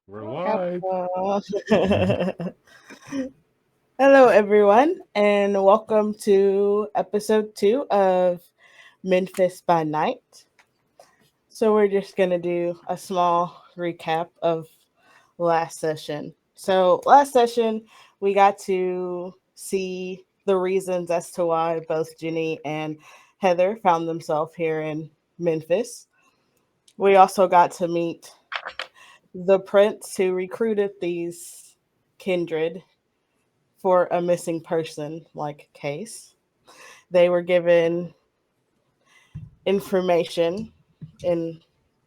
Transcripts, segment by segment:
We're live. Hello, everyone, and welcome to episode 2 of Memphis by Night. So, we're just going to do a small recap of last session. So, last session, we got to see the reasons as to why both Jenny and Heather found themselves here in Memphis. We also got to meet the prince who recruited these kindred for a missing person like case. They were given information in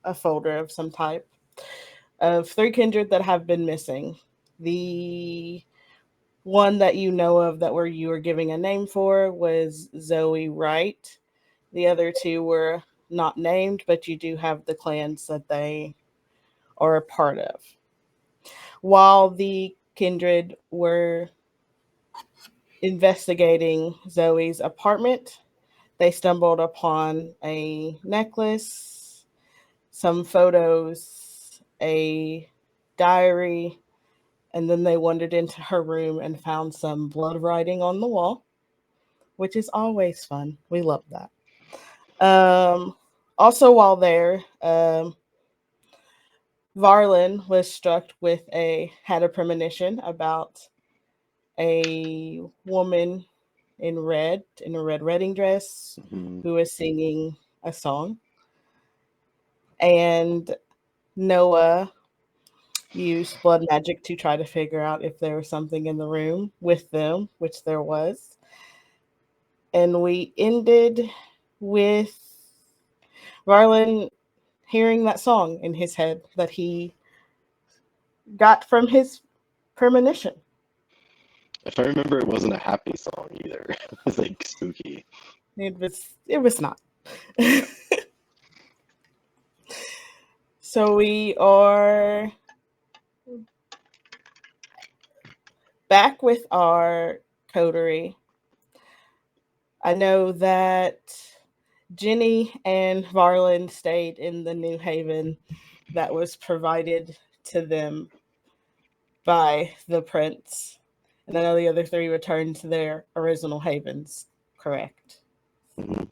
a folder of some type of three kindred that have been missing. The one that you know of that were you were giving a name for was Zoe Wright. The other two were not named, but you do have the clans that they are a part of. While the kindred were investigating Zoe's apartment, they stumbled upon a necklace, some photos, a diary, and then they wandered into her room and found some blood writing on the wall, which is always fun. We love that. Also, while there, Varlin was struck with had a premonition about a woman in a red wedding dress Mhm. who was singing a song. And Noah used blood magic to try to figure out if there was something in the room with them, which there was. And we ended with Varlin hearing that song in his head that he got from his premonition. If I remember, it wasn't a happy song either. It was like spooky. It was not. So we are back with our coterie. I know that Jenny and Varlin stayed in the New Haven that was provided to them by the prince. And I know the other three returned to their original havens, correct? Mhm.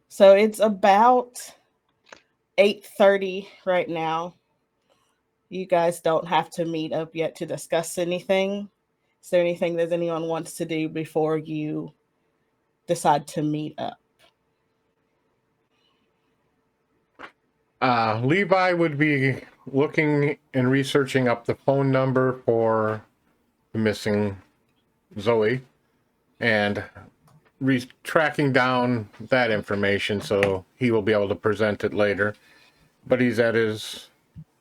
So it's about 8:30 right now. You guys don't have to meet up yet to discuss anything. Is there anything that anyone wants to do before you decide to meet up? Levi would be looking and researching up the phone number for the missing Zoe and tracking down that information so he will be able to present it later. But he's at his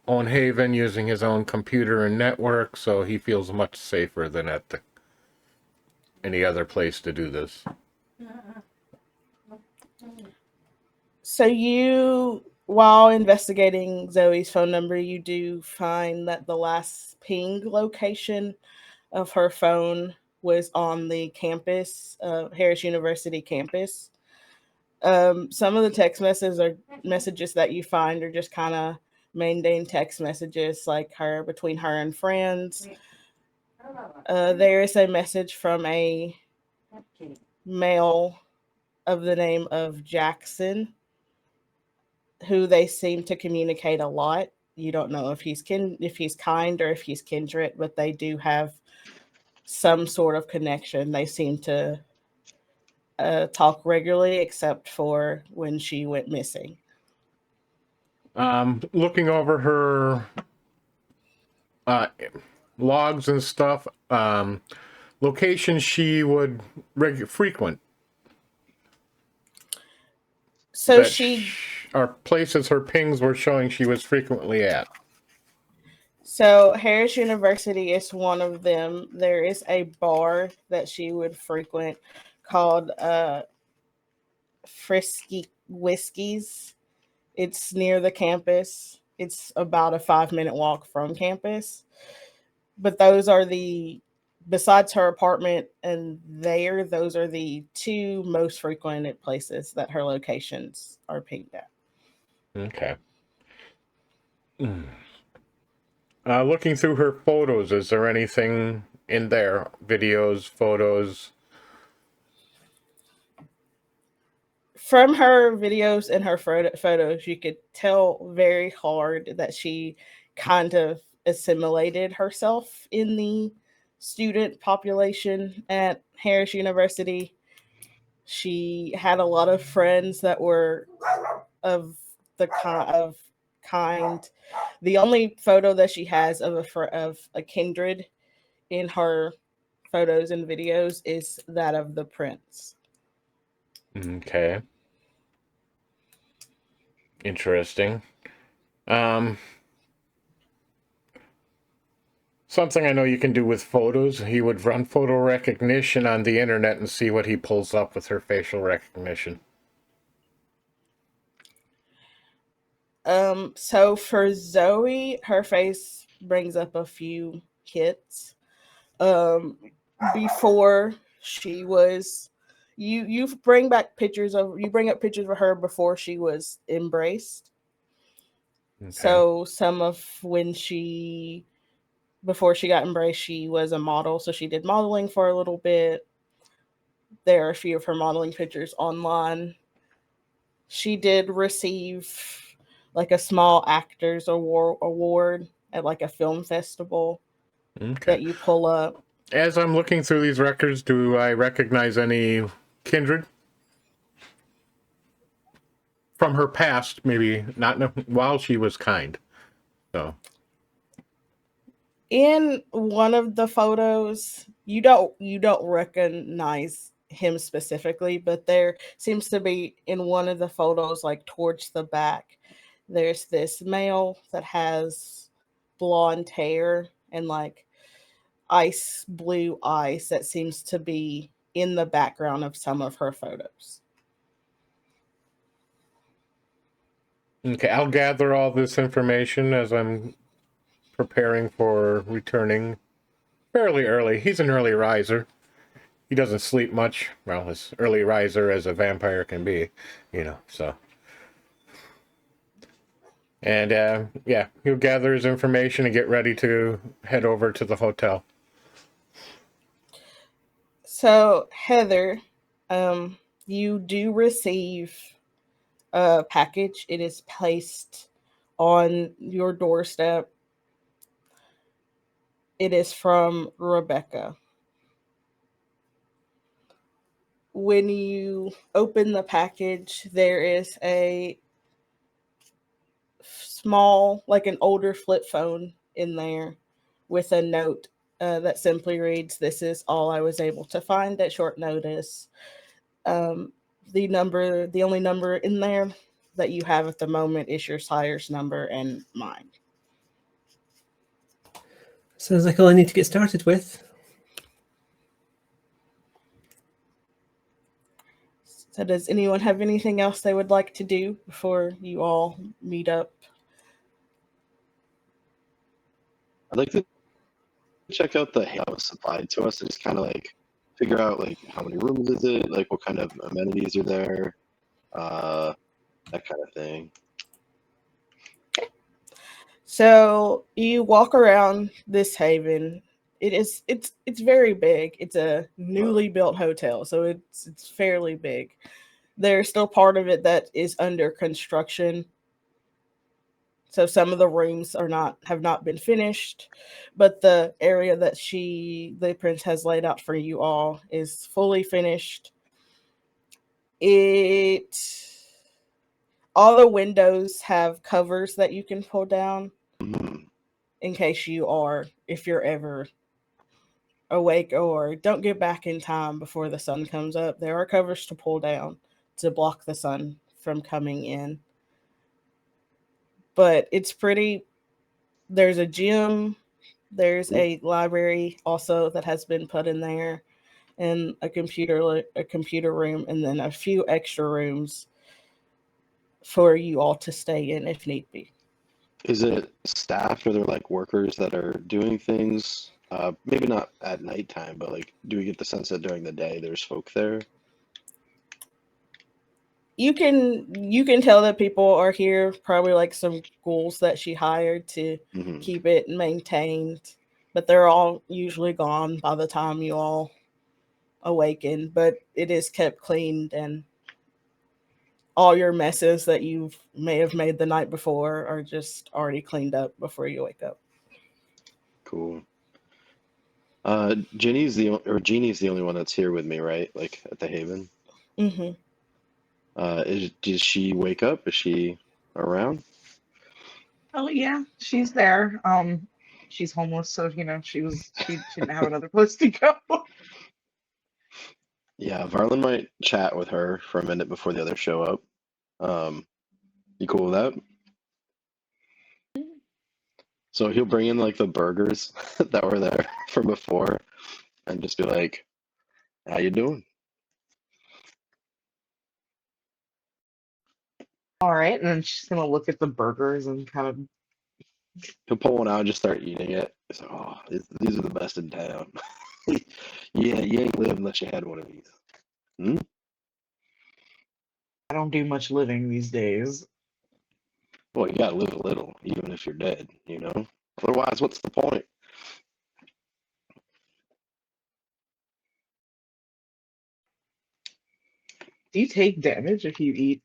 own haven using his own computer and network, so he feels much safer than at any other place to do this. So while investigating Zoe's phone number, you do find that the last ping location of her phone was on the campus, Harris University campus. Some of the messages that you find are just kind of mundane text messages, like her between her and friends. There is a message from a male of the name of Jackson, who they seem to communicate a lot. You don't know if he's kind or if he's kindred, but they do have some sort of connection. They seem to talk regularly, except for when she went missing. Looking over her uh, logs and stuff, locations she would frequent So that she are places her pings were showing she was frequently at. So Harris University is one of them. There is a bar that she would frequent called Frisky Whiskies. It's near the campus. It's about a 5 minute walk from campus. But those are besides her apartment and there, those are the two most frequented places that her locations are pinged at. Okay. Mm. Looking through her photos, is there anything in there? Videos, photos? From her videos and her photos, you could tell very hard that she kind of assimilated herself in the student population at Harris University. She had a lot of friends that were of the kind. The only photo that she has of a kindred in her photos and videos is that of the prince. Okay. Interesting. Something I know you can do with photos, he would run photo recognition on the internet and see what he pulls up with her facial recognition. So for Zoe, her face brings up a few hits. Before she was, you bring up pictures of her before she was embraced. Okay. So some of before she got embraced, she was a model, so she did modeling for a little bit. There are a few of her modeling pictures online. She did receive like a small actors award at like a film festival that you pull up. As I'm looking through these records, do I recognize any kindred from her past? Maybe not while she was kind. So in one of the photos, you don't recognize him specifically, but there seems to be in one of the photos, like towards the back, there's this male that has blonde hair and like ice blue eyes that seems to be in the background of some of her photos. okay, I'll gather all this information as I'm preparing for returning fairly early. He's an early riser. He doesn't sleep much. Well, as early riser as a vampire can be, so. And, yeah, he'll gather his information and get ready to head over to the hotel. So, Heather, you do receive a package. It is placed on your doorstep. It is from Rebecca. When you open the package, there is a small, like an older flip phone in there with a note that simply reads, "This is all I was able to find at short notice." The only number in there that you have at the moment is your sire's number and mine. Sounds like all I need to get started with. So does anyone have anything else they would like to do before you all meet up? I'd like to check out the that was supplied to us and just kind of like figure out like how many rooms is it, like what kind of amenities are there, that kind of thing. So you walk around this haven. It's very big. It's a newly built hotel, so it's fairly big. There's still part of it that is under construction. So some of the rooms have not been finished, but the area that the prince has laid out for you all is fully finished. All the windows have covers that you can pull down in case if you're ever awake or don't get back in time before the sun comes up. There are covers to pull down to block the sun from coming in. But it's pretty. There's a gym, there's a library also that has been put in there, and a computer room, and then a few extra rooms for you all to stay in if need be. Is it staffed? Are there like workers that are doing things? Maybe not at nighttime, but like, do we get the sense that during the day there's folk there? you can tell that people are here, probably like some ghouls that she hired to Mhm. keep it maintained, but they're all usually gone by the time you all awaken. But it is kept cleaned, and all your messes that you may have made the night before are just already cleaned up before you wake up. Cool. Jeannie's the only one that's here with me, right? Like at the Haven. Mm-hmm. Does she wake up? Is she around? Oh yeah, she's there. She's homeless, so she didn't have another place to go. Yeah, Varlin might chat with her for a minute before the others show up. You cool with that? So he'll bring in like the burgers that were there from before and just be like, "How you doing?" All right, and then she's gonna look at the burgers and kind of. He'll pull one out and just start eating it. He's like, "Oh, these are the best in town." Yeah, you ain't live unless you had one of these. Hmm? I don't do much living these days. Well, you gotta live a little, even if you're dead, Otherwise, what's the point? Do you take damage if you eat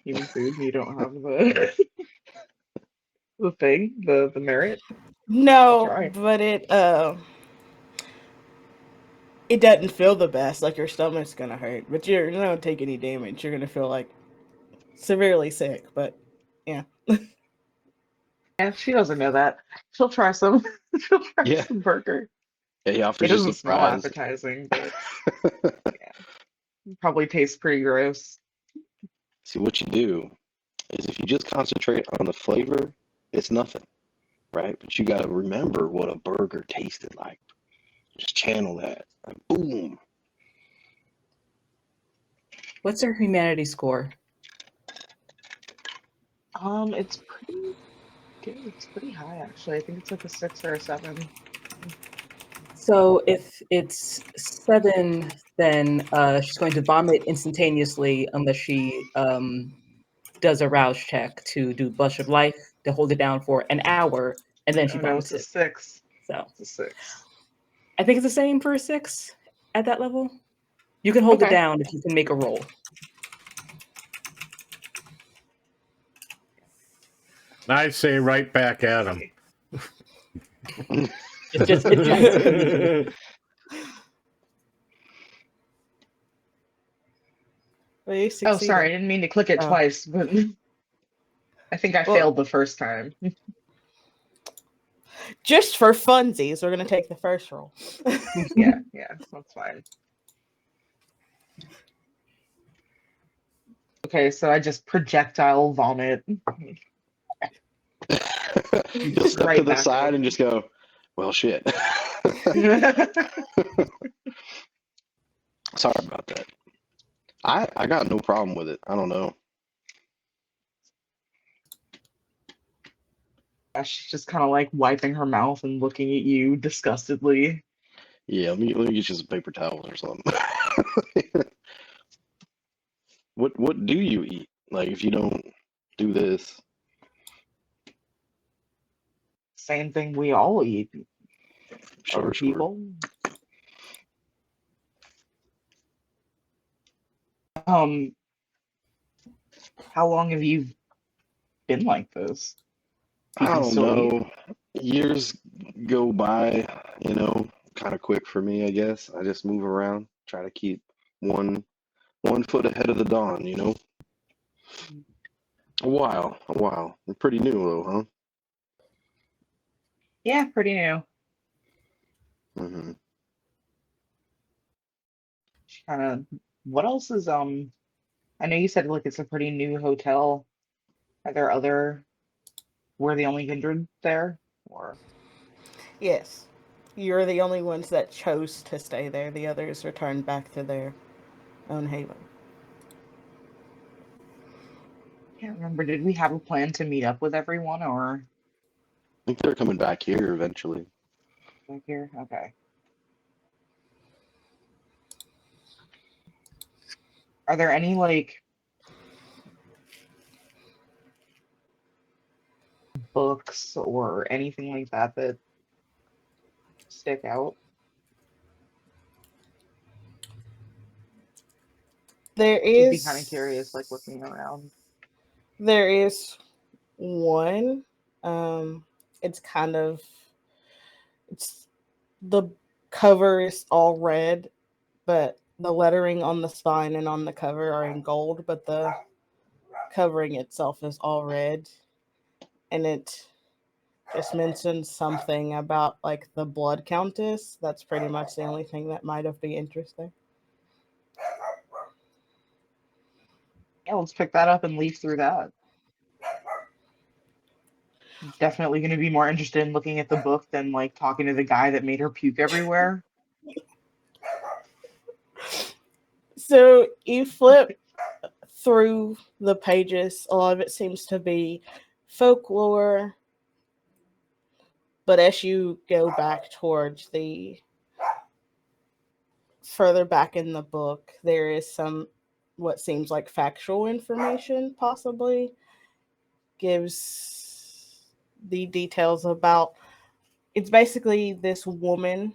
human food and you don't have the the thing, the merit? I'll No, try. but it doesn't feel the best. Like your stomach's gonna hurt, but you're not gonna take any damage. You're gonna feel like severely sick, but yeah. Yeah, she doesn't know that. She'll try some. She'll try Yeah, some burger. yeah, he It offers you some doesn't smell fries. appetizing, but probably tastes pretty gross. See, what you do is if you just concentrate on the flavor, it's nothing, right? But you gotta remember what a burger tasted like. Just channel that. And boom. What's her humanity score? It's pretty good. It's pretty high actually. I think it's like a 6 or a 7. So if it's 7, then she's going to vomit instantaneously unless she does a rouse check to do Blush of Life to hold it down for an hour, and then she Oh no, vomits it's a it. 6. So It's a 6. I think it's the same for a 6 at that level. You can hold it Okay. down if you can make a roll. I say right back at him. It's Well, you Oh, succeeded. sorry, I didn't mean to click it Oh. twice, but I think I Well- failed the first time. Just for funsies, we're gonna take the first roll. Yeah, that's fine. Okay, so I just projectile vomit. You'll step Right to the back side up. and just go, well, shit. Sorry about that. I got no problem with it. I don't know. She's just kind of like wiping her mouth and looking at you disgustedly. Yeah, let me get you some paper towels or something. What do you eat? Like if you don't do this? Same thing we all eat. Sure, Other sure. people. How long have you been like this? You I can don't still eat? know. Years go by, kind of quick for me, I guess. I just move around, try to keep one foot ahead of the dawn. A while. You're pretty new though, huh? Yeah, pretty new. Mm-hmm. Kind of. What else is I know you said like it's a pretty new hotel. Are there other? We're the only kindred there, or Yes, you're the only ones that chose to stay there. The others returned back to their own haven. can't remember. Did we have a plan to meet up with everyone, or I think they're coming back here eventually. back here? Okay. Are there any like books or anything like that that stick out? There She'd be kind of is curious, like looking around. There is one. It's kind of it's the cover is all red, but the lettering on the spine and on the cover are in gold, but the covering itself is all red, and it just mentions something about like the blood countess. That's pretty much the only thing that might have been interesting. Yeah, let's pick that up and leaf through that. Definitely going to be more interested in looking at the book than like talking to the guy that made her puke everywhere. So you flip through the pages. A lot of it seems to be folklore, but as you go back towards the further back in the book, there is some what seems like factual information, possibly gives the details about it's basically this woman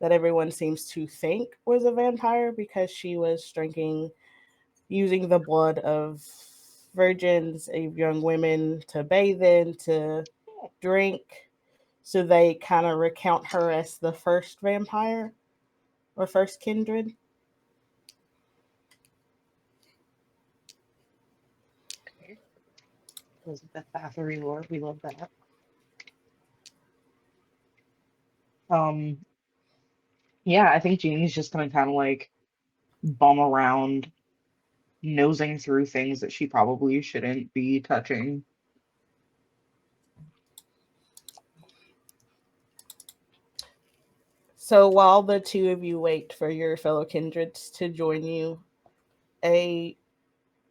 that everyone seems to think was a vampire because she was using the blood of virgins, of young women to bathe in, to drink. So they kind of recount her as the first vampire or first kindred. Was it the Bathory lore? We love that. Yeah, I think Jeannie's just gonna kind of like bum around, nosing through things that she probably shouldn't be touching. So while the two of you wait for your fellow kindreds to join you, a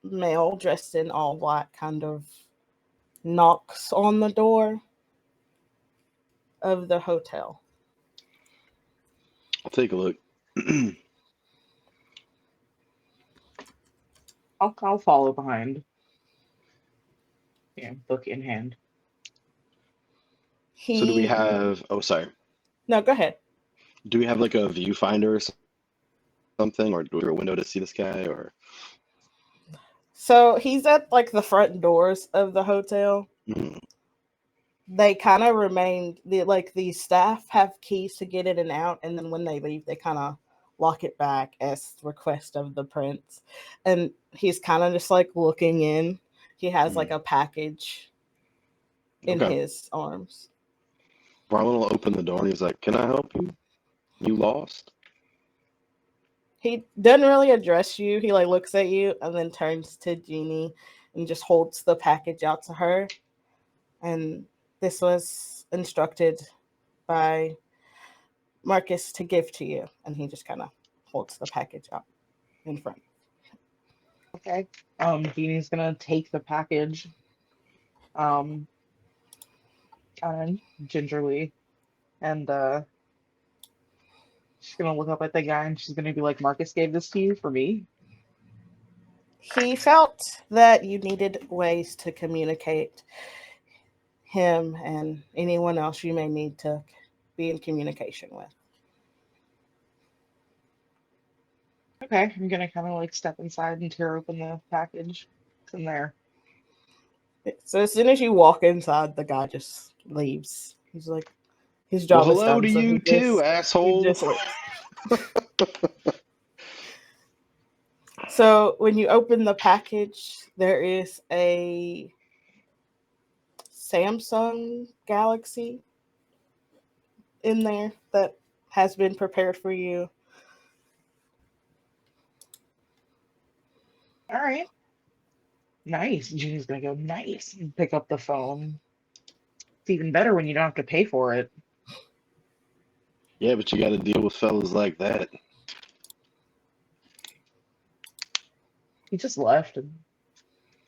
male dressed in all black kind of knocks on the door of the hotel. I'll take a look. I'll follow behind. Yeah, book in hand. So do we have? Oh, sorry. No, go ahead. Do we have like a viewfinder or something, or do we have a window to see this guy? Or So he's at like the front doors of the hotel. They kind of remain the staff have keys to get in and out, and then when they leave, they kind of lock it back as request of the prince. And he's kind of just like looking in. He has like a package in Okay. his arms. Brian will open the door and he's like, "Can I help you? You lost?" He doesn't really address you. He like looks at you and then turns to Jeannie and just holds the package out to her. And this was instructed by Marcus to give to you. And he just kind of holds the package out in front. Okay. Jeannie's gonna take the package, kind of gingerly, and she's gonna look up at the guy and she's gonna be like, "Marcus gave this to you for me." He felt that you needed ways to communicate him and anyone else you may need to be in communication with. Okay, I'm gonna kind of like step inside and tear open the package. It's in there. So as soon as you walk inside, the guy just leaves. He's like, his Well, job is hello done. to So you too, he asshole. just leaves. So when you open the package, there is a Samsung Galaxy in there that has been prepared for you. All right. Nice. Jeannie's gonna go nice and pick up the phone. It's even better when you don't have to pay for it. Yeah, but you got to deal with fellas like that. He just left and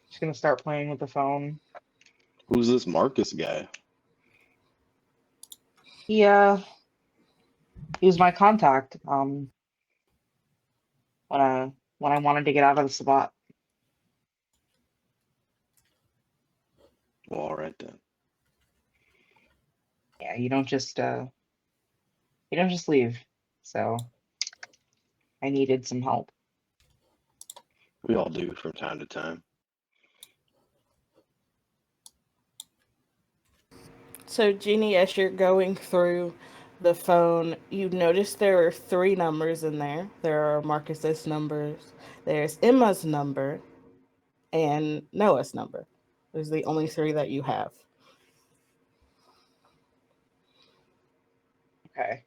she's gonna start playing with the phone. Who's this Marcus guy? He was my contact. When I wanted to get out of the spot. Well, all right then. Yeah, you don't just leave. So I needed some help. We all do from time to time. So, Jeannie, as you're going through the phone, you notice there are 3 numbers in there. There are Marcus's numbers, there's Emma's number, and Noah's number. Those are the only 3 that you have. Okay.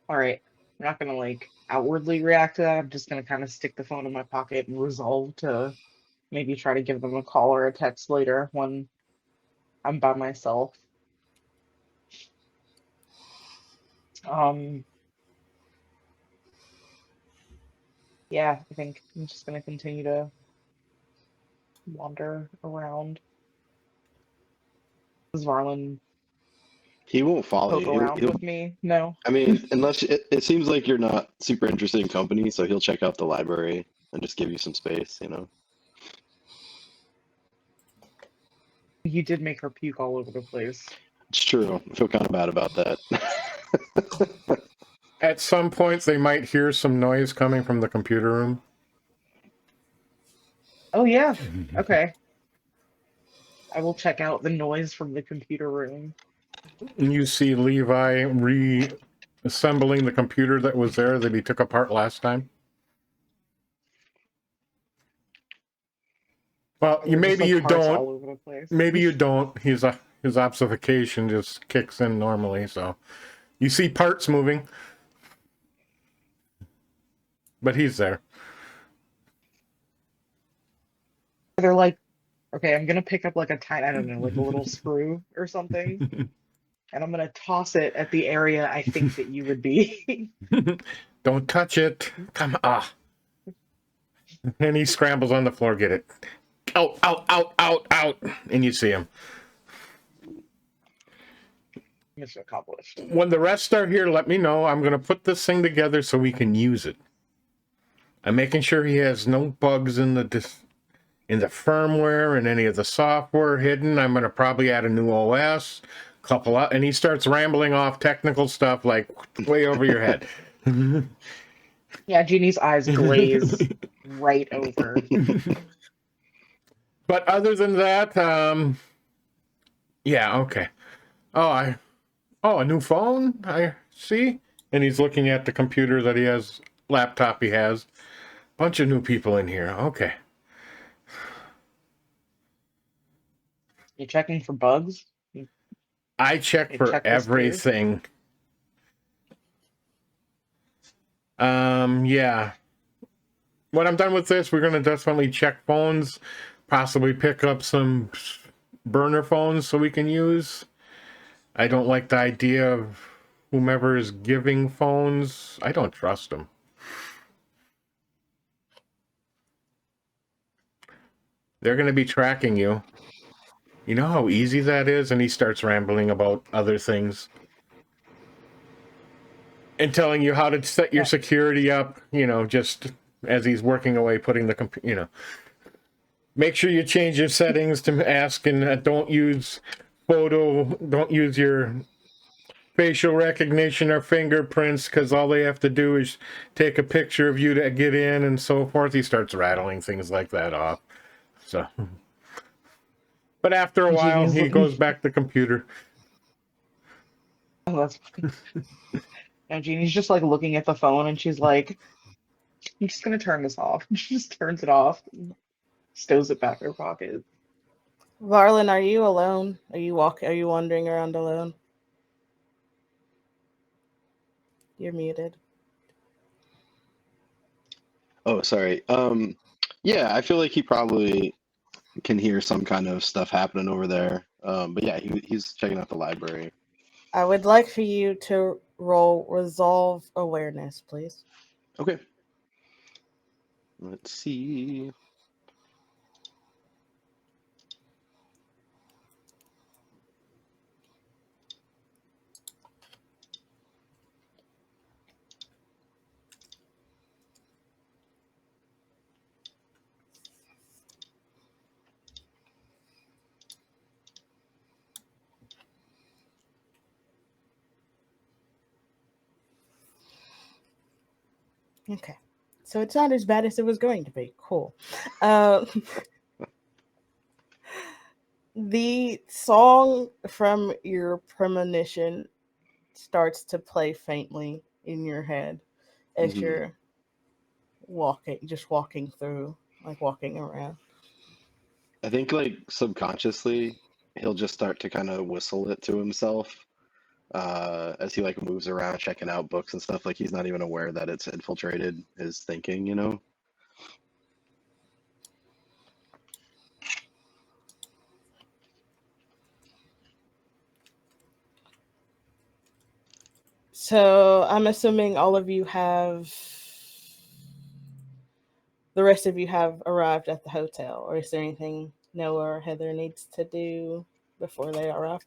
All right. I'm not gonna like outwardly react to that. I'm just gonna kind of stick the phone in my pocket and resolve to maybe try to give them a call or a text later when I'm by myself. Um, yeah, I think I'm just gonna continue to wander around. Does Varlin He won't follow poke you. around with me? No. I mean, unless it seems like you're not super interested in company, so he'll check out the library and just give you some space, you know? You did make her puke all over the place. It's true. I feel kind of bad about that. At some points, they might hear some noise coming from the computer room. Oh yeah. Okay. I will check out the noise from the computer room. And you see Levi reassembling the computer that was there that he took apart last time. Well, There were just, maybe like, you parts don't. all over the place. Maybe you don't. His obfuscation just kicks in normally, so you see parts moving, but he's there. They're like, okay, I'm gonna pick up like a tiny, I don't know, like a little screw or something, and I'm gonna toss it at the area I think that you would be. Don't touch it. Come on. And he scrambles on the floor, get it. Out, out, out, out, out. And you see him. Mission accomplished. When the rest are here, let me know. I'm going to put this thing together so we can use it. I'm making sure he has no bugs in the firmware and any of the software hidden. I'm going to probably add a new OS, and he starts rambling off technical stuff like way over your head. Yeah, Jeannie's eyes glaze right over. But other than that, yeah, okay. Oh, a new phone? I see. And he's looking at the computer that he has, laptop he has. Bunch of new people in here. Okay. You checking for bugs? I check You for check this too? everything. Yeah. When I'm done with this, we're going to definitely check phones, possibly pick up some burner phones so we can use. I don't like the idea of whomever is giving phones. I don't trust them. They're going to be tracking you. You know how easy that is? And he starts rambling about other things. And telling you how to set your security up, just as he's working away, putting the computer, Make sure you change your settings to ask and don't use your facial recognition or fingerprints, because all they have to do is take a picture of you to get in and so forth. He starts rattling things like that off. So, but after a while, he goes back to computer. Oh, that's funny. Now Jeannie's just like looking at the phone and she's like, I'm just gonna turn this off. She just turns it off and stows it back in her pocket. Varlin, are you alone? Are you wandering around alone? You're muted. Oh, sorry. Yeah, I feel like he probably can hear some kind of stuff happening over there. But yeah, he's checking out the library. I would like for you to roll Resolve Awareness, please. Okay. Let's see. Okay. So it's not as bad as it was going to be. Cool. The song from your premonition starts to play faintly in your head as you're walking through, like walking around. I think like subconsciously he'll just start to kind of whistle it to himself as he like moves around checking out books and stuff. Like he's not even aware that it's infiltrated his thinking, you know? So I'm assuming all of you have, the rest of you have arrived at the hotel, or is there anything Noah or Heather needs to do before they arrive?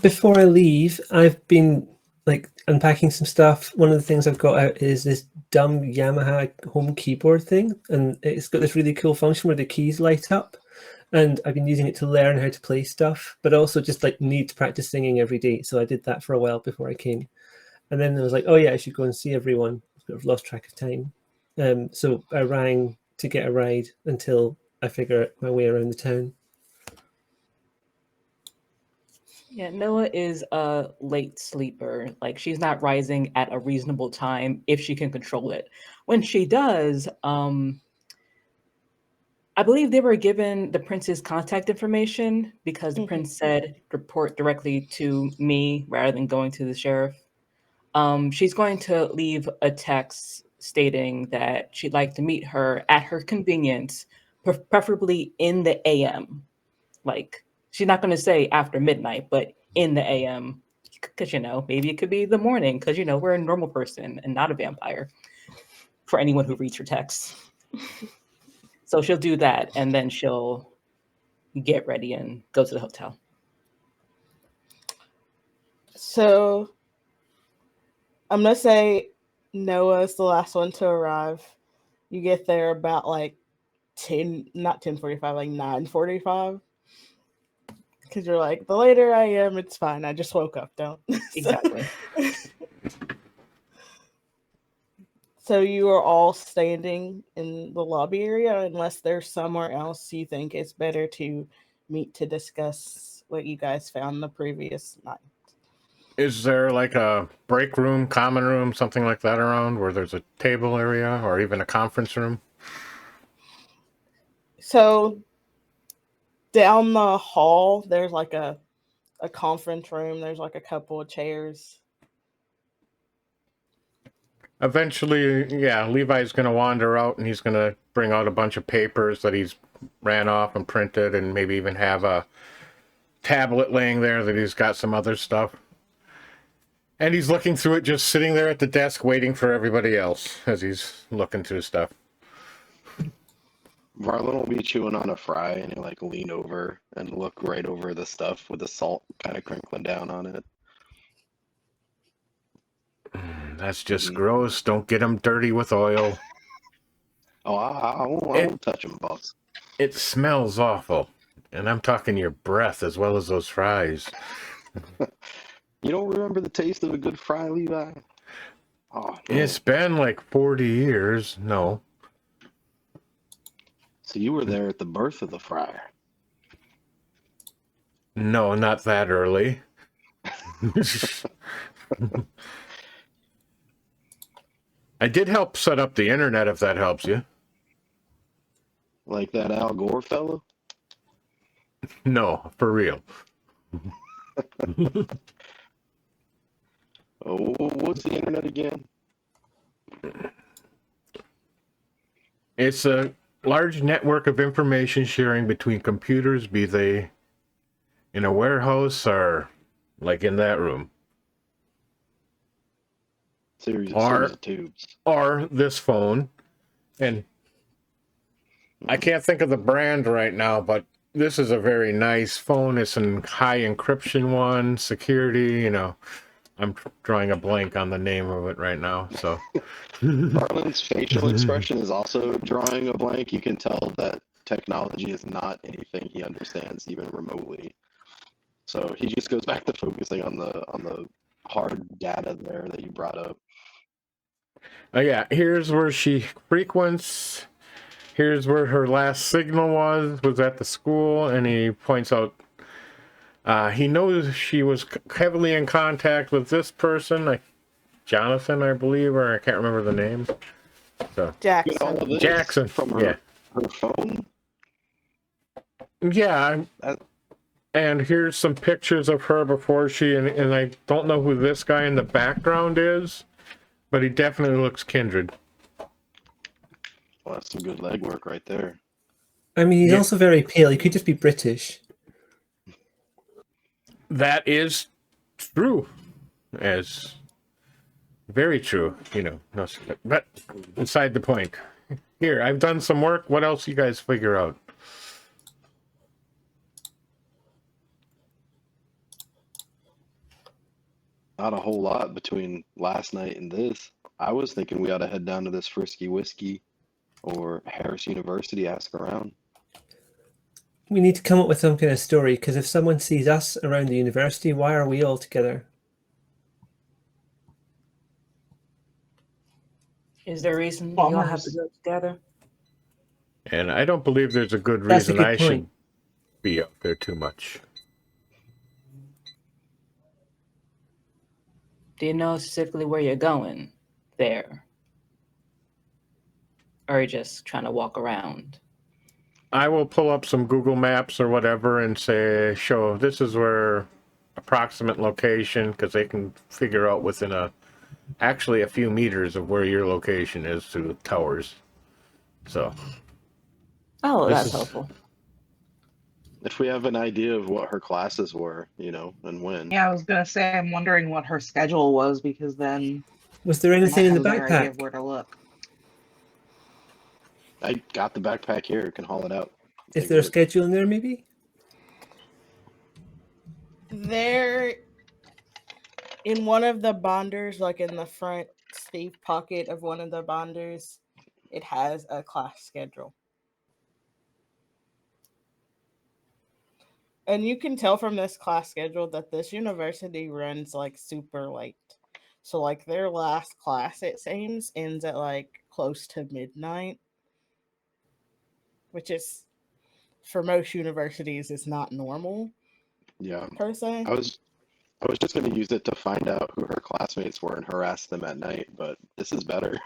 Before I leave, I've been like unpacking some stuff. One of the things I've got out is this dumb Yamaha home keyboard thing, and it's got this really cool function where the keys light up. And I've been using it to learn how to play stuff, but also just like need to practice singing every day. So I did that for a while before I came. And then I was like, oh yeah, I should go and see everyone. I've lost track of time. So I rang to get a ride until I figure out my way around the town. Yeah, Noah is a late sleeper. Like, she's not rising at a reasonable time if she can control it. When she does, I believe they were given the prince's contact information because the prince said report directly to me rather than going to the sheriff. She's going to leave a text stating that she'd like to meet her at her convenience, preferably in the AM. Like, she's not going to say after midnight, but in the AM, because, you know, maybe it could be the morning, because, you know, we're a normal person and not a vampire, for anyone who reads her texts. So she'll do that, and then she'll get ready and go to the hotel. So I'm going to say Noah's the last one to arrive. You get there about like 10:45, like 9:45. Because you're like, the later I am, it's fine. I just woke up, don't. Exactly. So you are all standing in the lobby area, unless there's somewhere else you think it's better to meet to discuss what you guys found the previous night. Is there like a break room, common room, something like that around where there's a table area or even a conference room? So down the hall, there's like a conference room. There's like a couple of chairs. Eventually, yeah, Levi's going to wander out and he's going to bring out a bunch of papers that he's ran off and printed, and maybe even have a tablet laying there that he's got some other stuff. And he's looking through it, just sitting there at the desk waiting for everybody else as he's looking through stuff. Marlon will be chewing on a fry and he'll like lean over and look right over the stuff with the salt kind of crinkling down on it. That's just gross. Don't get them dirty with oil. Oh, I won't touch them, boss. It smells awful. And I'm talking your breath as well as those fries. You don't remember the taste of a good fry, Levi? Oh, man. It's been like 40 years. No. So you were there at the birth of the fry. No, not that early. I did help set up the internet, if that helps you. Like that Al Gore fellow? No, for real. Oh, what's the internet again? It's a large network of information sharing between computers, be they in a warehouse or like in that room. Series of tubes. Or this phone. And I can't think of the brand right now, but this is a very nice phone. It's a high encryption one, security, you know. I'm drawing a blank on the name of it right now, so. Marlon's facial expression is also drawing a blank. You can tell that technology is not anything he understands even remotely. So he just goes back to focusing on the hard data there that you brought up. Yeah, here's where she frequents. Here's where her last signal was at the school, and he points out he knows she was heavily in contact with this person, like Jonathan, I believe, or I can't remember the name. So Get all Jackson. of this Jackson, from her, yeah. her phone. Yeah, That- and here's some pictures of her before and I don't know who this guy in the background is, but he definitely looks kindred. Well, that's some good legwork right there. I mean, he's Yeah. also very pale. He could just be British. That is true, as very true, you know. No, but beside the point. Here, I've done some work. What else you guys figure out? Not a whole lot between last night and this. I was thinking we ought to head down to this Frisky Whiskey or Harris University, ask around. We need to come up with some kind of story, because if someone sees us around the university, why are we all together? Is there a reason you all have to go together? And I don't believe there's a good That's a reason good I point. should be up there too much. Do you know specifically where you're going there? Or are you just trying to walk around? I will pull up some Google Maps or whatever and show this is where approximate location, because they can figure out within actually a few meters of where your location is through the towers. So. Oh, This that's is- helpful. If we have an idea of what her classes were, and when. Yeah, I was gonna say I'm wondering what her schedule was, because then Was there I might anything in have the a better idea of backpack? where to look. I got the backpack here. Can haul it out. Is Take there a it. schedule in there, maybe? There, in one of the bonders, like in the front sleeve pocket of one of the bonders, it has a class schedule. And you can tell from this class schedule that this university runs like super late. So like their last class, it seems, ends at like close to midnight, which is for most universities is not normal Yeah. per se. I was just going to use it to find out who her classmates were and harass them at night, but this is better.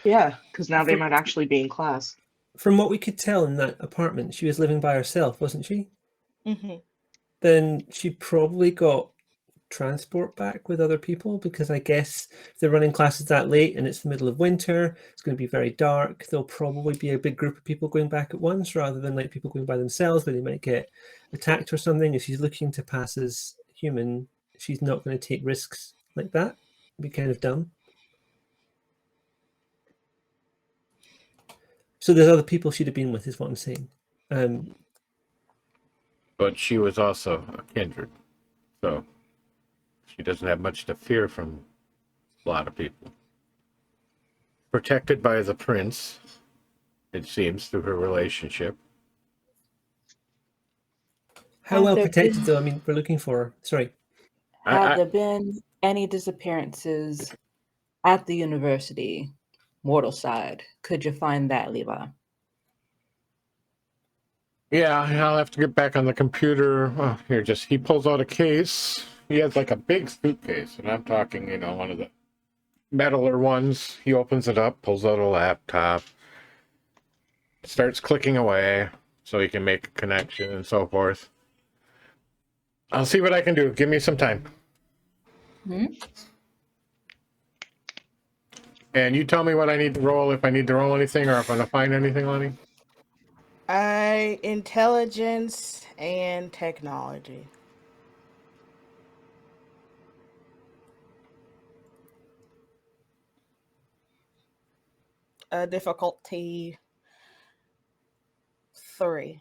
Yeah, because now they might actually be in class. From what we could tell in that apartment, she was living by herself, wasn't she? Mm-hmm. Then she probably got transport back with other people, because I guess if they're running classes that late and it's the middle of winter, it's going to be very dark. There'll probably be a big group of people going back at once, rather than like people going by themselves where they might get attacked or something. If she's looking to pass as human, she's not going to take risks like that. It'd be kind of dumb. So there's other people she'd have been with, is what I'm saying. But she was also a kindred. So she doesn't have much to fear from a lot of people. Protected by the prince, it seems, through her relationship. How Have well there protected, been- though? I mean, we're looking for her. Sorry. Have there been any disappearances at the university, mortal side? Could you find that, Levi? Yeah, I'll have to get back on the computer. Oh, here, he pulls out a case. He has like a big suitcase, and I'm talking, one of the metaler ones. He opens it up, pulls out a laptop, starts clicking away so he can make a connection and so forth. I'll see what I can do. Give me some time. And you tell me what I need to roll, if I need to roll anything, or if I'm going to find anything, Lenny. Intelligence and technology. Difficulty 3.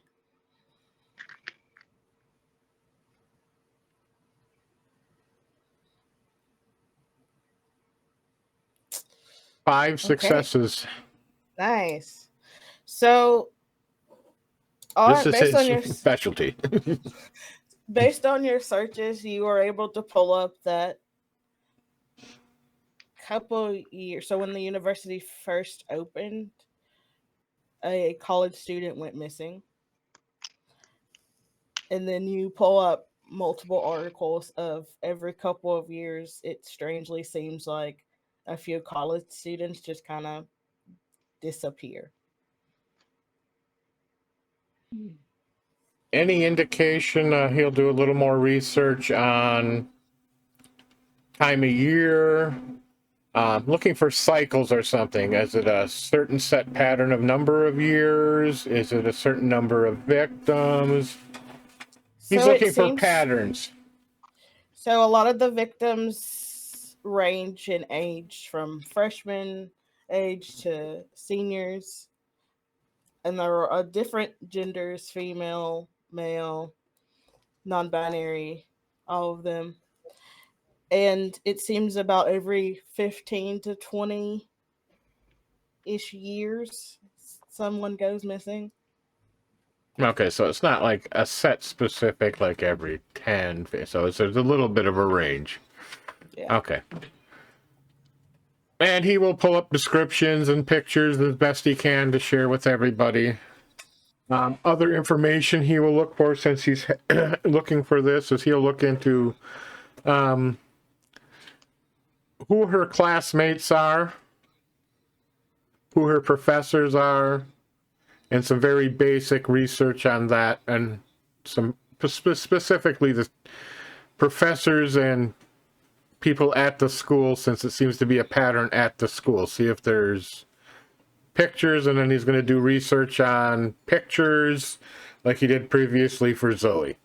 Five successes. Nice. So, This is based on his your specialty. based on your searches, you were able to pull up that couple years, so when the university first opened, a college student went missing. And then you pull up multiple articles of every couple of years, it strangely seems like a few college students just kind of disappear. Any indication he'll do a little more research on time of year? Looking for cycles or something. Is it a certain set pattern of number of years? Is it a certain number of victims? He's So looking for patterns. So a lot of the victims range in age from freshman age to seniors. And there are different genders, female, male, non-binary, all of them. And it seems about every 15 to 20-ish years, someone goes missing. Okay, so it's not like a set specific, like every 10. So there's a little bit of a range. Yeah. Okay. And he will pull up descriptions and pictures as best he can to share with everybody. Other information he will look for, since he's looking for this, is he'll look into who her classmates are, who her professors are, and some very basic research on that, and some specifically the professors and people at the school, since it seems to be a pattern at the school. See if there's pictures, and then he's going to do research on pictures like he did previously for Zoe.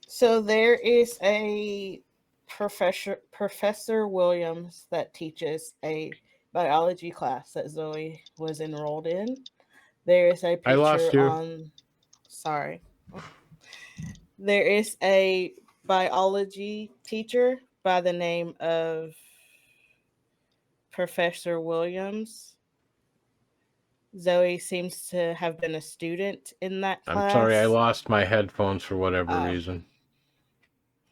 So there is a Professor Williams that teaches a biology class that Zoe was enrolled in. There is a picture I lost you. on. Sorry. There is a biology teacher by the name of Professor Williams. Zoe seems to have been a student in that class. I'm sorry, I lost my headphones for whatever reason.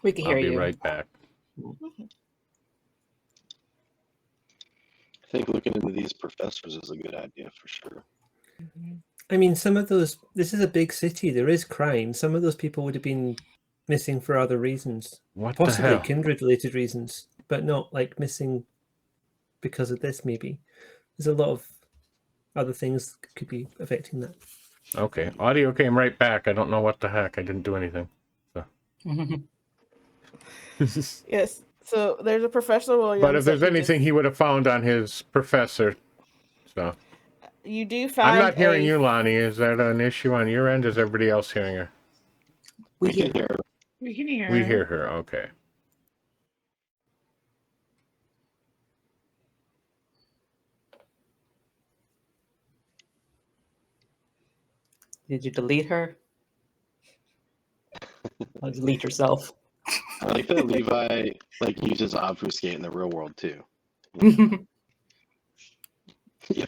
We can hear you. I'll be right back. I think looking into these professors is a good idea for sure. I mean, some of those, this is a big city, there is crime. Some of those people would have been missing for other reasons. What Possibly the hell? kindred-related reasons, but not like missing because of this, maybe. There's a lot of other things that could be affecting that. Okay, audio came right back. I don't know what the heck. I didn't do anything. So. Yes. So there's a Professor Williams. But if there's anything he would have found on his professor, so. You do find. I'm not hearing you, Lonnie. Is that an issue on your end? Is everybody else hearing her? We can hear her. We can hear. We hear her. Okay. Did you delete her? Or delete yourself? I like that Levi uses obfuscate in the real world too. Yeah.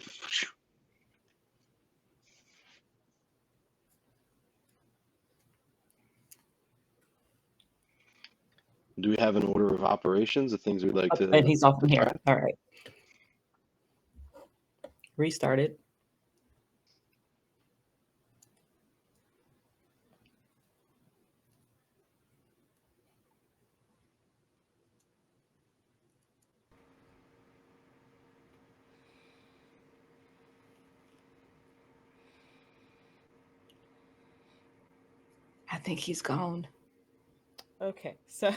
Do we have an order of operations, the things we'd like to? And he's off from here. All right. Restart it. I think he's gone. Okay, so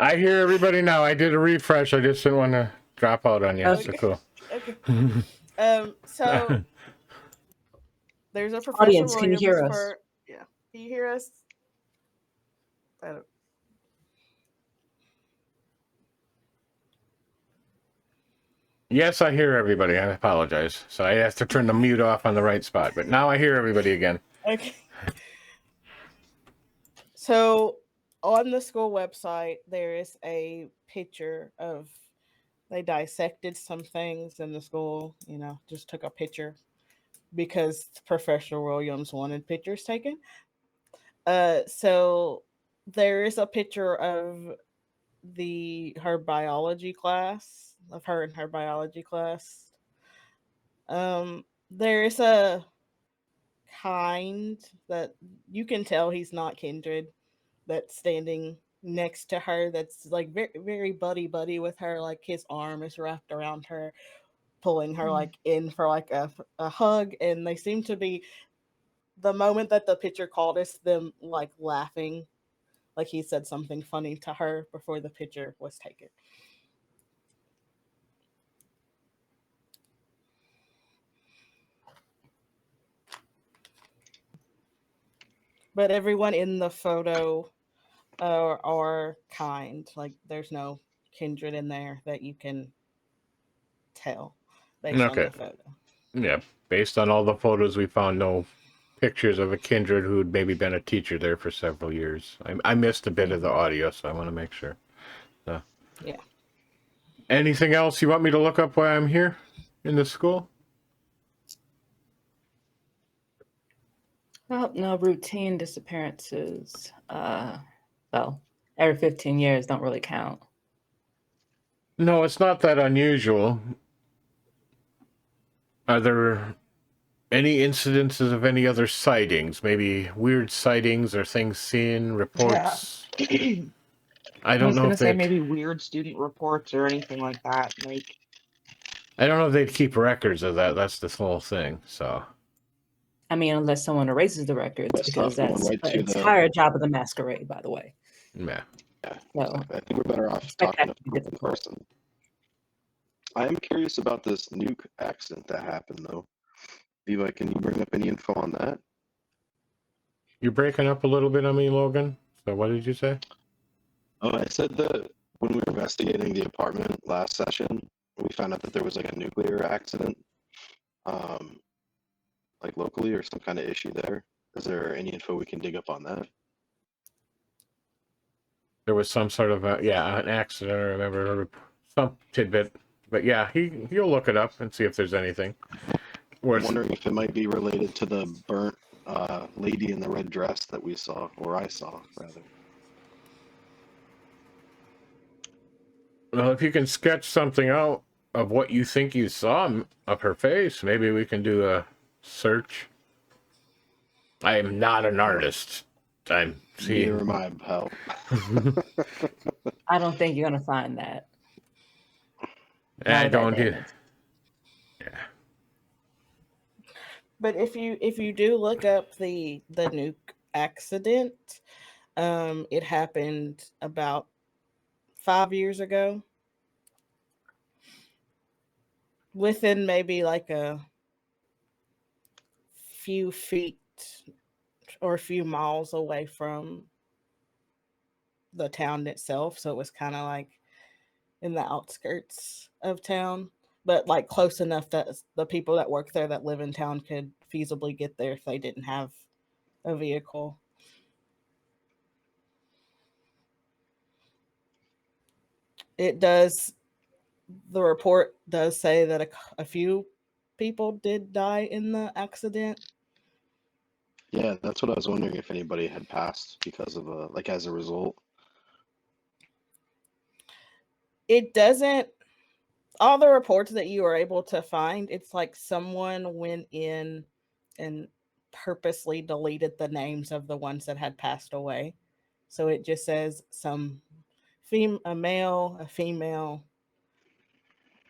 I hear everybody now. I did a refresh. I just didn't want to drop out on you. Okay. So cool. Okay. So there's a Professor Audience, can you Williams hear us? Yeah. Can you hear us? I don't. Yes, I hear everybody. I apologize. So I have to turn the mute off on the right spot. But now I hear everybody again. Okay. So on the school website, there is a picture of, they dissected some things in the school, just took a picture because Professor Williams wanted pictures taken. So there is a picture of her biology class, of her and her biology class. There is a kind that you can tell he's not kindred that's standing next to her, that's like very, very buddy with her, like his arm is wrapped around her, pulling her like in for like a hug, and they seem to be, the moment that the picture called us, them like laughing, like he said something funny to her before the picture was taken. But everyone in the photo are kind. Like there's no kindred in there that you can tell based on the photo. Yeah, based on all the photos we found, no pictures of a kindred who'd maybe been a teacher there for several years. I missed a bit of the audio, so I want to make sure. So. Yeah. Anything else you want me to look up while I'm here in the school? Well, no, routine disappearances. Well, every 15 years don't really count. No, it's not that unusual. Are there any incidences of any other sightings? Maybe weird sightings or things seen, reports? Yeah. I don't was know gonna if say they maybe weird student reports or anything like that. Like, I don't know if they'd keep records of that. That's the whole thing. So I mean, unless someone erases the records, Best because off going that's right the to the. entire job of the masquerade, by the way. yeah. Yeah, So exactly. I think we're better off expect talking that to to be the difficult. person. I am curious about this nuke accident that happened, though. Levi, can you bring up any info on that? You're breaking up a little bit on me, Logan. So what did you say? Oh, I said that when we were investigating the apartment last session, we found out that there was like a nuclear accident, like locally or some kind of issue there. Is there any info we can dig up on that? There was some sort of an accident. I remember some tidbit, but yeah, he'll look it up and see if there's anything. I'm wondering if it might be related to the burnt lady in the red dress that we saw, or I saw, rather. Well, if you can sketch something out of what you think you saw of her face, maybe we can do a search. I am not an artist. I'm seeing. Neither am I, pal. I don't think you're gonna find that. I Not that don't do. damage. Yeah. But if you do look up the nuke accident, it happened about 5 years ago, within maybe like a few feet or a few miles away from the town itself. So it was kind of like in the outskirts of town, but like close enough that the people that work there that live in town could feasibly get there if they didn't have a vehicle. The report does say that a few people did die in the accident. Yeah, that's what I was wondering, if anybody had passed because of as a result. It doesn't, all the reports that you are able to find, it's like someone went in and purposely deleted the names of the ones that had passed away. So it just says a male, a female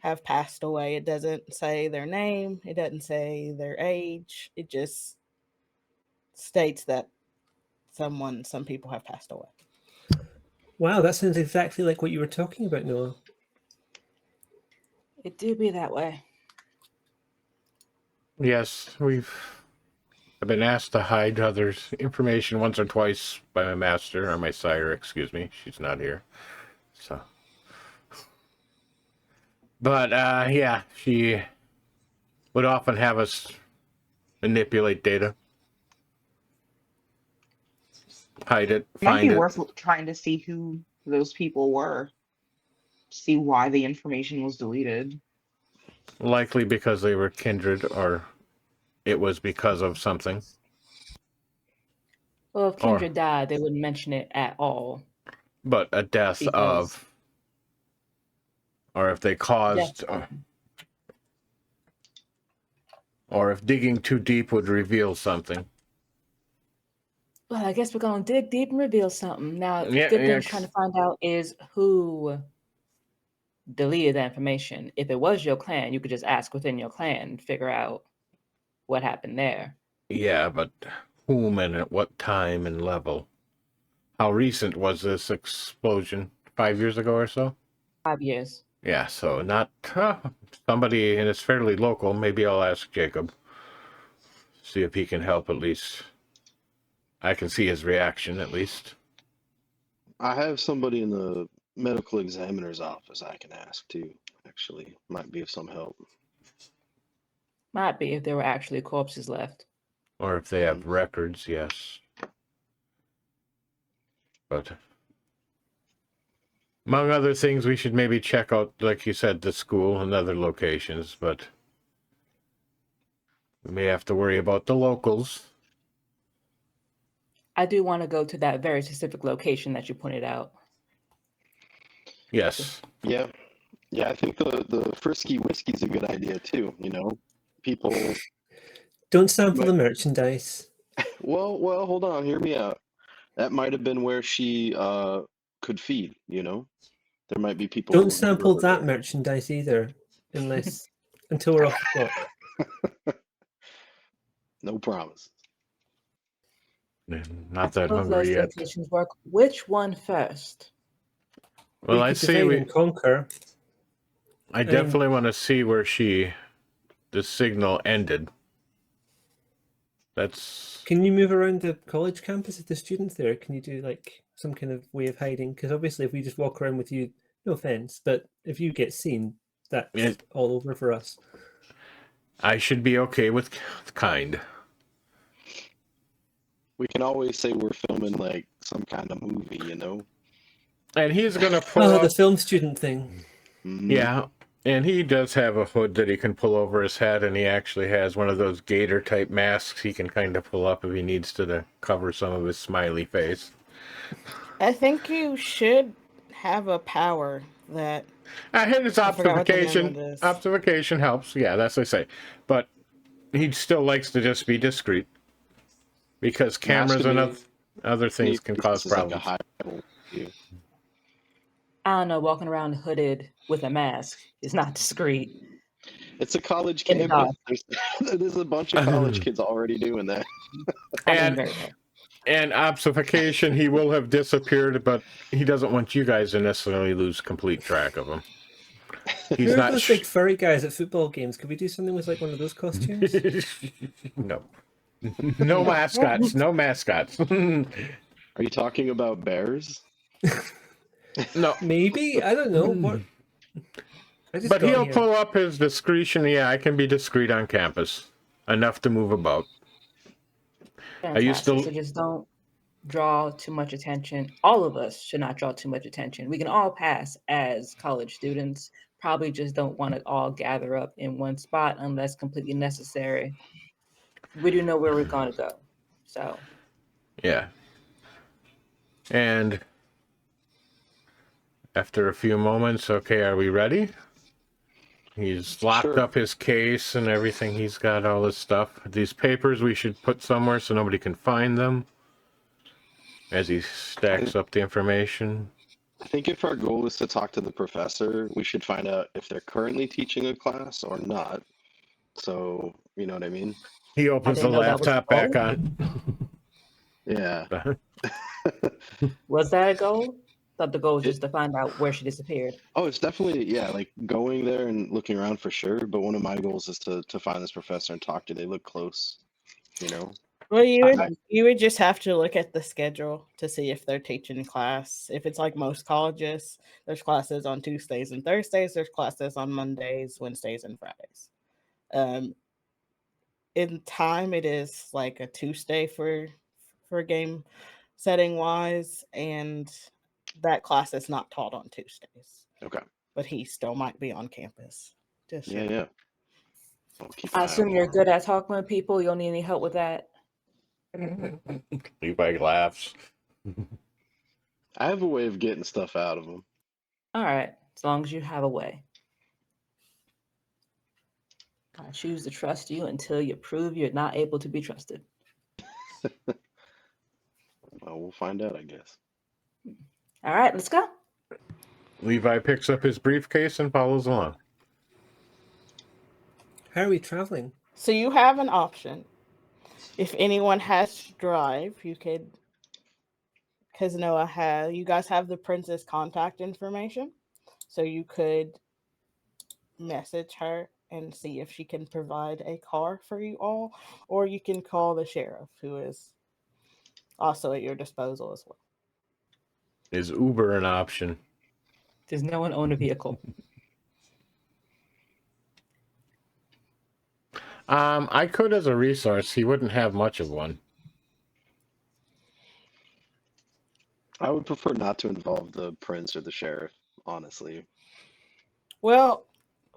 have passed away. It doesn't say their name. It doesn't say their age. It just states that some people have passed away. Wow, that sounds exactly like what you were talking about, Noah. It do be that way. Yes, I've been asked to hide others' information once or twice by my master, or my sire, excuse me. She's not here. So. But, yeah, she would often have us manipulate data. Hide it, it might find be it. worth trying to see who those people were, see why the information was deleted. Likely because they were kindred, or it was because of something. Well, if Kendra died, they wouldn't mention it at all. but a death Because of, or if they caused, death. or if digging too deep would reveal something. Well, I guess we're going to dig deep and reveal something. Now, Yeah, good thing yeah. trying to find out is who deleted that information. If it was your clan, you could just ask within your clan and figure out what happened there. Yeah, but whom and at what time and level? How recent was this explosion? 5 years ago or so? 5 years. Yeah, so not somebody, and it's fairly local. Maybe I'll ask Jacob. See if he can help at least. I can see his reaction at least. I have somebody in the medical examiner's office I can ask too. Actually, might be of some help. Might be if there were actually corpses left. Or if they have records, yes. But among other things, we should maybe check out, like you said, the school and other locations, but we may have to worry about the locals. I do want to go to that very specific location that you pointed out. Yes. Yeah, yeah. I think the frisky whiskey's a good idea too. You know, people. Don't sample the merchandise. Well. Hold on. Hear me out. That might have been where she could feed. You know, there might be people. Don't sample that merchandise either, unless until we're off the clock. No promise. Not that Both hungry those yet. locations work. Which one first? Well, I could see. divide and conquer. I definitely want to see where the signal ended. That's. Can you move around the college campus if the students there? Can you do like some kind of way of hiding? Because obviously, if we just walk around with you, no offense, but if you get seen, that's all over for us. I should be okay with kind. We can always say we're filming like some kind of movie, you know. And he's gonna pull Oh, up. the film student thing. Mm-hmm. Yeah, and he does have a hood that he can pull over his head, and he actually has one of those gator type masks he can kind of pull up if he needs to cover some of his smiley face. I think you should have a power that. His I forgot what the name of obfuscation. this. Obfuscation helps. Yeah, that's what I say. But he still likes to just be discreet because cameras and other things can cause problems. Like a high view. I don't know. Walking around hooded with a mask is not discreet. It's a college In the campus. There's a bunch of college kids already doing that. And obfuscation, he will have disappeared, but he doesn't want you guys to necessarily lose complete track of him. He's Who are not those big furry guys at football games? Could we do something with like one of those costumes? No. No mascots. No mascots. Are you talking about bears? No. Maybe? I don't know. What? But he'll pull up his discretion. Yeah, I can be discreet on campus. Enough to move about. Fantastic. So just don't draw too much attention. All of us should not draw too much attention. We can all pass as college students. Probably just don't want to all gather up in one spot unless completely necessary. We do know where we're going to go. So. Yeah. And after a few moments, okay, are we ready? He's locked up his case and everything. He's got all this stuff. These papers we should put somewhere so nobody can find them as he stacks up the information. I think if our goal is to talk to the professor, we should find out if they're currently teaching a class or not. So, you know what I mean? He opens the laptop back on. Yeah. Was that a goal? Thought the goal was just to find out where she disappeared. Oh, it's definitely, yeah, like going there and looking around for sure. But one of my goals is to find this professor and talk to. They look close, you know? Well, you would just have to look at the schedule to see if they're teaching class. If it's like most colleges, there's classes on Tuesdays and Thursdays. There's classes on Mondays, Wednesdays, and Fridays. In time, it is like a Tuesday for game setting wise, and that class is not taught on Tuesdays. Okay. But he still might be on campus. Yeah. I assume you're good at talking with people. You don't need any help with that? Levi laughs. I have a way of getting stuff out of them. All right, as long as you have a way. I choose to trust you until you prove you're not able to be trusted. Well, we'll find out, I guess. All right, let's go. Levi picks up his briefcase and follows along. How are we traveling? So you have an option. If anyone has to drive, you could, because Noah has, you guys have the princess contact information, so you could message her and see if she can provide a car for you all, or you can call the sheriff, who is also at your disposal as well. Is Uber an option? Does no one own a vehicle? I could as a resource. He wouldn't have much of one. I would prefer not to involve the prince or the sheriff, honestly. Well,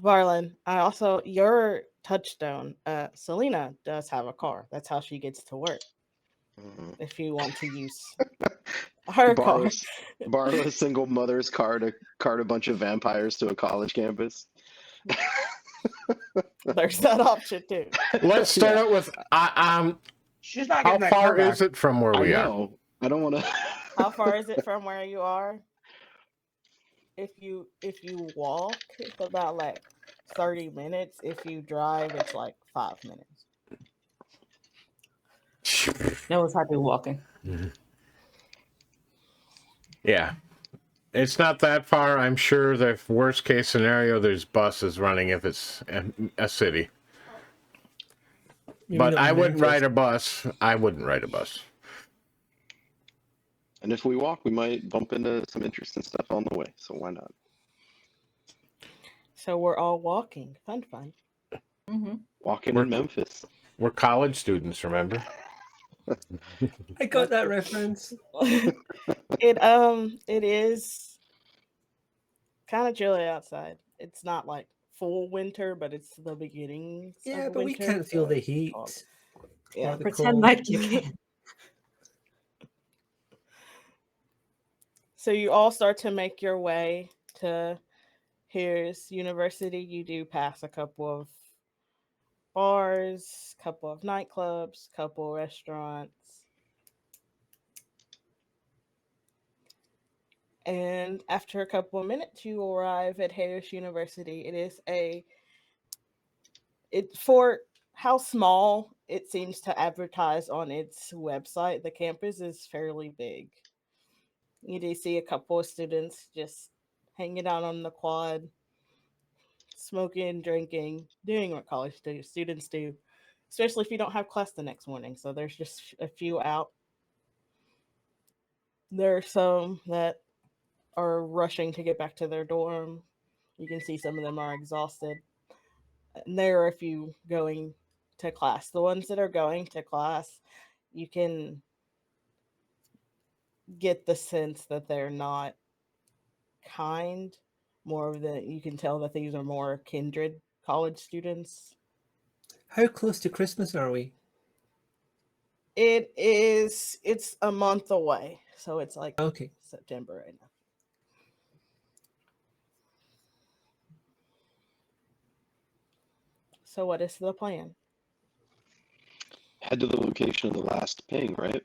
Varlin, I also, your touchstone, Selena does have a car. That's how she gets to work. If you want to use her car. Borrow a single mother's car to cart a bunch of vampires to a college campus. There's that option too. Let's start out with She's not how getting that car far back. is it from where I we are? know. I don't want to. How far is it from where you are? If you walk, it's about like 30 minutes. If you drive, it's like 5 minutes. No one's happy walking. Yeah. It's not that far. I'm sure the worst case scenario, there's buses running if it's a city. Maybe But not I wouldn't Memphis. ride a bus. I wouldn't ride a bus. And if we walk, we might bump into some interesting stuff on the way. So why not? So we're all walking. Fun. Mm-hmm. Walking in Memphis. We're college students, remember? I got that reference. It is kind of chilly outside. It's not like full winter, but it's the beginning. Yeah, but we can't feel the heat. Yeah. or the Pretend cold. like you can. So you all start to make your way to Harris University. You do pass a couple of bars, couple of nightclubs, couple restaurants. And after a couple of minutes, you arrive at Harris University. For how small it seems to advertise on its website, the campus is fairly big. You do see a couple of students just hanging out on the quad, smoking, drinking, doing what college students do, especially if you don't have class the next morning. So there's just a few out. There are some that are rushing to get back to their dorm. You can see some of them are exhausted. And there are a few going to class. The ones that are going to class, you can get the sense that they're not kind. More of the, you can tell that these are more kindred college students. How close to Christmas are we? It's a month away. So it's like Okay. September right now. So what is the plan? Head to the location of the last ping, right?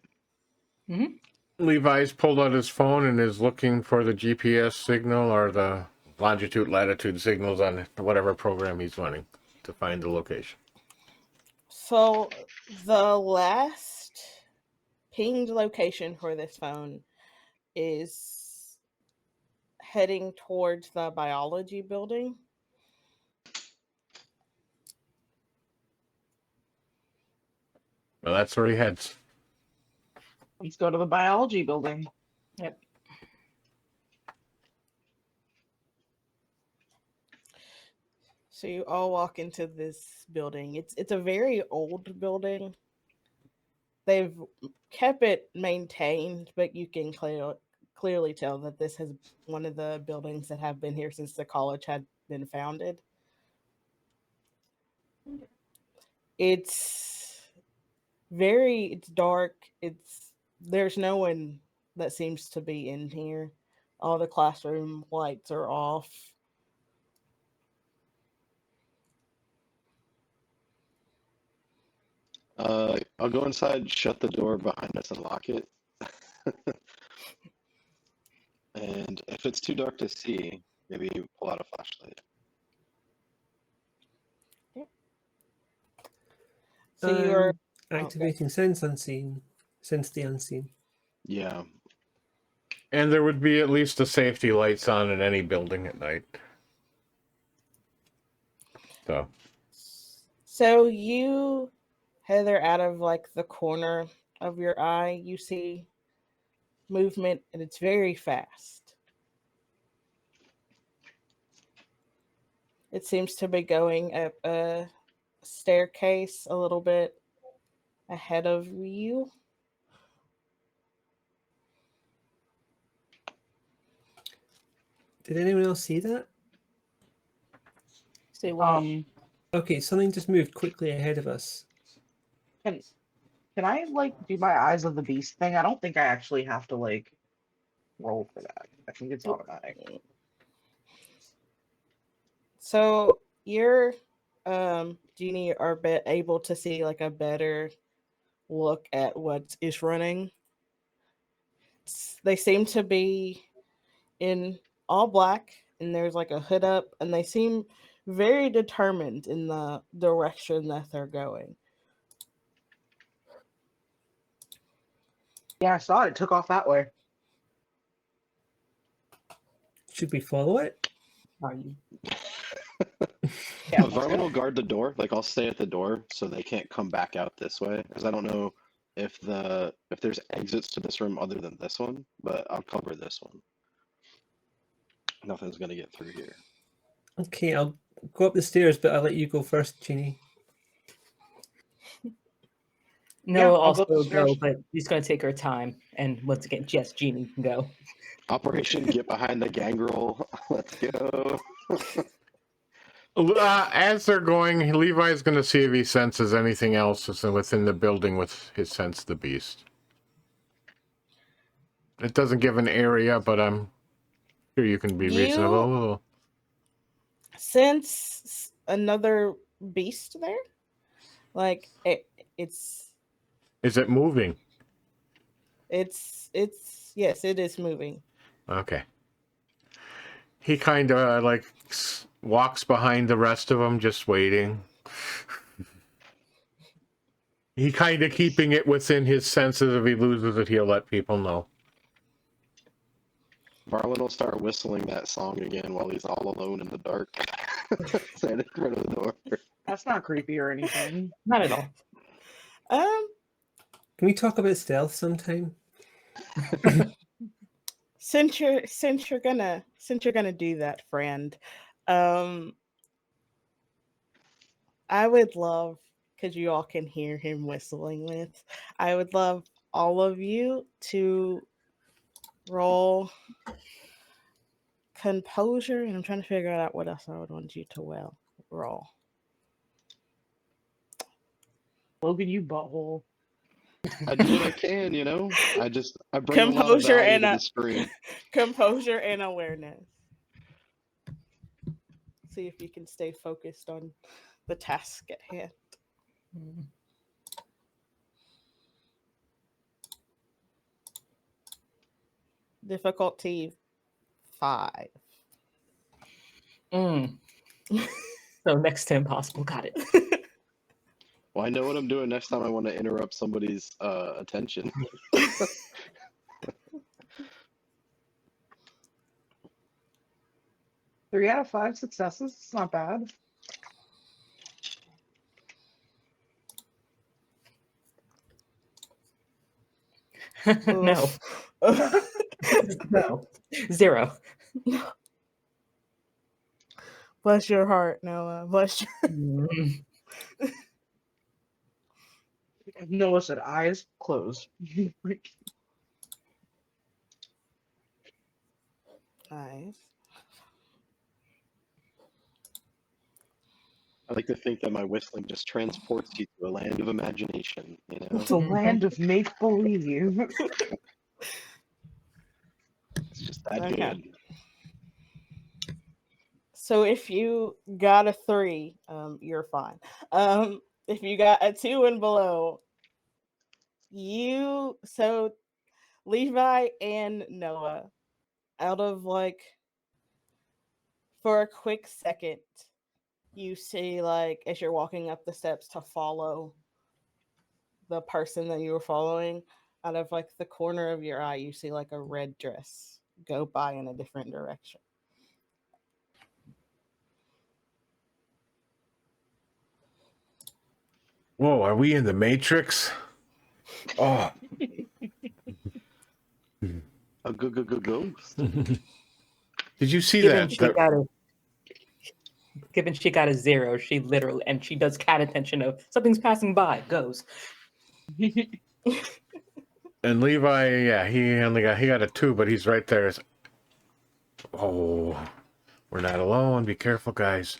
Mm-hmm. Levi's pulled out his phone and is looking for the GPS signal or the longitude, latitude signals on whatever program he's running to find the location. So the last pinged location for this phone is heading towards the biology building. Well, that's where he heads. Let's go to the biology building. Yep. So you all walk into this building. It's a very old building. They've kept it maintained, but you can clearly tell that this has one of the buildings that have been here since the college had been founded. It's dark. There's no one that seems to be in here. All the classroom lights are off. I'll go inside, shut the door behind us, and lock it. And if it's too dark to see, maybe pull out a flashlight. So you're activating sense unseen, sense the unseen. Yeah. And there would be at least the safety lights on in any building at night. So you, Heather, out of like the corner of your eye, you see movement, and it's very fast. It seems to be going up a staircase a little bit ahead of you. Did anyone else see that? Say what? Okay, something just moved quickly ahead of us. Can I like do my Eyes of the Beast thing? I don't think I actually have to like roll for that. I think it's automatic. So you're Genie are able to see like a better look at what is running. They seem to be in all black, and there's like a hood up, and they seem very determined in the direction that they're going. Yeah, I saw it. It took off that way. Should we follow it? Are you? Yeah, Varmin will guard the door. Like, I'll stay at the door so they can't come back out this way. Because I don't know if there's exits to this room other than this one, but I'll cover this one. Nothing's gonna get through here. Okay, I'll go up the stairs, but I'll let you go first, Jeannie. No, Yeah, I'll also go upstairs. go, but she's going to take her time. And once again, yes, Jeannie can go. Operation Get Behind the Gangrel. Let's go. As they're going, Levi's going to see if he senses anything else within the building with his sense the beast. It doesn't give an area, but I'm sure you can be reasonable. Sense another beast there? Like it's Is it moving? It's yes, it is moving. Okay. He kind of like walks behind the rest of them, just waiting. He kind of keeping it within his senses. If he loses it, he'll let people know. Varmin will start whistling that song again while he's all alone in the dark. Standing in front of the door. That's not creepy or anything. Not at all. Can we talk about stealth sometime? Since you're gonna do that, friend, I would love, because you all can hear him whistling with, I would love all of you to roll composure, and I'm trying to figure out what else I would want you to roll. Logan, you butthole. I do what I can, you know. I bring Composure a lot of value and to the screen. Composure and awareness. See if you can stay focused on the task at hand. Difficulty 5. So next to impossible. Got it. Well, I know what I'm doing next time I want to interrupt somebody's attention. 3 out of 5 successes. It's not bad. No. No. 0. Bless your heart, Noah. Bless your Noah said eyes closed. eyes. I like to think that my whistling just transports you to a land of imagination, you know? It's a land of make-believe. It's just that Okay. good. So if you got a 3, you're fine. If you got a 2 and below, so Levi and Noah, out of like, for a quick second, you see like as you're walking up the steps to follow the person that you were following, out of like the corner of your eye, you see like a red dress go by in a different direction. Whoa, are we in the Matrix? Oh. A ghost. Did you see Given that? she got a given she got a 0, she literally, and she does cat attention of something's passing by, goes. And Levi, yeah, he got a 2, but he's right there. Oh, we're not alone. Be careful, guys.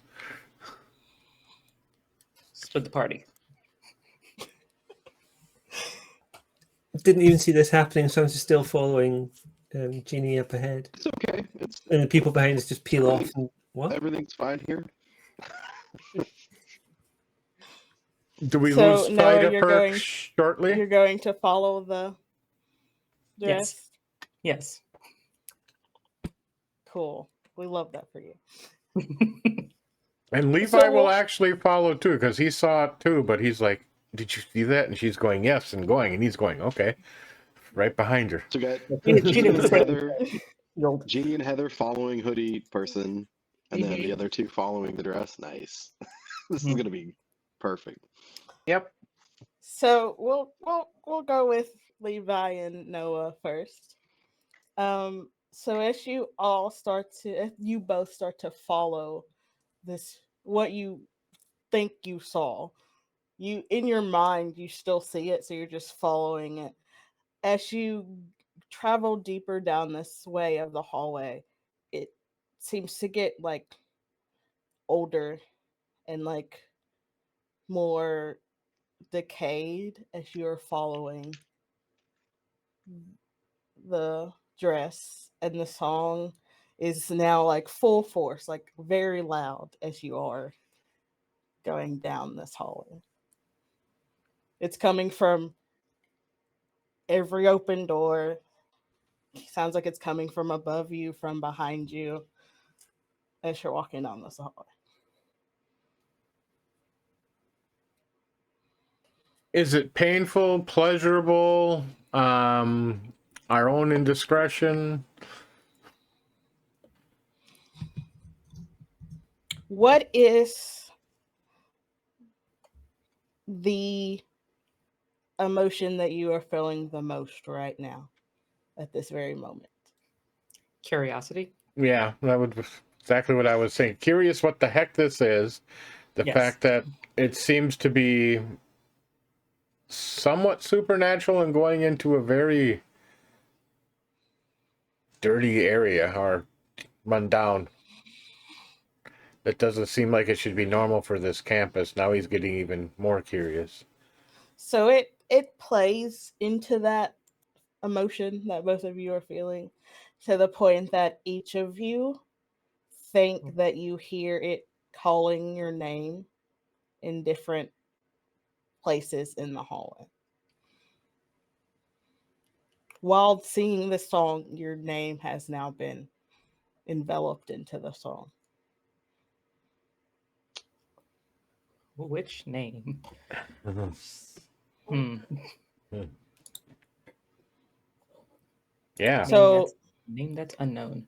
Split the party. Didn't even see this happening, so I'm just still following Jeannie up ahead. It's okay. And the people behind us just peel off. And what? Everything's fine here. Do we So, lose Noah, sight of you're her going- shortly? You're going to follow the dress? Yes. Cool. We love that for you. And Levi So- will actually follow too, because he saw it too, but he's like, did you see that? And she's going, yes, and going, and he's going, okay. Right behind her. So got She didn't say Heather, You'll- Jeannie and Heather following hoodie person, and then Mhm. the other 2 following the dress. Nice. This is gonna be perfect. Yep. So we'll go with Levi and Noah first. So as you both start to follow this, what you think you saw, you in your mind you still see it, so you're just following it. As you travel deeper down this way of the hallway, it seems to get like older and like more decayed as you're following the dress, and the song is now like full force, like very loud as you are going down this hallway. It's coming from every open door. Sounds like it's coming from above you, from behind you, as you're walking down this hallway. Is it painful, pleasurable, our own indiscretion? What is the emotion that you are feeling the most right now at this very moment? Curiosity. Yeah, that would be exactly what I was saying. Curious what the heck this is. The Yes. fact that it seems to be somewhat supernatural and going into a very dirty area or run down. That doesn't seem like it should be normal for this campus. Now he's getting even more curious. So it plays into that emotion that both of you are feeling, to the point that each of you think that you hear it calling your name in different places in the hallway. While singing this song, your name has now been enveloped into the song. Which name? Yeah. So Name that's unknown.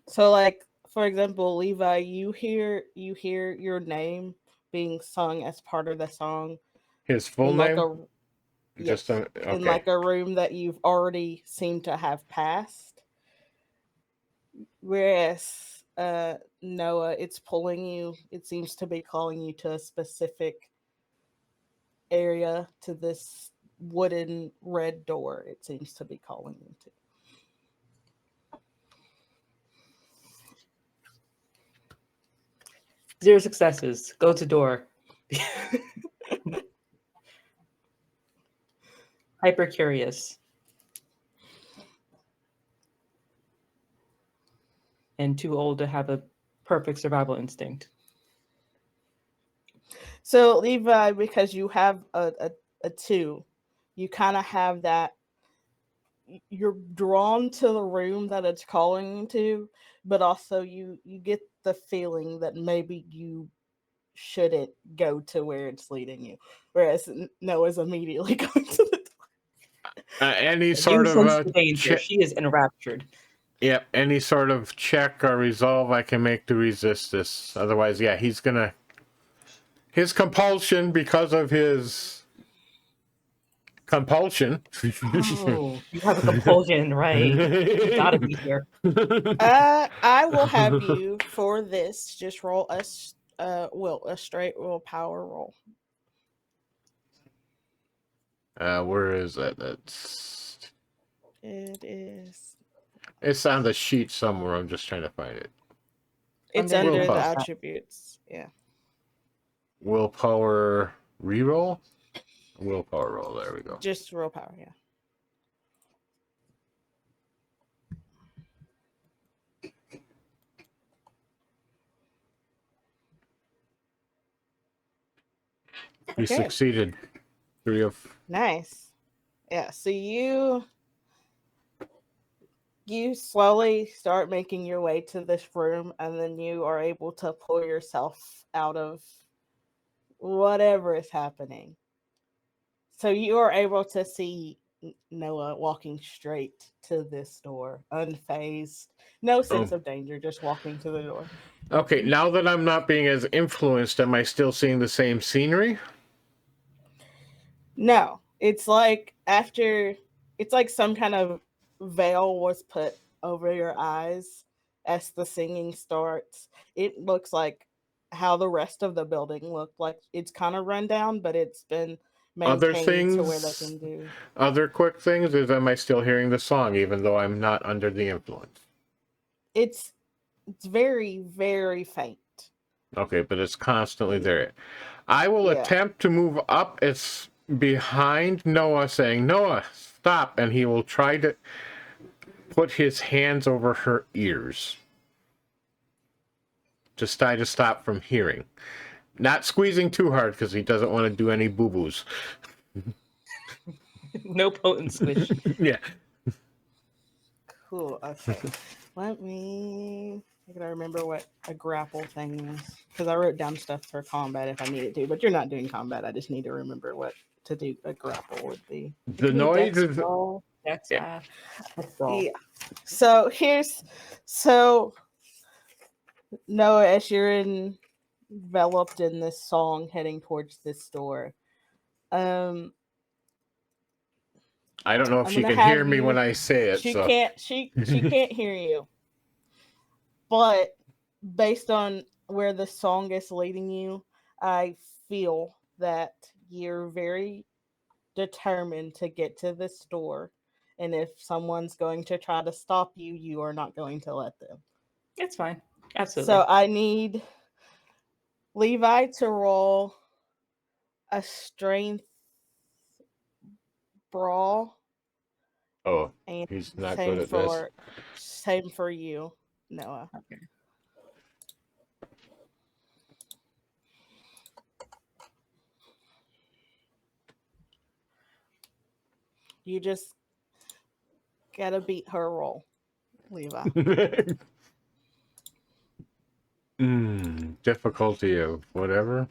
So, like, for example, Levi, you hear your name being sung as part of the song His full in name? like a Just yes, okay. in like a room that you've already seemed to have passed. Whereas Noah, it's pulling you. It seems to be calling you to a specific area, to this wooden red door. It seems to be calling you to. Zero successes. Go to door. Hyper curious. and too old to have a perfect survival instinct. So Levi, because you have a 2, you kind of have that. You're drawn to the room that it's calling you to, but also you get the feeling that maybe you shouldn't go to where it's leading you. Whereas Noah's immediately going to the Any sort You of sense the danger. She is enraptured. Yep, any sort of check or resolve I can make to resist this. Otherwise, yeah, he's gonna. His compulsion, because of his compulsion. Oh, you have a compulsion, right? You gotta be here. I will have you for this. Just roll a straight willpower roll. Where is that? It is. It's on the sheet somewhere. I'm just trying to find it. It's Under under the willpower. attributes. Yeah. Willpower reroll? Willpower roll. There we go. Just willpower, yeah. You Okay. succeeded. 3 of. Nice. Yeah, so you slowly start making your way to this room, and then you are able to pull yourself out of whatever is happening. So you are able to see Noah walking straight to this door, unfazed, no sense of danger, just walking to the door. Okay, now that I'm not being as influenced, am I still seeing the same scenery? No, it's like some kind of veil was put over your eyes as the singing starts. It looks like how the rest of the building looked like. It's kind of run down, but it's been Other maintained to where they things, can do. other quick things is, am I still hearing the song even though I'm not under the influence? It's very, very faint. Okay, but it's constantly there. I will attempt to move up. It's behind Noah, saying, Noah, stop. And he will try to put his hands over her ears to try to stop from hearing. Not squeezing too hard because he doesn't want to do any boo-boos. No potent squish. Yeah. Cool. Okay. I gotta remember what a grapple thing is, because I wrote down stuff for combat if I needed to, but you're not doing combat. I just need to remember what to do a grapple would be. The noise is... That's yeah. So Noah, as you're enveloped in this song heading towards this door, I don't know if she can hear me when I say it. She can't hear you. But based on where the song is leading you, I feel that you're very determined to get to this door. And if someone's going to try to stop you, you are not going to let them. It's fine. Absolutely. So I need Levi to roll a strength brawl. Oh, and he's not good at this. Same for you, Noah. Okay. You just gotta beat her roll, Levi. Difficulty of whatever.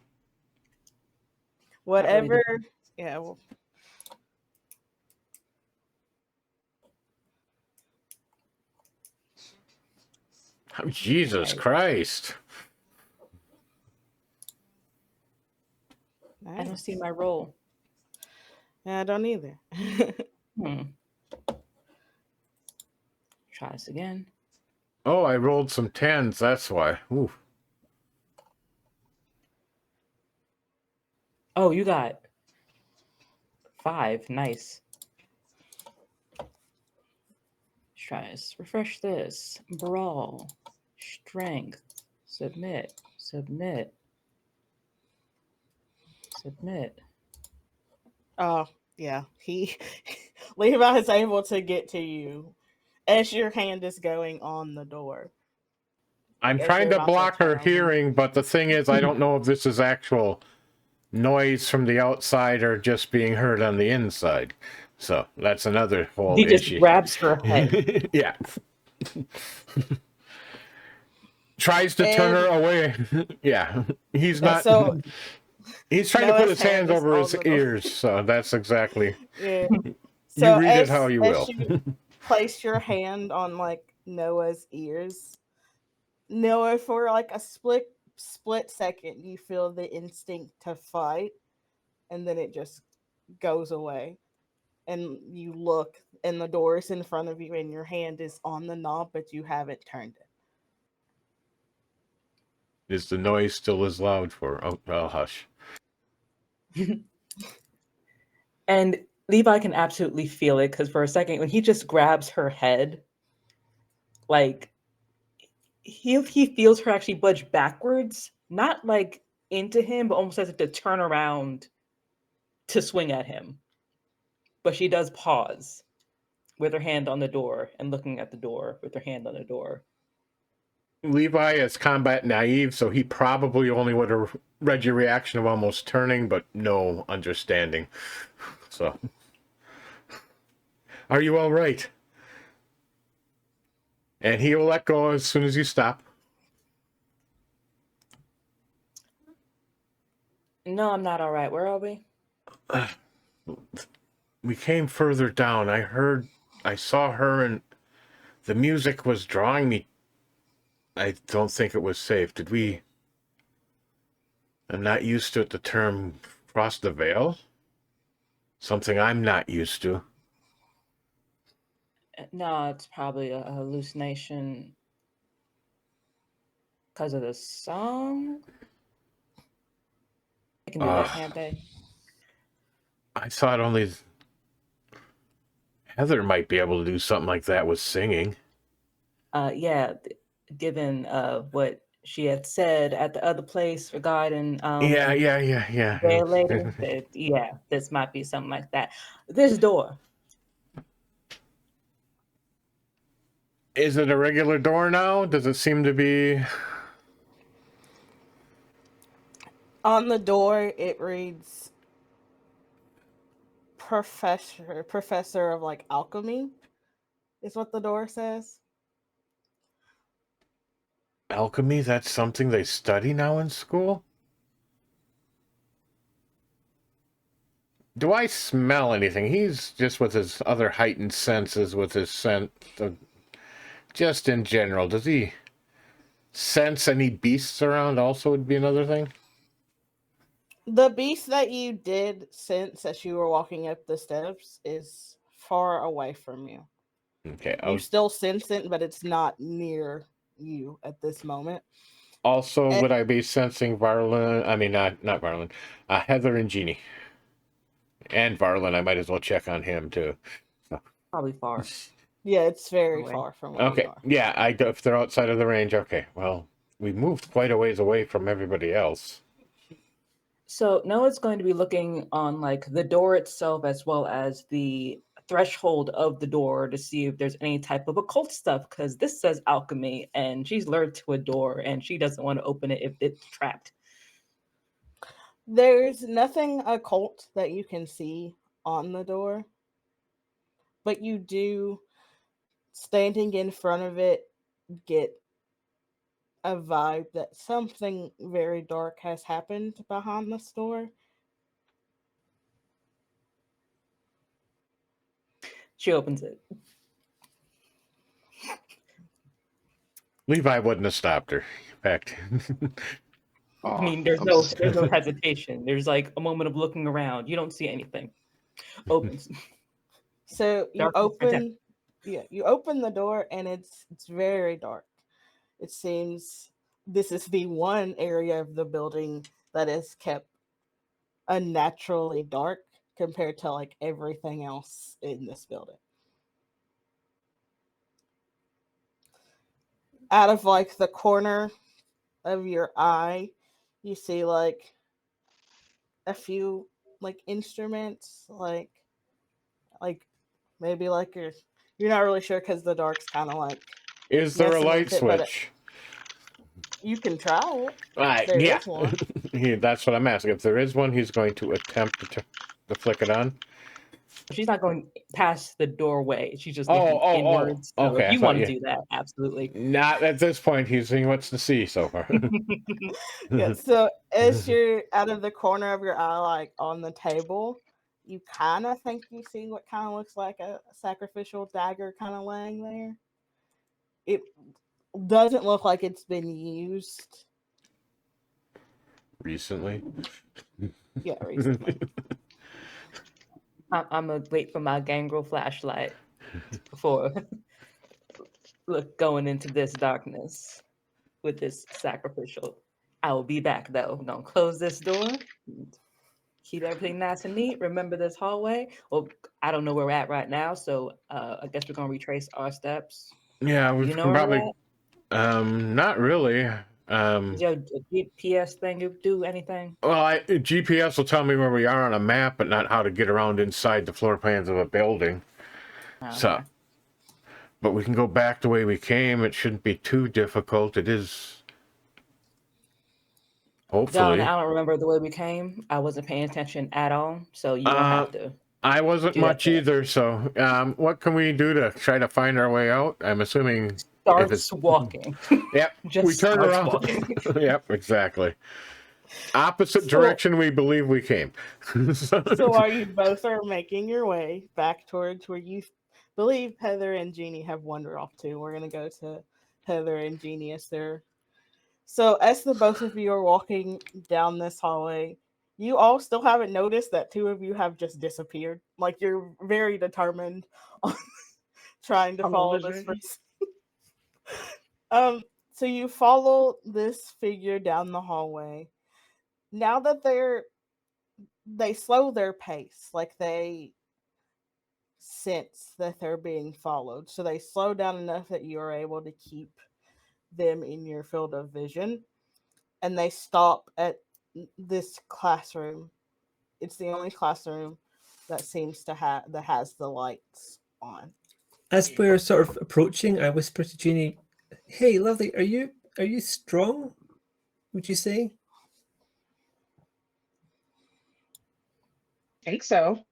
Whatever. Yeah. Well, oh, Jesus Christ. nice. I don't see my roll. Yeah, I don't either. Try this again. Oh, I rolled some 10s. That's why. Ooh. Oh, you got 5. Nice. Let's try this. Refresh this. Brawl. Strength. Submit. Submit. Submit. Oh, yeah. Levi is able to get to you as your hand is going on the door. I'm as trying you're to about block her turn around. hearing, but the thing is, I don't know if this is actual noise from the outside or just being heard on the inside. So that's another whole He just issue. grabs her head. Yeah. Tries to turn her away. Yeah. He's Yeah, not. so He's trying to put Noah's his hands hand is over on his the door. ears. So that's exactly. Yeah. You So read it how you will. as you place your hand on like Noah's ears, Noah, for like a split second, you feel the instinct to fight, and then it just goes away. And you look, and the door is in front of you, and your hand is on the knob, but you haven't turned it. Is the noise still as loud for? Oh, well, hush. And Levi can absolutely feel it because for a second, when he just grabs her head, like he feels her actually budge backwards, not like into him, but almost as if to turn around to swing at him. But she does pause with her hand on the door and looking at the door with her hand on the door. Levi is combat naive, so he probably only would have read your reaction of almost turning, but no understanding. So, are you all right? And he will let go as soon as you stop. No, I'm not all right. Where are we? We came further down. I saw her, and the music was drawing me. I don't think it was safe. Did we? I'm not used to the term cross the veil. Something I'm not used to. No, it's probably a hallucination because of the song. They can do that, can't they? I thought only Heather might be able to do something like that with singing. Yeah, given what she had said at the other place regarding Yeah. there later, yeah, this might be something like that. This door. Is it a regular door now? Does it seem to be? On the door, it reads professor of like alchemy, is what the door says. Alchemy? That's something they study now in school? Do I smell anything? He's just with his other heightened senses, with his scent of, just in general. Does he sense any beasts around also would be another thing? The beast that you did sense as you were walking up the steps is far away from you. Okay. You still sense it, but it's not near you at this moment. Also, would I be sensing Varlin? I mean, not Varlin. Heather and Jeannie. And Varlin, I might as well check on him too. Probably far. Yeah, it's very Away. far from where Okay. you are. Yeah, if they're outside of the range, okay. Well, we moved quite a ways away from everybody else. So Noah's going to be looking on like the door itself as well as the threshold of the door to see if there's any type of occult stuff, because this says alchemy and she's lured to a door and she doesn't want to open it if it's trapped. There's nothing occult that you can see on the door, but you do, standing in front of it, get a vibe that something very dark has happened behind this door. She opens it. Levi wouldn't have stopped her. In fact, Oh, I mean, there's no hesitation. There's like a moment of looking around. You don't see anything. Opens. So you Darkness you open the door and it's very dark. It seems this is the one area of the building that is kept unnaturally dark compared to like everything else in this building. Out of like the corner of your eye, you see like a few like instruments, like maybe like you're not really sure because the dark's kind of like is there a messing light with it, but switch? You can try it. Right, There yeah. is one. That's what I'm asking. If there is one, he's going to attempt to flick it on. She's not going past the doorway. She's just looking inwards. So Okay, if I you thought want to you- do that, absolutely. Not at this point. He wants to see so far. Yeah, so as you're out of the corner of your eye, like on the table, you kind of think you see what kind of looks like a sacrificial dagger kind of laying there. It doesn't look like it's been used. Recently. Yeah, recently. I'm gonna wait for my gangrel flashlight before going into this darkness with this sacrificial. I will be back though. I'm gonna close this door. Keep everything nice and neat. Remember this hallway. Well, I don't know where we're at right now, so I guess we're gonna retrace our steps. Yeah, we You know can where we're probably. Not really. Is there a GPS thing you do anything? Well, GPS will tell me where we are on a map, but not how to get around inside the floor plans of a building. Okay. So, but we can go back the way we came. It shouldn't be too difficult. It is. Hopefully. John, I don't remember the way we came. I wasn't paying attention at all, so you don't have to. I wasn't do that much thing. either. So, what can we do to try to find our way out? I'm assuming. Starts walking. Yep. Just we turn starts around. walking. Yep. Exactly. Opposite direction we believe we came. So are you both are making your way back towards where you believe Heather and Jeannie have wandered off to? We're gonna go to Heather and Jeannie as they're. So as the both of you are walking down this hallway, you all still haven't noticed that two of you have just disappeared. Like you're very determined on trying to follow this person. So you follow this figure down the hallway. Now that they slow their pace, like they sense that they're being followed. So they slow down enough that you are able to keep them in your field of vision. And they stop at this classroom. It's the only classroom that seems to that has the lights on. As we're sort of approaching, I whisper to Jeannie, "Hey, lovely, are you strong? Would you say?" I think so.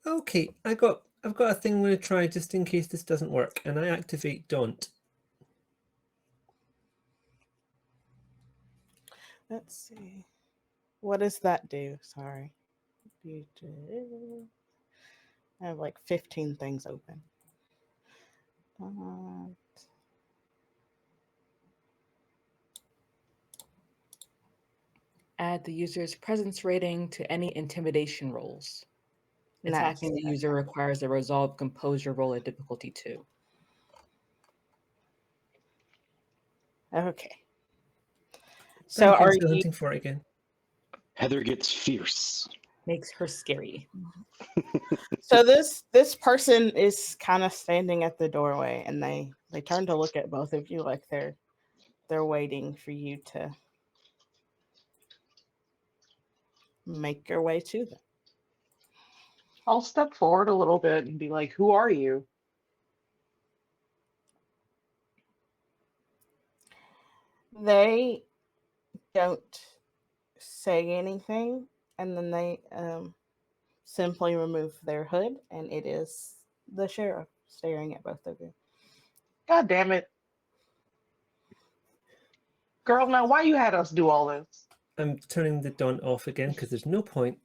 Okay, I've got a thing I'm going to try just in case this doesn't work, and I activate Daunt. Let's see. What does that do? Sorry. I have like 15 things open. Add the user's presence rating to any intimidation rolls. Attacking the user requires a resolve composure roll at difficulty 2. Okay. So are you hunting for it again? Heather gets fierce. Makes her scary. So this person is kind of standing at the doorway, and they turn to look at both of you like they're waiting for you to make your way to them. I'll step forward a little bit and be like, "Who are you?" They don't say anything, and then they simply remove their hood, and it is the sheriff staring at both of you. God damn it. Girl, now why you had us do all this? I'm turning the Daunt off again because there's no point.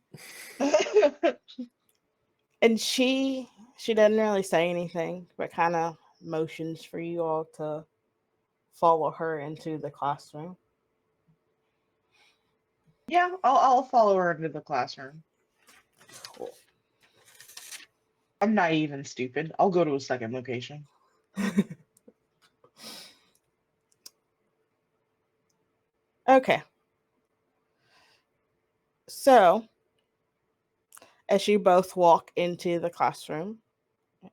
And she doesn't really say anything, but kind of motions for you all to follow her into the classroom. Yeah, I'll follow her into the classroom. Cool. I'm naive and stupid. I'll go to a second location. Okay. So, as you both walk into the classroom,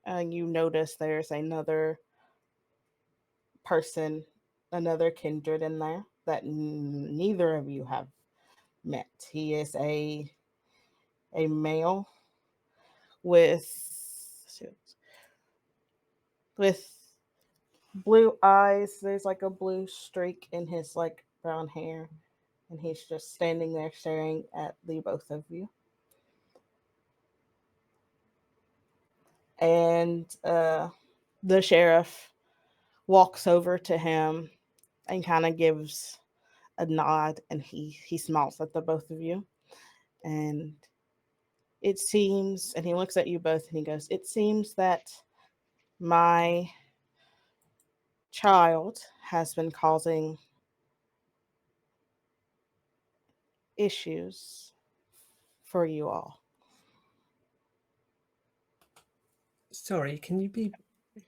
you notice there's another person, another kindred in there that neither of you have met. He is a male with blue eyes. There's like a blue streak in his like brown hair, and he's just standing there staring at the both of you. And the sheriff walks over to him and kind of gives a nod, and he smiles at the both of you. And it seems, and he looks at you both and he goes, "It seems that my child has been causing issues for you all." Sorry, can you be?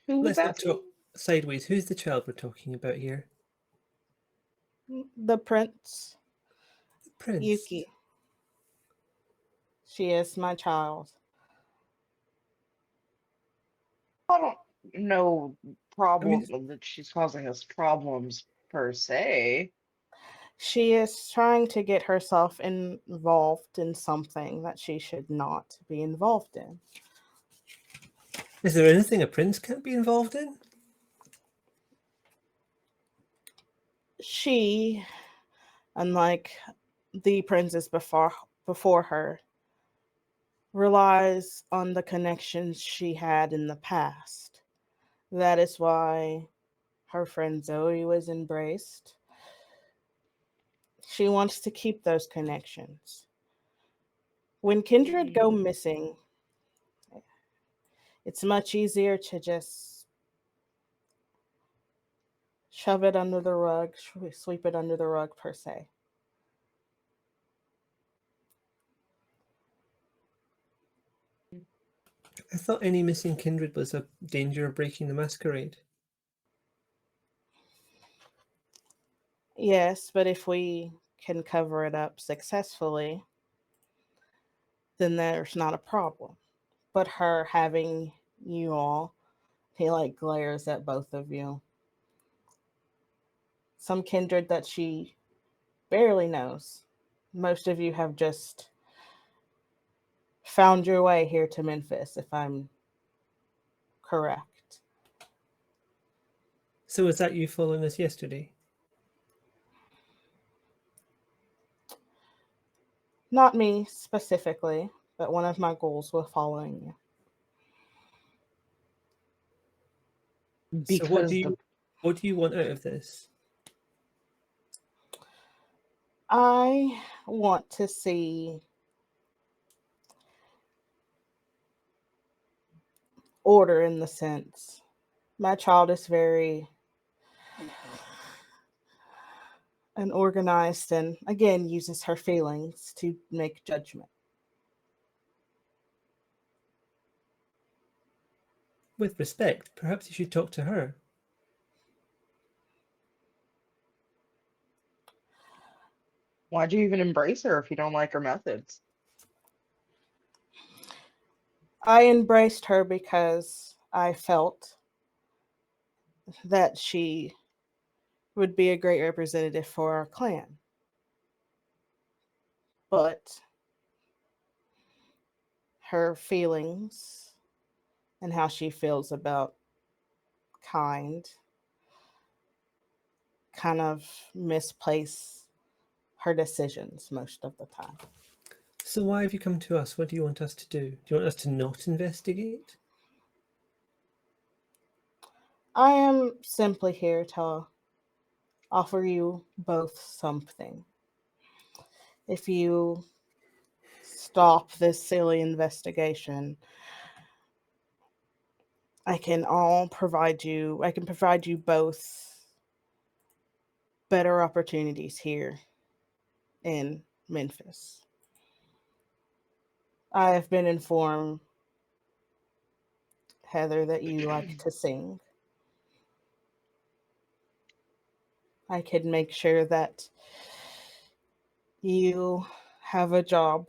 Who was Let's not asking? talk sideways. Who's the child we're talking about here? The prince, Prince. Yuki. She is my child. I don't know problem that she's causing us problems per se. She is trying to get herself involved in something that she should not be involved in. Is there anything a prince can't be involved in? She, unlike the princes before her, relies on the connections she had in the past. That is why her friend Zoe was embraced. She wants to keep those connections. When kindred go missing, it's much easier to just shove it under the rug, sweep it under the rug, per se. I thought any missing kindred was a danger of breaking the masquerade. Yes, but if we can cover it up successfully, then there's not a problem. But her having you all, he like glares at both of you. Some kindred that she barely knows. Most of you have just found your way here to Memphis, if I'm correct. So was that you following us yesterday? Not me specifically, but one of my ghouls were following you. So what do you want out of this? I want to see order, in the sense my child is very unorganized and again uses her feelings to make judgment. With respect, perhaps you should talk to her. Why'd you even embrace her if you don't like her methods? I embraced her because I felt that she would be a great representative for our clan. But her feelings and how she feels about kind of misplace her decisions most of the time. So why have you come to us? What do you want us to do? Do you want us to not investigate? I am simply here to offer you both something. If you stop this silly investigation, I can provide you both better opportunities here in Memphis. I have been informed, Heather, that you like to sing. I can make sure that you have a job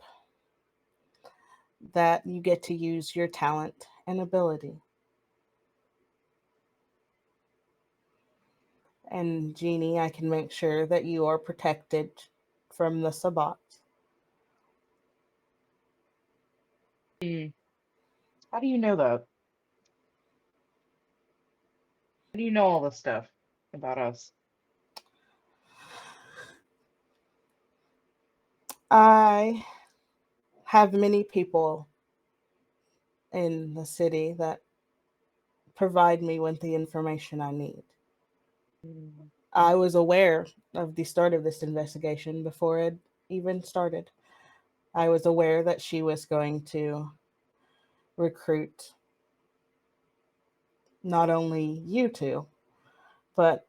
that you get to use your talent and ability. And Jeannie, I can make sure that you are protected from the Sabbat. How do you know that? do you know all this stuff about us? I have many people in the city that provide me with the information I need. I was aware of the start of this investigation before it even started. I was aware that she was going to recruit not only you two, but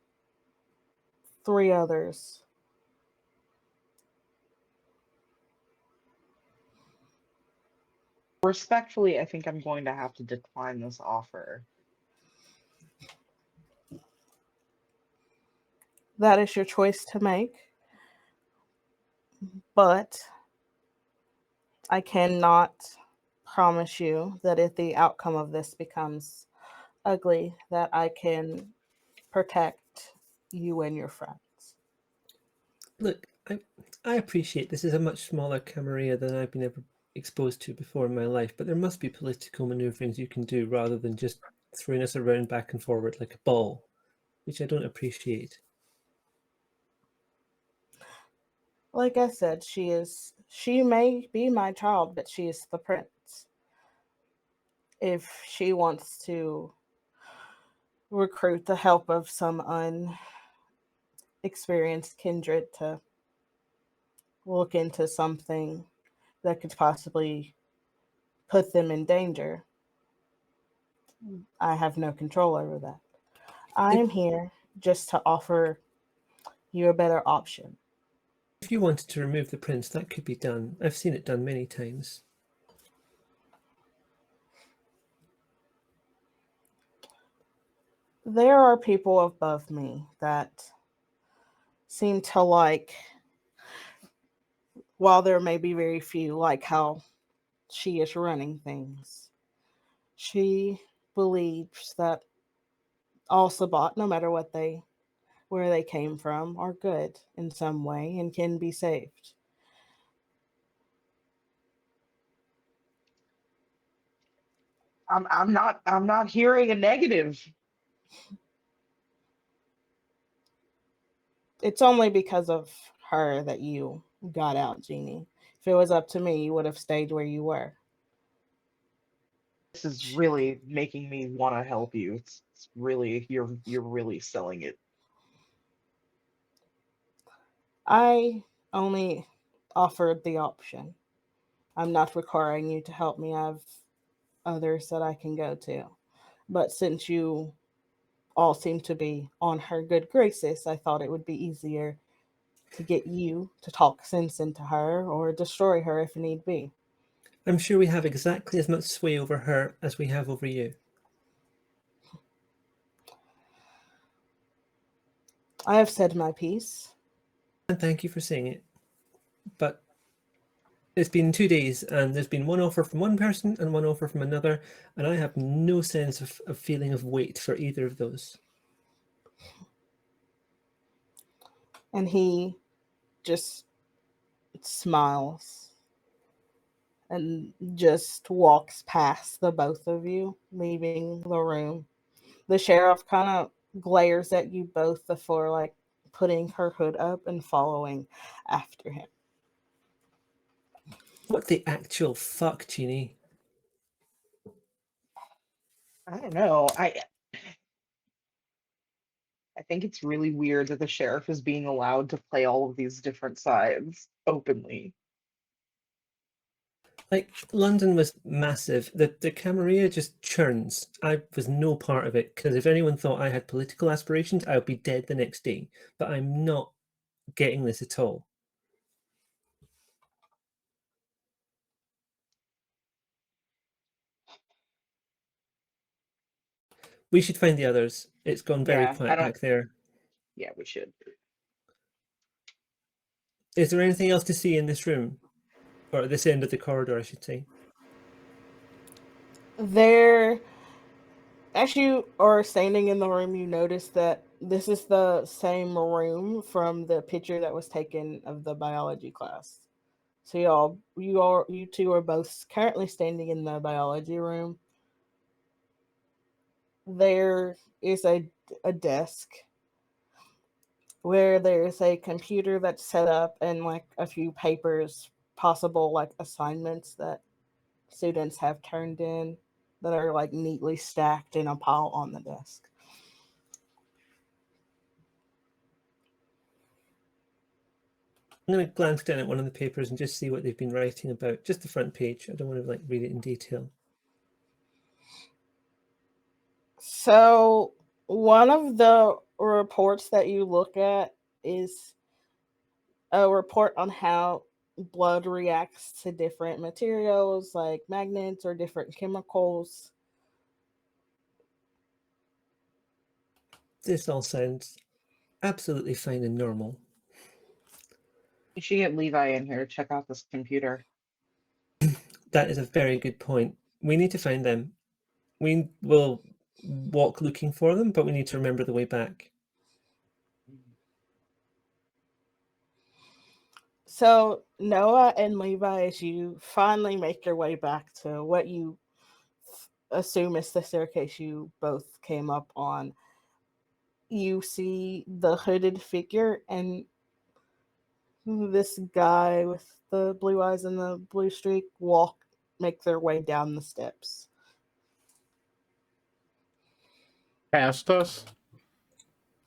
3 others. Respectfully, I think I'm going to have to decline this offer. That is your choice to make. But I cannot promise you that if the outcome of this becomes ugly, that I can protect you and your friends. Look, I appreciate this is a much smaller camarilla than I've been ever exposed to before in my life, but there must be political maneuverings you can do rather than just throwing us around back and forward like a ball, which I don't appreciate. Like I said, she may be my child, but she is the prince. If she wants to recruit the help of some unexperienced kindred to look into something that could possibly put them in danger, I have no control over that. I'm here just to offer you a better option. If you wanted to remove the prince, that could be done. I've seen it done many times. There are people above me that seem to like, while there may be very few, like how she is running things. She believes that all Sabbat, no matter where they came from, are good in some way and can be saved. I'm not hearing a negative. It's only because of her that you got out, Jeannie. If it was up to me, you would have stayed where you were. This is really making me want to help you. It's really you're really selling it. I only offered the option. I'm not requiring you to help me. I have others that I can go to. But since you all seem to be on her good graces, I thought it would be easier to get you to talk sense into her or destroy her if need be. I'm sure we have exactly as much sway over her as we have over you. I have said my piece. And thank you for saying it. But it's been 2 days and there's been one offer from one person and one offer from another, and I have no sense of feeling of weight for either of those. And he just smiles and just walks past the both of you, leaving the room. The sheriff kind of glares at you both before, like, putting her hood up and following after him. What the actual fuck, Jeannie? I don't know. I think it's really weird that the sheriff is being allowed to play all of these different sides openly. Like, London was massive. The Camarilla just churns. I was no part of it, because if anyone thought I had political aspirations, I would be dead the next day. But I'm not getting this at all. We should find the others. It's gone very Yeah, quiet back there. Yeah, we should. Is there anything else to see in this room? Or at this end of the corridor, I should say. There, as you are standing in the room, you notice that this is the same room from the picture that was taken of the biology class. So you two are both currently standing in the biology room. There is a a desk where there's a computer that's set up and like a few papers, possible like assignments that students have turned in that are like neatly stacked in a pile on the desk. I'm going to glance down at one of the papers and just see what they've been writing about. Just the front page. I don't want to like read it in detail. So one of the reports that you look at is a report on how blood reacts to different materials like magnets or different chemicals. This all sounds absolutely fine and normal. You should get Levi in here to check out this computer. That is a very good point. We need to find them. We will walk looking for them, but we need to remember the way back. So Noah and Levi, as you finally make your way back to what you assume is the staircase you both came up on, you see the hooded figure and this guy with the blue eyes and the blue streak make their way down the steps. Past us?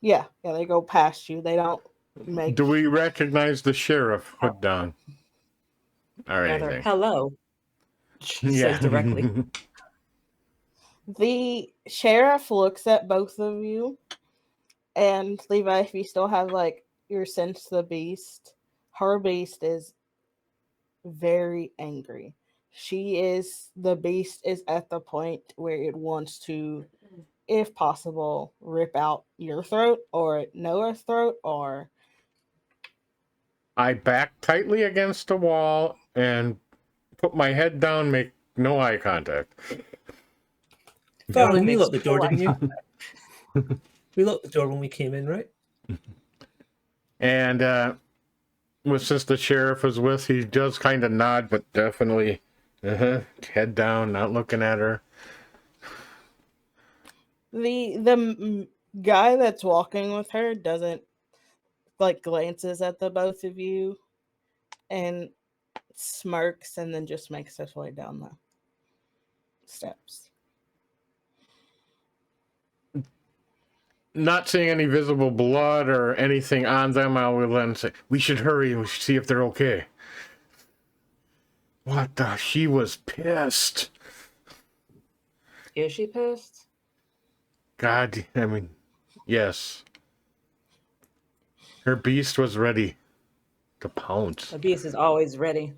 Yeah, they go past you. They don't make. Do we recognize the sheriff hood down? Or Rather, anything? hello. She says directly. The sheriff looks at both of you, and Levi, if you still have like your sense the beast, her beast is very angry. The beast is at the point where it wants to, if possible, rip out your throat or Noah's throat or. I back tightly against the wall and put my head down, make no eye contact. Darling, you makes locked the door, full didn't you? We locked the door when we came in, right? And since the sheriff was with, he does kind of nod, but definitely head down, not looking at her. The guy that's walking with her doesn't like glances at the both of you and smirks and then just makes his way down the steps. Not seeing any visible blood or anything on them, I will then say, we should hurry and we should see if they're okay. What the? She was pissed. Is she pissed? God, I mean, yes. Her beast was ready to pounce. The beast is always ready.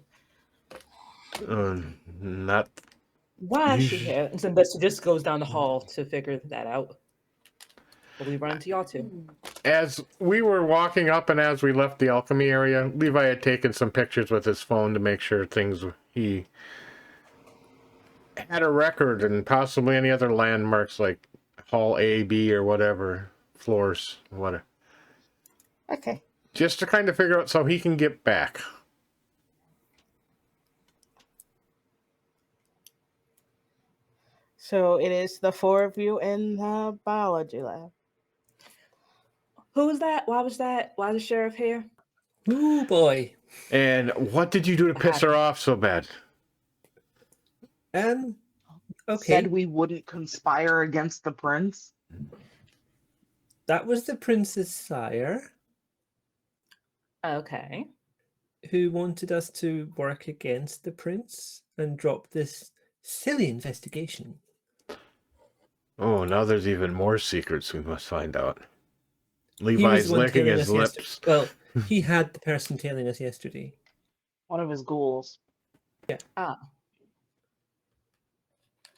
Not. Why is she here? And so Betsy just goes down the hall to figure that out. But we run into y'all too. As we were walking up and as we left the alchemy area, Levi had taken some pictures with his phone to make sure he had a record and possibly any other landmarks like Hall A, B, or whatever, floors, whatever. Okay. Just to kind of figure out so he can get back. So it is the four of you in the biology lab. Who was that? Why was that? Why is the sheriff here? Ooh, boy. And what did you do to piss her off so bad? Okay. Said we wouldn't conspire against the prince. That was the prince's sire Okay. who wanted us to work against the prince and drop this silly investigation. Oh, now there's even more secrets we must find out. He was Levi's the one licking telling his us lips. yesterday. Well, he had the person telling us yesterday. One of his ghouls. Ah.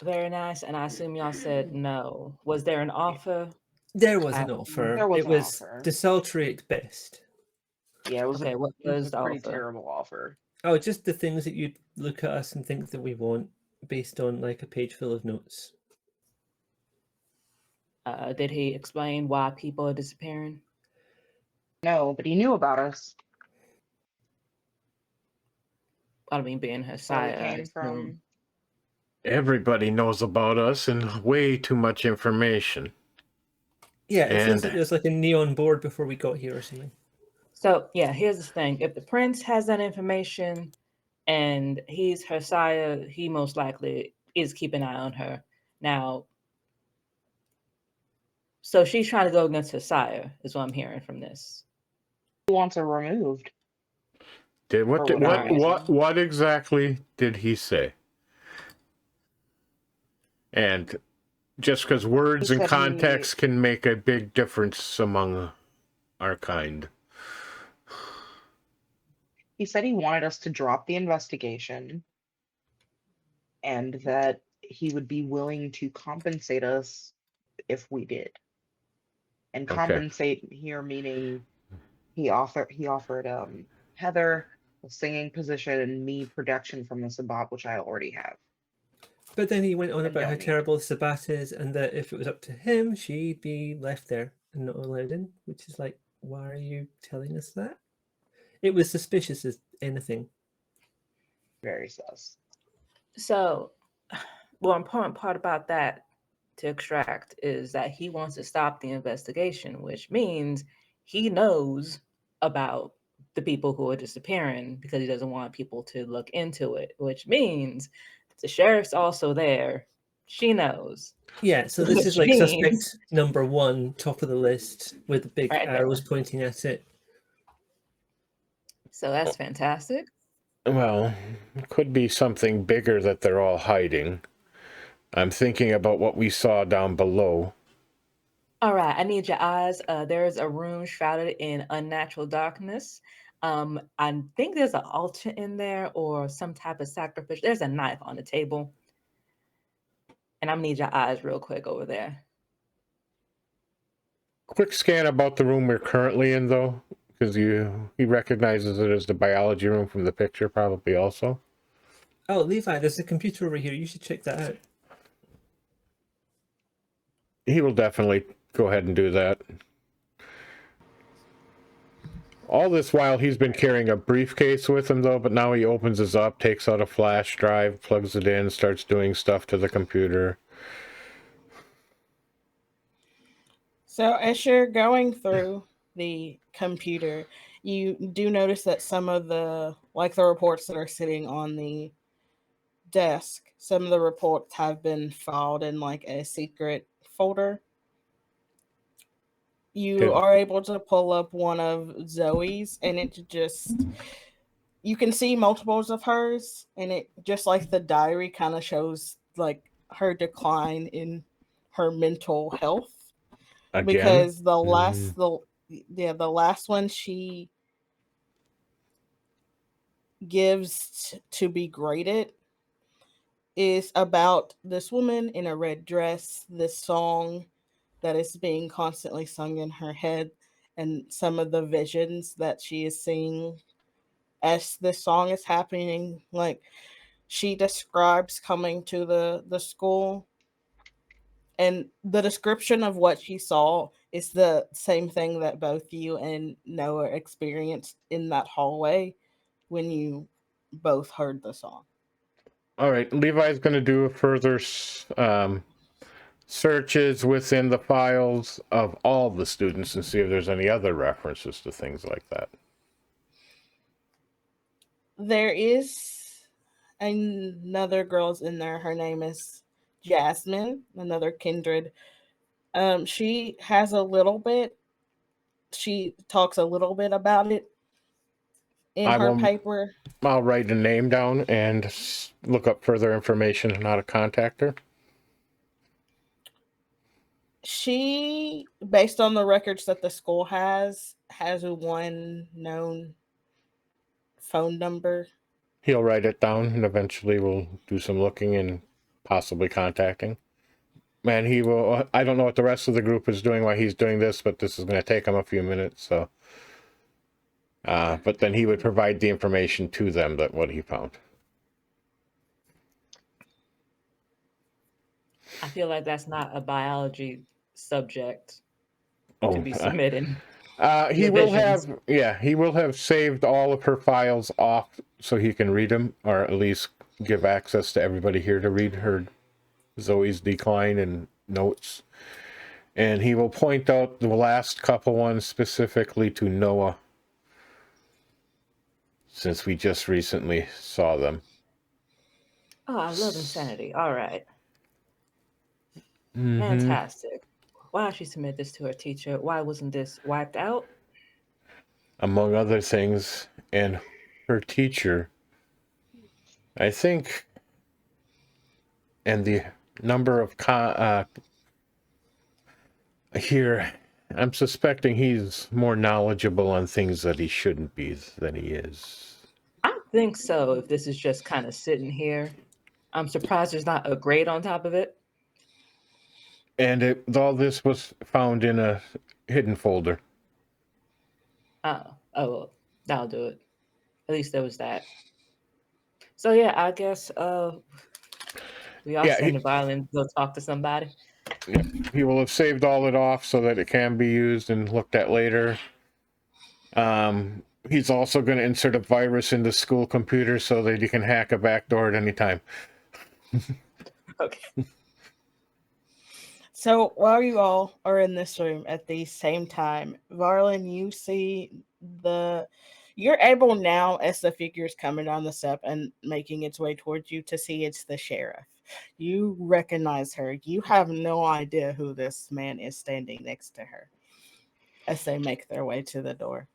Very nice. And I assume y'all said no. Was there an offer? There was an offer. There was It an was offer. desultory at best. Yeah, it was Okay, what was the a pretty offer? terrible offer. Oh, just the things that you'd look at us and think that we want based on like a page full of notes. Did he explain why people are disappearing? No, but he knew about us. I mean, being her Where sire. we I came assume. from. Everybody knows about us and way too much information. Yeah, it feels And like there was like a neon board before we got here or something. So yeah, here's the thing: if the prince has that information and he's her sire, he most likely is keeping an eye on her. Now, so she's trying to go against her sire, is what I'm hearing from this. He wants her removed. what exactly did he say? And just because words He and said context can make a big difference among our kind. He said he wanted us to drop the investigation and that he would be willing to compensate us if we did. And Okay. compensate here meaning he offered Heather a singing position and me production from the Sabbat, which I already have. But then he went on And about how don't need. terrible Sabat is, and that if it was up to him, she'd be left there and not allowed in. Which is like, why are you telling us that? It was suspicious as anything. Very sus. So, well, important part about that to extract is that he wants to stop the investigation, which means he knows about the people who are disappearing because he doesn't want people to look into it, which means the sheriff's also there. She knows. Yeah, so this is Which like means- suspect number one, top of the list, with the big Right there. arrows pointing at it. So that's fantastic. Well, it could be something bigger that they're all hiding. I'm thinking about what we saw down below. All right, I need your eyes. There's a room shrouded in unnatural darkness. I think there's an altar in there or some type of sacrifice. There's a knife on the table. And I'm gonna need your eyes real quick over there. Quick scan about the room we're currently in, though, because he recognizes it as the biology room from the picture, probably also. Oh, Levi, there's a computer over here. You should check that out. He will definitely go ahead and do that. All this while, he's been carrying a briefcase with him, though, but now he opens his up, takes out a flash drive, plugs it in, starts doing stuff to the computer. So as you're going through the computer, you do notice that some of the reports that are sitting on the desk, some of the reports have been filed in like a secret folder. You are able to pull up one of Zoe's, and it just, you can see multiples of hers, and it just like the diary kind of shows like her decline in her mental health. Again? Because the last one she gives to be graded is about this woman in a red dress, this song that is being constantly sung in her head, and some of the visions that she is seeing as this song is happening. Like, she describes coming to the school, and the description of what she saw is the same thing that both you and Noah experienced in that hallway when you both heard the song. All right, Levi's going to do further searches within the files of all the students and see if there's any other references to things like that. There is another girl's in there. Her name is Jasmine, another kindred. She has a little bit. She talks a little bit about it in her paper. I'll write a name down and look up further information on how to contact her. She, based on the records that the school has one known phone number. He'll write it down, and eventually we'll do some looking and possibly contacting. And he will, I don't know what the rest of the group is doing while he's doing this, but this is going to take him a few minutes, so. But then he would provide the information to them that what he found. I feel like that's not a biology subject to be submitted. He will have saved all of her files off so he can read them, or at least give access to everybody here to read her Zoe's decline and notes. And he will point out the last couple ones specifically to Noah, since we just recently saw them. Oh, I love insanity. All right. Mm-hmm. Fantastic. Why did she submit this to her teacher? Why wasn't this wiped out? Among other things, and her teacher, I think, and the number of here, I'm suspecting he's more knowledgeable on things that he shouldn't be than he is. I think so, if this is just kind of sitting here. I'm surprised there's not a grade on top of it. And all this was found in a hidden folder. Oh, well, that'll do it. At least there was that. So yeah, I guess we all send a violin to go talk to somebody. Yeah, he will have saved all it off so that it can be used and looked at later. He's also going to insert a virus into school computer so that he can hack a backdoor at any time. Okay. So while you all are in this room at the same time, Varlin, you see you're able now, as the figure's coming down the step and making its way towards you, to see it's the sheriff. You recognize her. You have no idea who this man is standing next to her as they make their way to the door.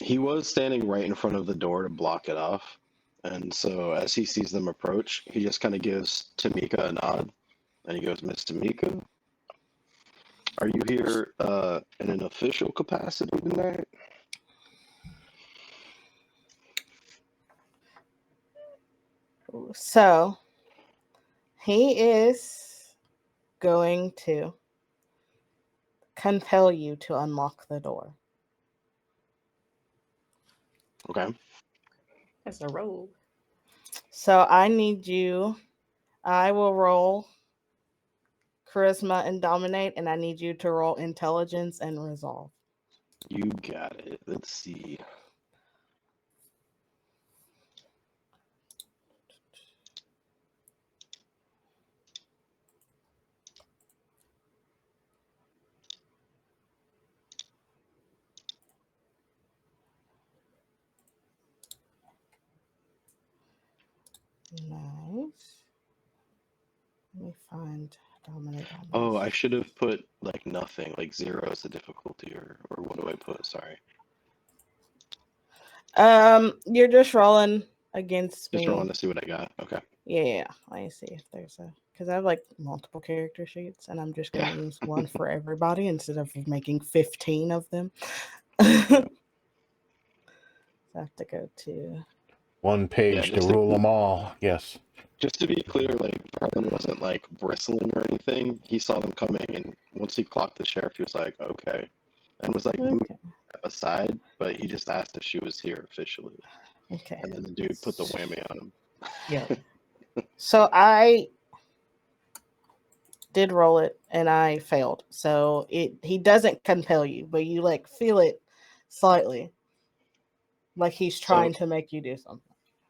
He was standing right in front of the door to block it off. And so as he sees them approach, he just kind of gives Tamika a nod. And he goes, Miss Tamika, are you here in an official capacity tonight? So he is going to compel you to unlock the door. Okay. That's a rogue. So I will roll charisma and dominate, and I need you to roll intelligence and resolve. You got it. Let's see. Nice. Let me find dominate on Oh, this. I should have put like nothing, like 0 as the difficulty, or what do I put? Sorry. You're just rolling against me. Just rolling to see what I got. Okay. Yeah. Let me see if there's because I have like multiple character sheets, and I'm just gonna use one for everybody instead of making 15 of them. So I have to go to one page to rule them all. Yes. Just to be clear, like Harlan wasn't like bristling or anything. He saw them coming, and once he clocked the sheriff, he was like, "Okay," and was like moving aside. But he just asked if she was here officially. Okay. And then the dude put the whammy on him. Yeah. So I did roll it, and I failed. So he doesn't compel you, but you like feel it slightly, like he's trying to make you do something.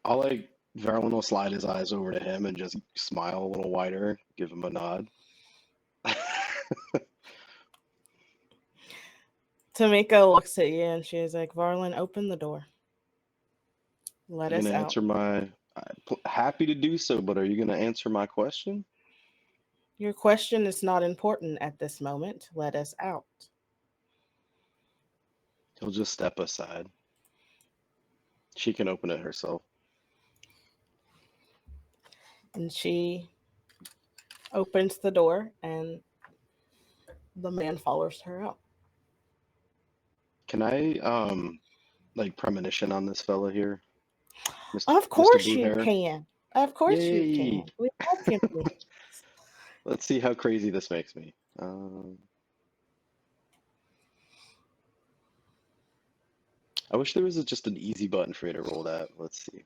I'll like Verlin will slide his eyes over to him and just smile a little wider, give him a nod. Tamika looks at you and she's like, Varlin, open the door. Let us out. Answer happy to do so, but are you going to answer my question? Your question is not important at this moment. Let us out. He'll just step aside. She can open it herself. And she opens the door, and the man follows her out. Can I like premonition on this fella here? Of course you can. Of course you can. We all can. Let's see how crazy this makes me. I wish there was just an easy button for you to roll that. Let's see.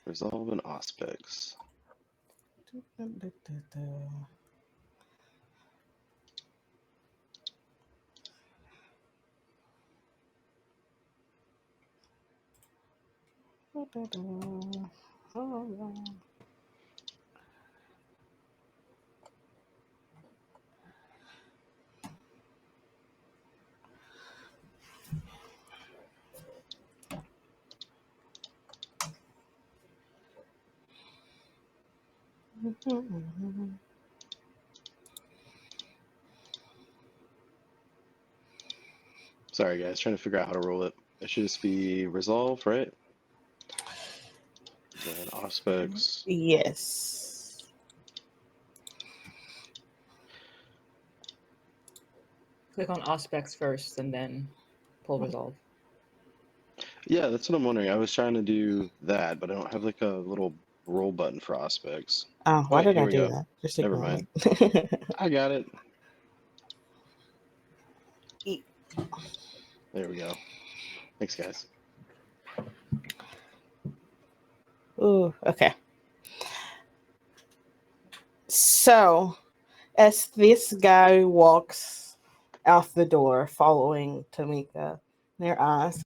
Resolve and aspects. Sorry, guys, trying to figure out how to roll it. It should just be resolve, right? And aspects. Yes. Click on aspects first and then pull resolve. Yeah, that's what I'm wondering. I was trying to do that, but I don't have like a little roll button for aspects. Oh, why Wait, did here I we do go. that? Just Never ignore mind. it. I got it. E- There we go. Thanks, guys. Ooh, okay. So, as this guy walks out the door following Tamika, their eyes.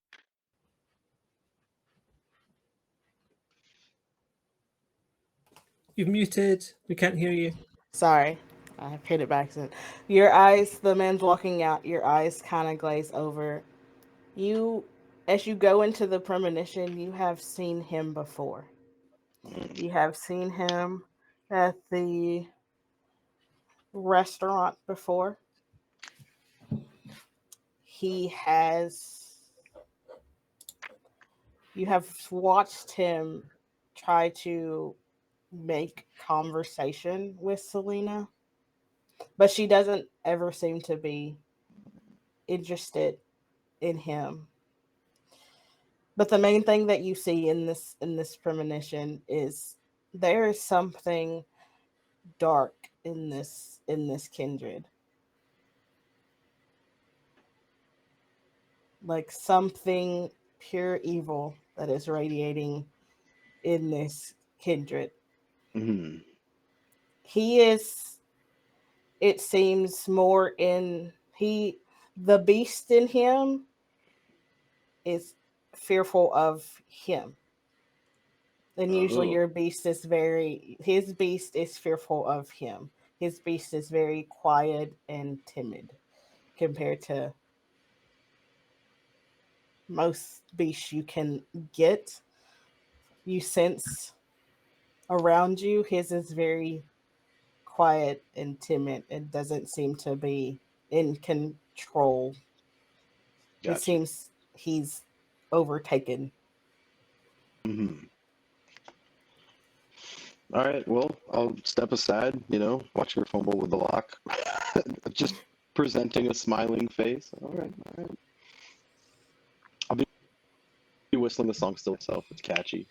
You've muted. We can't hear you. Sorry, I hit it by accident. Your eyes, the man's walking out, your eyes kind of glaze over. As you go into the premonition, you have seen him before. You have seen him at the restaurant before. You have watched him try to make conversation with Selena, but she doesn't ever seem to be interested in him. But the main thing that you see in this premonition is there is something dark in this kindred. Like something pure evil that is radiating in this kindred. Mm-hmm. He is, it seems, more the beast in him is fearful of him. And usually Oh, his beast is fearful of him. His beast is very quiet and timid compared to most beasts you can get. You sense around you. His is very quiet and timid and doesn't seem to be in control. It gotcha. seems he's overtaken. Mm-hmm. All right, well, I'll step aside, watch her fumble with the lock. Just presenting a smiling face. All right, all right. I'll be whistling the song still myself. It's catchy.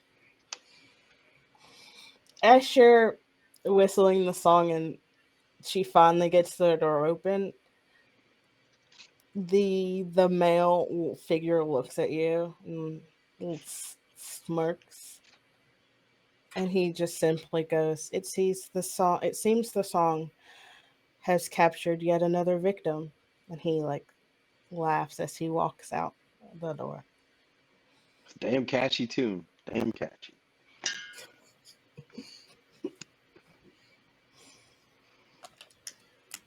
As you're whistling the song and she finally gets the door open, the male figure looks at you and smirks, and he just simply goes, It seems the song has captured yet another victim." And he laughs as he walks out the door. Damn catchy tune. Damn catchy.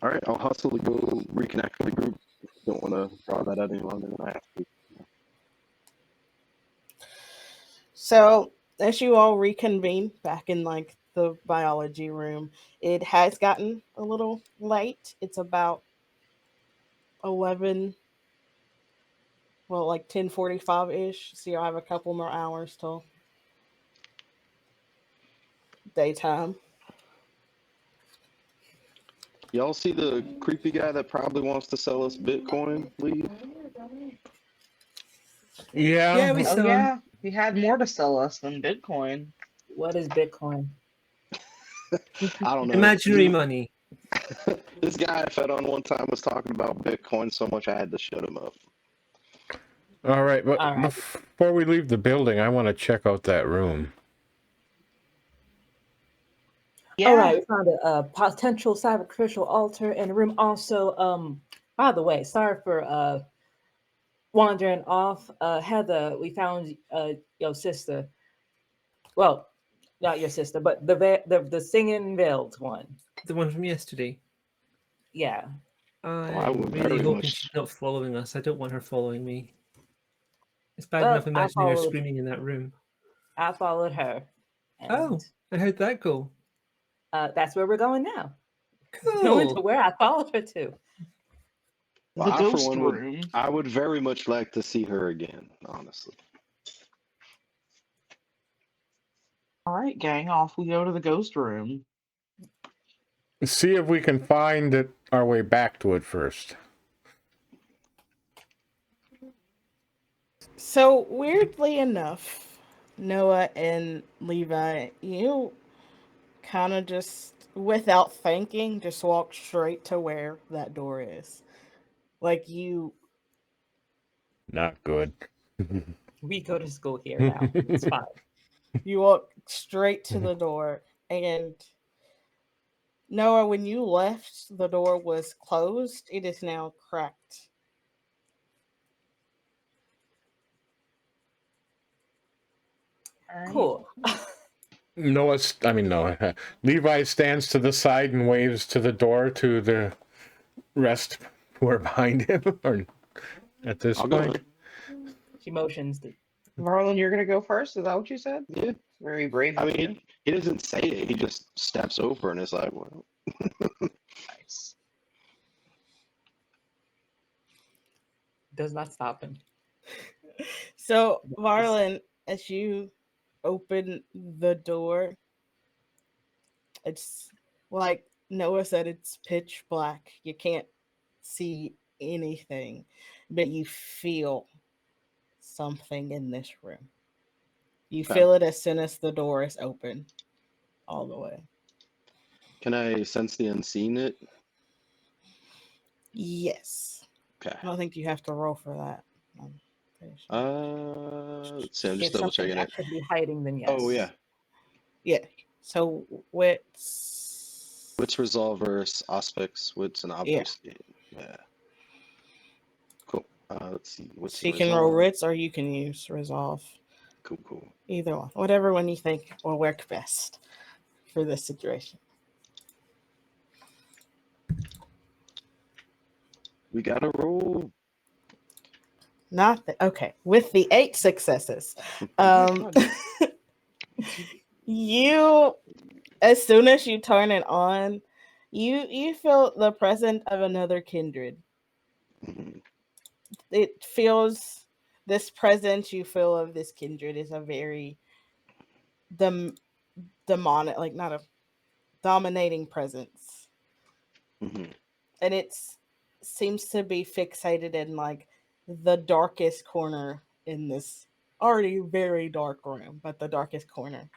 All right, I'll hustle to go reconnect with the group. Don't want to draw that out any longer than I have to. So as you all reconvene back in the biology room, it has gotten a little late. It's about 11, well, 10:45 ish. So you'll have a couple more hours till daytime. Y'all see the creepy guy that probably wants to sell us Bitcoin leave? Yeah, we Yeah. Oh saw. yeah, he had more to sell us than Bitcoin. What is Bitcoin? I don't know. Imaginary money. This guy I fed on one time was talking about Bitcoin so much I had to shut him up. All right, but All right. before we leave the building, I want to check out that room. Yeah. All right, we found a potential sacrificial altar in the room. Also, by the way, sorry for wandering off. Heather, we found your sister. Well, not your sister, but the singing veiled one. The one from yesterday. Yeah. I I'm would really very hoping much. she's not following us. I don't want her following me. It's bad Well, enough imagining her screaming in that room. I followed her. And Oh, and how'd that go? That's where we're going now. Going to Cool. where I followed her to. The Well, I, for ghost one, room. I would very much like to see her again, honestly. All right, gang, off we go to the ghost room. See if we can find it, our way back to it first. So weirdly enough, Noah and Levi, you kind of just, without thinking, just walk straight to where that door is. Like you, Not good. We go to school here now. It's fine. you walk straight to the door, and Noah, when you left, the door was closed. It is now cracked. All right. Cool. Noah. Levi stands to the side and waves to the door to the rest who are behind him. Or at this I'll go point, in. She motions. Marlon, you're gonna go first. Is that what you said? Yeah. Very brave. I of you. mean, he doesn't say it. He just steps over and is like, well, Nice. Does not stop him. So, Marlon, as you open the door, it's like Noah said, it's pitch black. You can't see anything, but you feel something in this room. You Okay. feel it as soon as the door is open, all the way. can I sense the unseen it? Yes. Okay. I don't think you have to roll for that. I'm pretty sure. Let's see, I'm just If double something's checking it. actively hiding, then yes. Oh, yeah. Yeah. So wits. Wits resolve versus aspects, wits and obfuscate. Yeah. Cool. Let's see. Wits So you and can roll resolve. wits or you can use resolve. Cool. Either one. Whatever one you think will work best for this situation. We gotta roll. Not that okay. With the 8 successes. You, as soon as you turn it on, you feel the presence of another kindred. Mhm. It feels, this presence you feel of this kindred is a very demonic, like not a dominating presence, Mhm. and it's seems to be fixated in like the darkest corner in this already very dark room, but the darkest corner.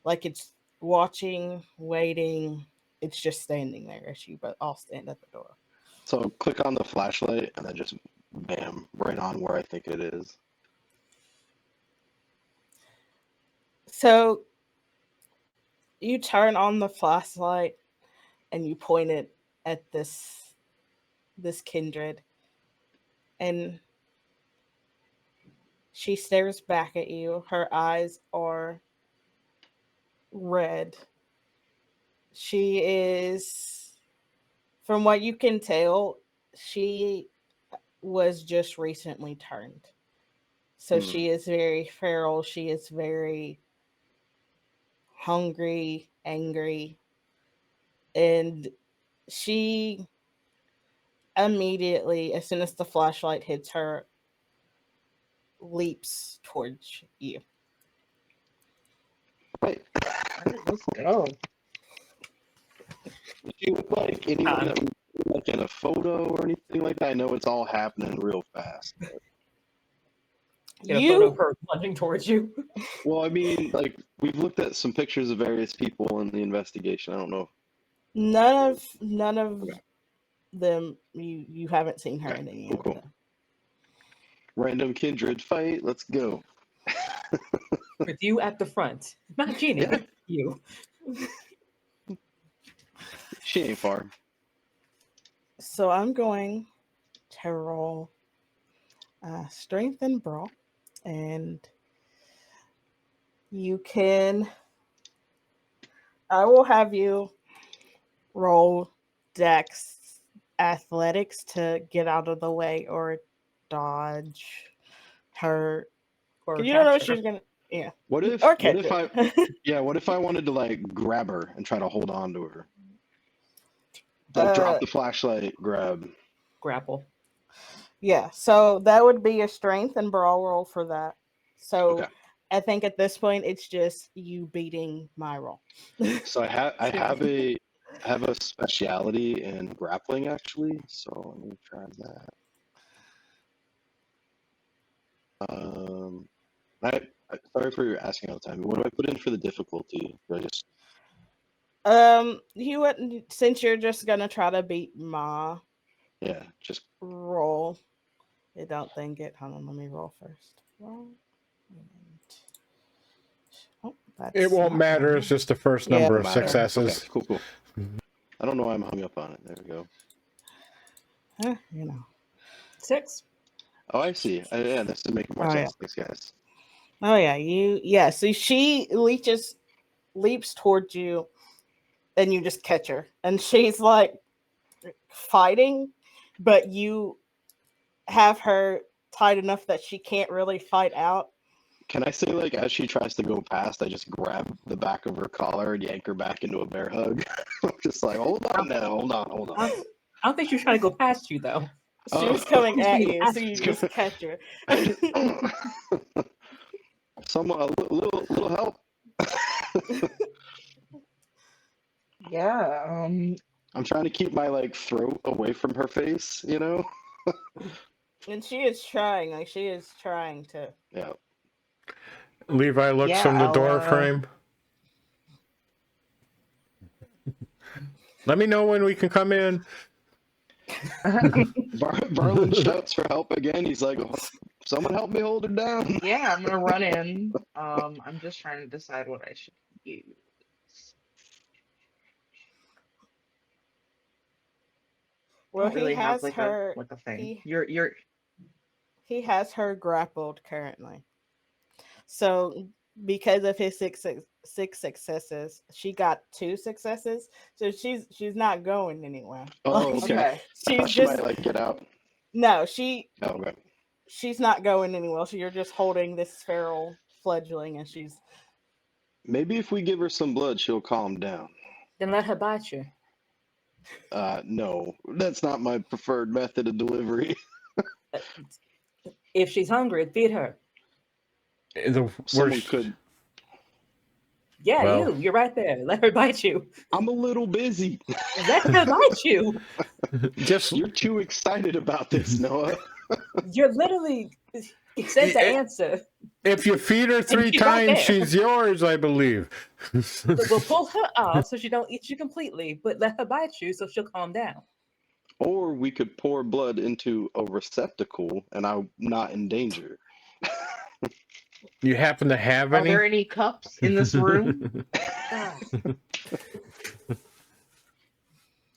Like it's watching, waiting. It's just standing there as you but all stand at the door. So click on the flashlight and then just bam, right on where I think it is. So you turn on the flashlight and you point it at this kindred, and she stares back at you. Her eyes are red. She is, from what you can tell, she was just recently turned. So she is very feral. She is very hungry, angry. And she immediately, as soon as the flashlight hits her, leaps towards you. Right. All right, let's go. Did you look like anyone that was like in a photo or anything like that? I know it's all happening real fast. But... Get a photo of her plunging towards you. Well, I mean, like we've looked at some pictures of various people in the investigation. I don't know. None of Okay. them, you haven't seen her Okay, in any cool. of them. Random kindred fight. Let's go. With you at the front. Not Gina, Yeah. but you. She ain't far. So I'm going to roll strength and brawl, and you can. I will have you roll Dex athletics to get out of the way or dodge her. Or You don't know what capture. she's gonna. Yeah. What if? Or What catch if I? her. Yeah. What if I wanted to like grab her and try to hold on to her? Like drop the flashlight, grab. Grapple. Yeah, so that would be a strength and brawl roll for that. So Okay. I think at this point it's just you beating my roll. So I have a speciality in grappling actually. So let me try that. Sorry for asking all the time. What do I put in for the difficulty? Do I just You wouldn't, since you're just gonna try to beat my just roll. I don't think it. Hold on, let me roll first. Roll. Oh, that's It won't not matter. normal. It's just the first Yeah, number it of matter. successes. Okay, cool. I don't know why I'm hung up on it. There we go. You know. 6. Oh, I see. Yeah, this is making more Oh, sense. Thanks, guys. Oh yeah, so she leaps towards you and you just catch her. And she's like fighting, but you have her tight enough that she can't really fight out. Can I say, like, as she tries to go past, I just grab the back of her collar and yank her back into a bear hug? I'm just like, hold on now, hold on. I don't think she was trying to go past you, though. She was coming She's at being you, so you just catch her. Someone, a little help. Yeah. I'm trying to keep my like throat away from her face, you know? And she is trying, to. Yeah. Levi looks Yeah, from the I'll, door frame. Let me know when we can come in. Varlin shouts for help again. He's like, someone help me hold her down. Yeah, I'm gonna run in. I'm just trying to decide what I should use. Well, Don't really he have has like her. a thing. He has her grappled currently. So because of his six successes, she got 2 successes. So she's not going anywhere. Oh, okay. Okay. I thought She's she just might like get out. no. Oh, okay. She's not going anywhere. So you're just holding this feral fledgling, and she's. Maybe if we give her some blood, she'll calm down. Then let her bite you. No, that's not my preferred method of delivery. If she's hungry, feed her. Someone could. Yeah, Well. you're right there. Let her bite you. I'm a little busy. Let her bite you. You're too excited about this, Noah. You're literally said the answer. If you feed her 3 she's right times, there. she's yours, I believe. We'll pull her off so she don't eat you completely, but let her bite you so she'll calm down. Or we could pour blood into a receptacle and I'm not in danger. You happen to have Are any? there any cups in this room?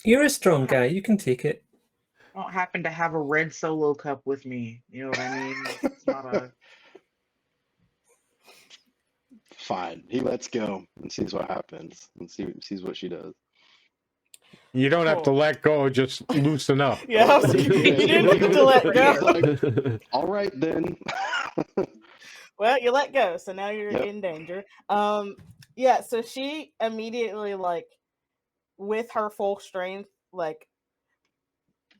You're a strong guy. You can take it. I don't happen to have a red Solo cup with me. You know what I mean? It's not a. Fine. He lets go and sees what happens and sees what she does. You don't have to let go, just loosen up. Yeah, you didn't have to let go. Like, all right then. Well, you let go, so now you're Yep. in danger. Yeah, so she immediately, like, with her full strength, like,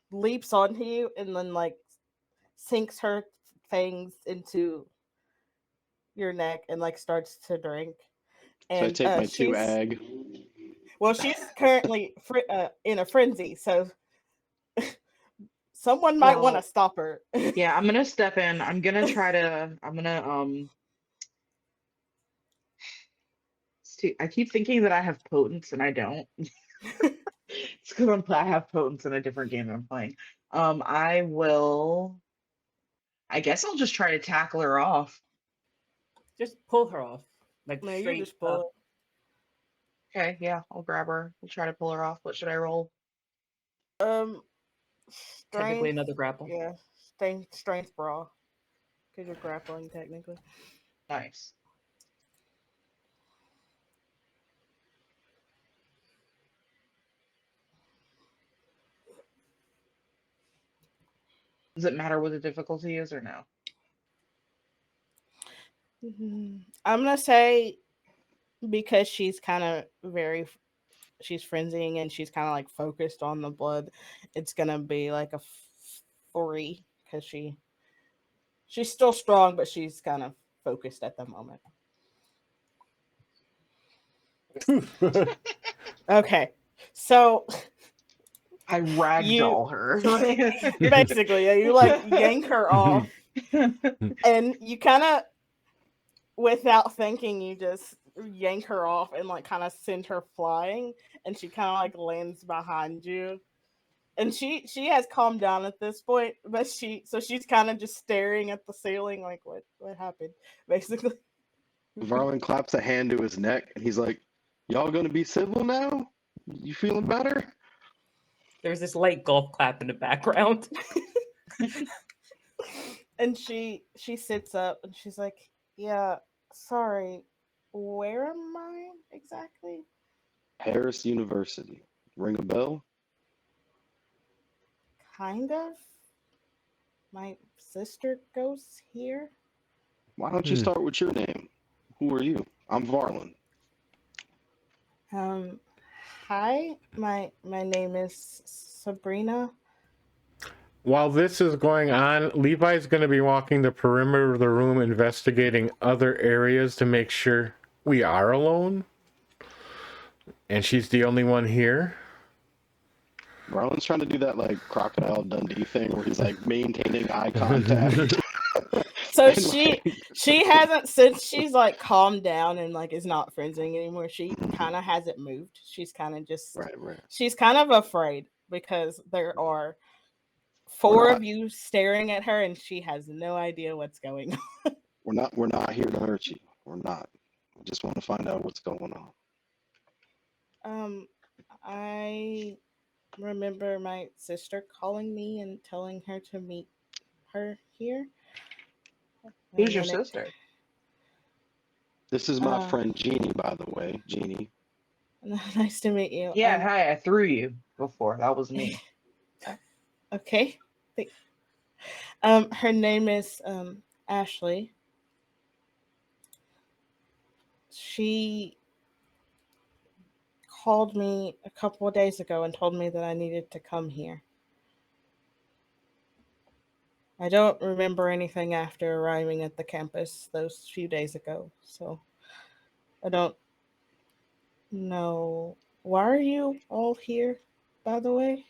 leaps onto you and then, like, sinks her fangs into your neck and, like, starts to drink. So I take my 2 ag. Well, she's currently in a frenzy, so someone might want to stop her. Yeah, I'm gonna step in. I'm gonna I keep thinking that I have potence and I don't. It's because I have potence in a different game that I'm playing. I guess I'll just try to tackle her off. Just pull her off. Like No, you straight just pull up. Okay, yeah, I'll grab her. We'll try to pull her off. What should I roll? Technically Technically another grapple. Yeah, strength brawl. Because you're grappling, technically. Nice. Does it matter what the difficulty is or no? I'm gonna say because she's kind of she's frenzying and she's kind of like focused on the blood. It's gonna be like a 3 because she's still strong, but she's kind of focused at the moment. Okay, so I you ragdoll her. basically you like yank her off, and you kind of without thinking, you just yank her off and like kind of send her flying, and she kind of like lands behind you. And she has calmed down at this point, but she's kind of just staring at the ceiling like what happened, basically. Varlin claps a hand to his neck, and he's like, "Y'all gonna be civil now? You feeling better?" There's this light golf clap in the background. And she sits up and she's like, "Yeah, sorry. Where am I exactly?" Harris University. Ring a bell? Kind of. My sister goes here. Why don't you start with your name? Who are you? I'm Varlin. Um, Hi. My name is Sabrina. While this is going on, Levi's going to be walking the perimeter of the room, investigating other areas to make sure we are alone. And she's the only one here. Varlin's trying to do that like Crocodile Dundee thing where he's like maintaining eye contact. So And, she hasn't, since she's like calmed down and like is not frenzying anymore. She kind of hasn't moved. She's kind of just right. she's kind of afraid because there are four of you staring at her and she has no idea what's going on. We're not here to hurt you. We're not. We just want to find out what's going on. I remember my sister calling me and telling her to meet her here. Who's your sister? This is my friend Jeannie, by the way. Jeannie. Nice to meet you. Yeah, hi. I threw you before. That was me. Okay. Her name is Ashley. She called me a couple of days ago and told me that I needed to come here. I don't remember anything after arriving at the campus those few days ago, so I don't know. Why are you all here, by the way?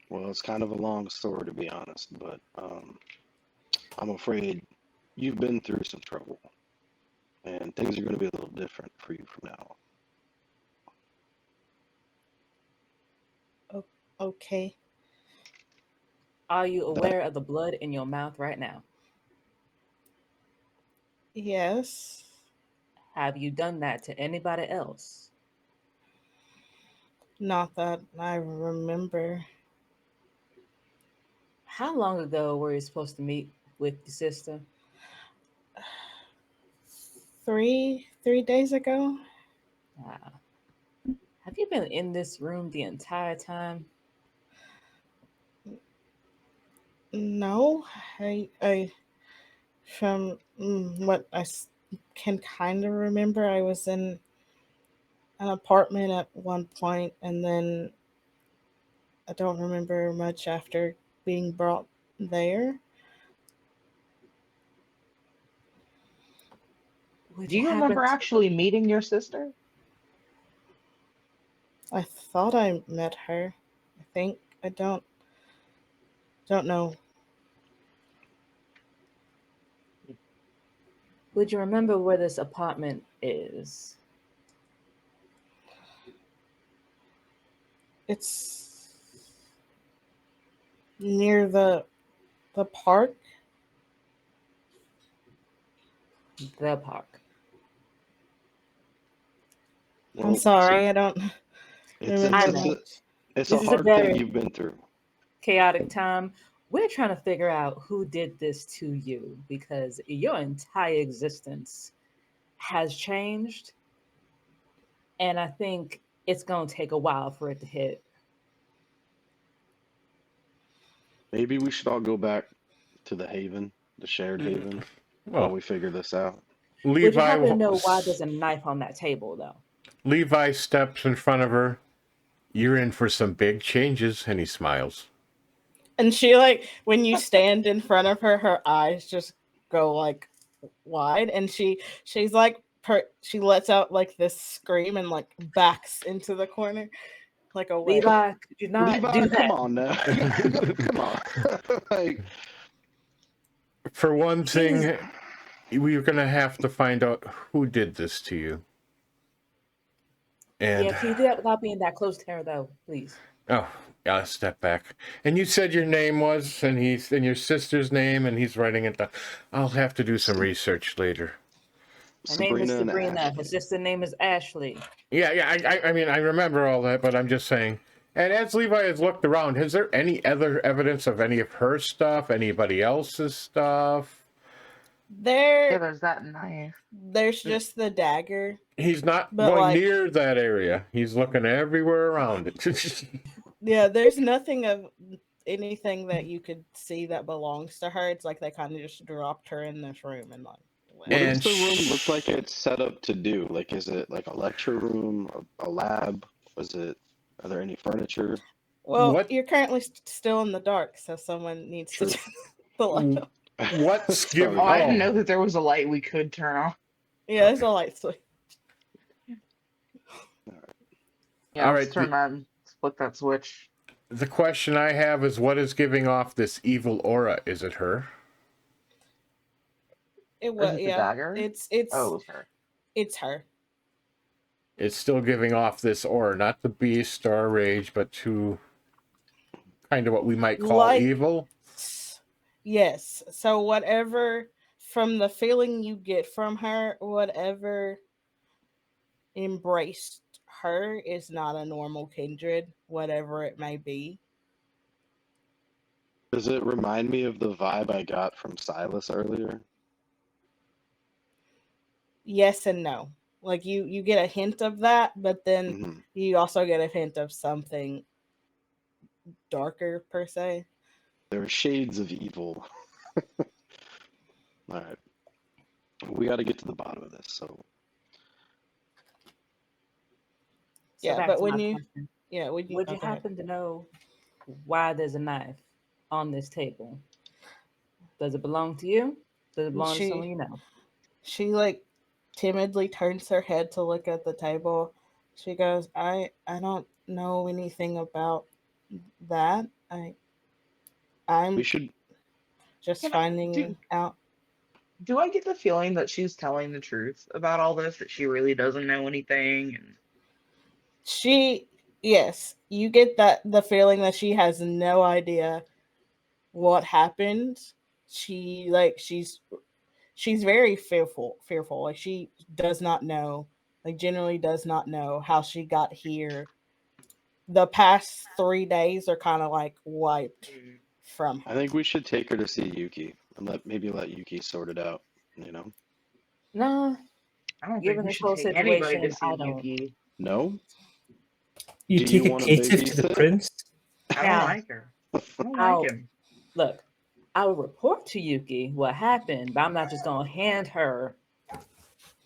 Well, it's kind of a long story, to be honest, but I'm afraid you've been through some trouble, and things are going to be a little different for you from now on. Okay. Are you aware of the blood in your mouth right now? Yes. Have you done that to anybody else? Not that I remember. How long ago were you supposed to meet with your sister? 3 days ago. Have you been in this room the entire time? No, I from what I can kind of remember, I was in an apartment at one point, and then I don't remember much after being brought there. Do you remember actually meeting your sister? I thought I met her. I think I don't know. Would you remember where this apartment is? It's near the park. The park. on. I'm sorry, I don't It's a hard thing you've been through. Chaotic time. We're trying to figure out who did this to you because your entire existence has changed. And I think it's going to take a while for it to hit. Maybe we should all go back to the haven, the shared haven. while we figure this out. Would you Levi, happen to know why there's a knife on that table, though? Levi steps in front of her. You're in for some big changes, and he smiles. And she like when you stand in front of her, her eyes just go like wide, and she's like she lets out like this scream and like backs into the corner like a way. Levi, could you not Levi, do that? come on now. Come on. Like, For one thing, we're going to have to find out who did this to you. And Yeah, can you do that without being that close to her, though, please? oh, I'll step back. And you said your name was, and your sister's name, and he's writing it down. I'll have to do some research later. Her name is and Sabrina. Ashley. Her sister's name is Ashley. Yeah. I mean, I remember all that, but I'm just saying. And as Levi has looked around, is there any other evidence of any of her stuff, anybody else's stuff? Yeah, there's that knife. There's just the dagger. He's not But, going like- near that area. He's looking everywhere around it. Yeah, there's nothing of anything that you could see that belongs to her. It's like they kind of just dropped her in this room and like. What And does the room look like it's set up to do? Like, is it like a lecture room, a lab? Are there any furniture? Well, What- you're currently still in the dark, so someone needs to True. turn the light on. What's giving? Oh, I didn't know that there was a light we could turn off. Yeah, there's a light switch. Yeah, All let's right, turn that, split that switch. The question I have is, what is giving off this evil aura? Is it her? It Is was it the yeah. dagger? It's Oh, it was her. it's her. It's still giving off this aura, not the beast or rage, but to kind of what we might call Like- evil. Yes. So whatever from the feeling you get from her, whatever embraced her is not a normal kindred, whatever it may be. Does it remind me of the vibe I got from Silas earlier? Yes and no. Like you get a hint of that, but then Mhm. you also get a hint of something darker per se. There are shades of evil. All right. We got to get to the bottom of this. So, Yeah, back but to when my you- question. Yeah, Would you okay. happen to know why there's a knife on this table? Does it belong to you? Does it belong to someone you know? She like timidly turns her head to look at the table. She goes, I don't know anything about that. I'm we should. just Can I finding do- out. Do I get the feeling that she's telling the truth about all this? That she really doesn't know anything? And Yes, you get the feeling that she has no idea what happened. She's very fearful. Like she does not know, like generally does not know how she got here. The past 3 days are kind of like wiped from her. I think we should take her to see Yuki and maybe let Yuki sort it out. You know? No, I don't Given think we this should whole take anybody situation, to see I don't. Yuki. No. You Do take you a wanna caitiff to the babysit? prince. I don't Yeah. like her. I don't Ow. like him. Look, I will report to Yuki what happened, but I'm not just gonna hand her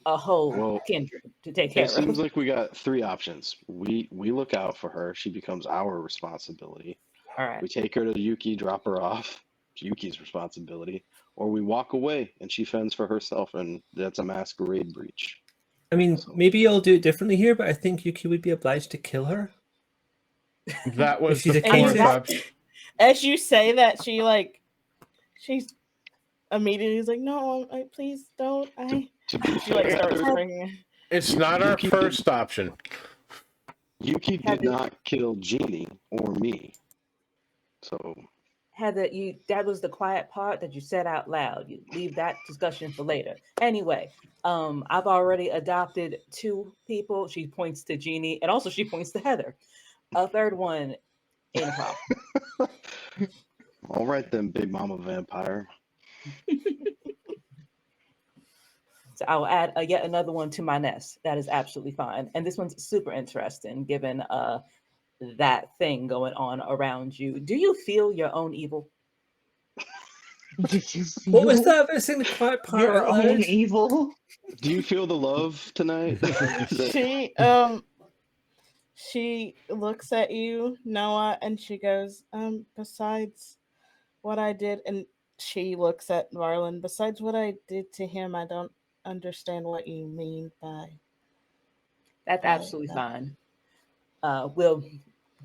a whole Well, kindred to take care It seems of. like we got 3 options. We look out for her. She becomes our responsibility. All right. We take her to Yuki, drop her off. It's Yuki's responsibility. Or we walk away and she fends for herself, and that's a masquerade breach. I mean, maybe you'll do it differently here, but I think Yuki would be obliged to kill her. That was she's the a fourth caitiff. option. As you say that, she's immediately is like, no, please don't. To be She like fair, starts praying. It's not our Yuki first option. Yuki did Have you- not kill Jeannie or me. So Heather, that was the quiet part that you said out loud. You leave that discussion for later. Anyway, I've already adopted 2 people. She points to Jeannie, and also she points to Heather. A third one ain't a problem. all right then, Big Mama Vampire. So I'll add yet another one to my nest. That is absolutely fine. And this one's super interesting, given that thing going on around you. Do you feel your own evil? Did you feel What was that about saying the quiet part your out own loud? evil? Do you feel the love tonight? She looks at you, Noah, and she goes, besides what I did, and she looks at Marlon, besides what I did to him, I don't understand what you mean by That's absolutely that. fine. We'll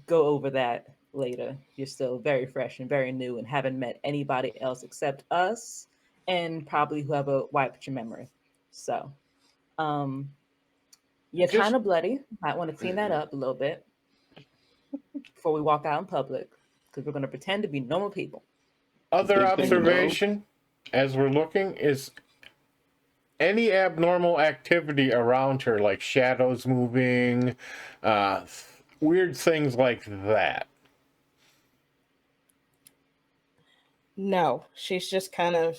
go over that later. You're still very fresh and very new and haven't met anybody else except us and probably whoever wiped your memory. So, you're Just- kind of bloody. Might want to clean that up a little bit before we walk out in public because we're going to pretend to be normal people. Other Big thing to know. observation as we're looking is any abnormal activity around her, like shadows moving, weird things like that. No, she's just kind of.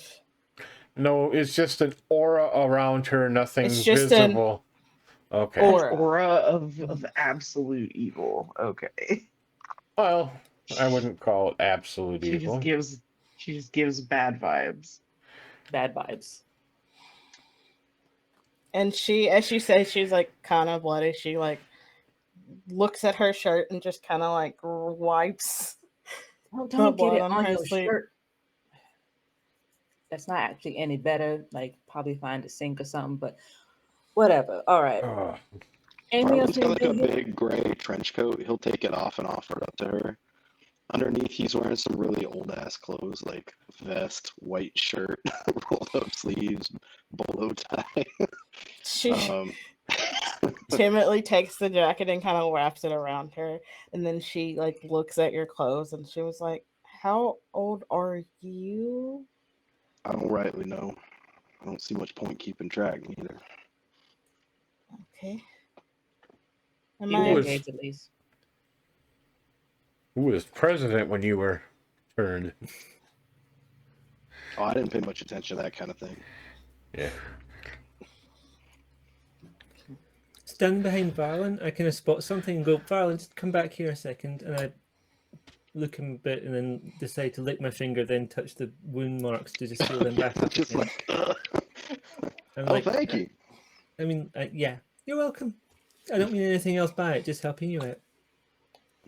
No, it's just an aura around her, nothing It's just an visible. Okay. aura. Of absolute evil. Okay. Well, I wouldn't call it absolute She evil. just gives bad vibes. Bad vibes. And she, as she says, she's like kind of bloody. She like looks at her shirt and just kind of like wipes. Don't The get blood it on on her your sleeve. shirt. That's not actually any better. Like, probably find a sink or something, but whatever. All right. Ugh. Anything else Marlon's we got like can a do here? big gray trench coat. He'll take it off and offer it up to her. Underneath, he's wearing some really old ass clothes, like vest, white shirt, rolled up sleeves, bolo tie. She Um, timidly takes the jacket and kind of wraps it around her, and then she like looks at your clothes and she was like, "How old are you?" I don't rightly know. I don't see much point keeping track either. Okay. Few Am I? decades at least. Who was president when you were turned? Oh, I didn't pay much attention to that kind of thing. Yeah. Stand behind Varlin. I kind of spot something and go, Varlin, just come back here a second. And I look him a bit and then decide to lick my finger, then touch the wound marks to just heal them back up Just again. like, I'm oh, like, thank you. I mean, yeah, you're welcome. I don't mean anything else by it, just helping you out.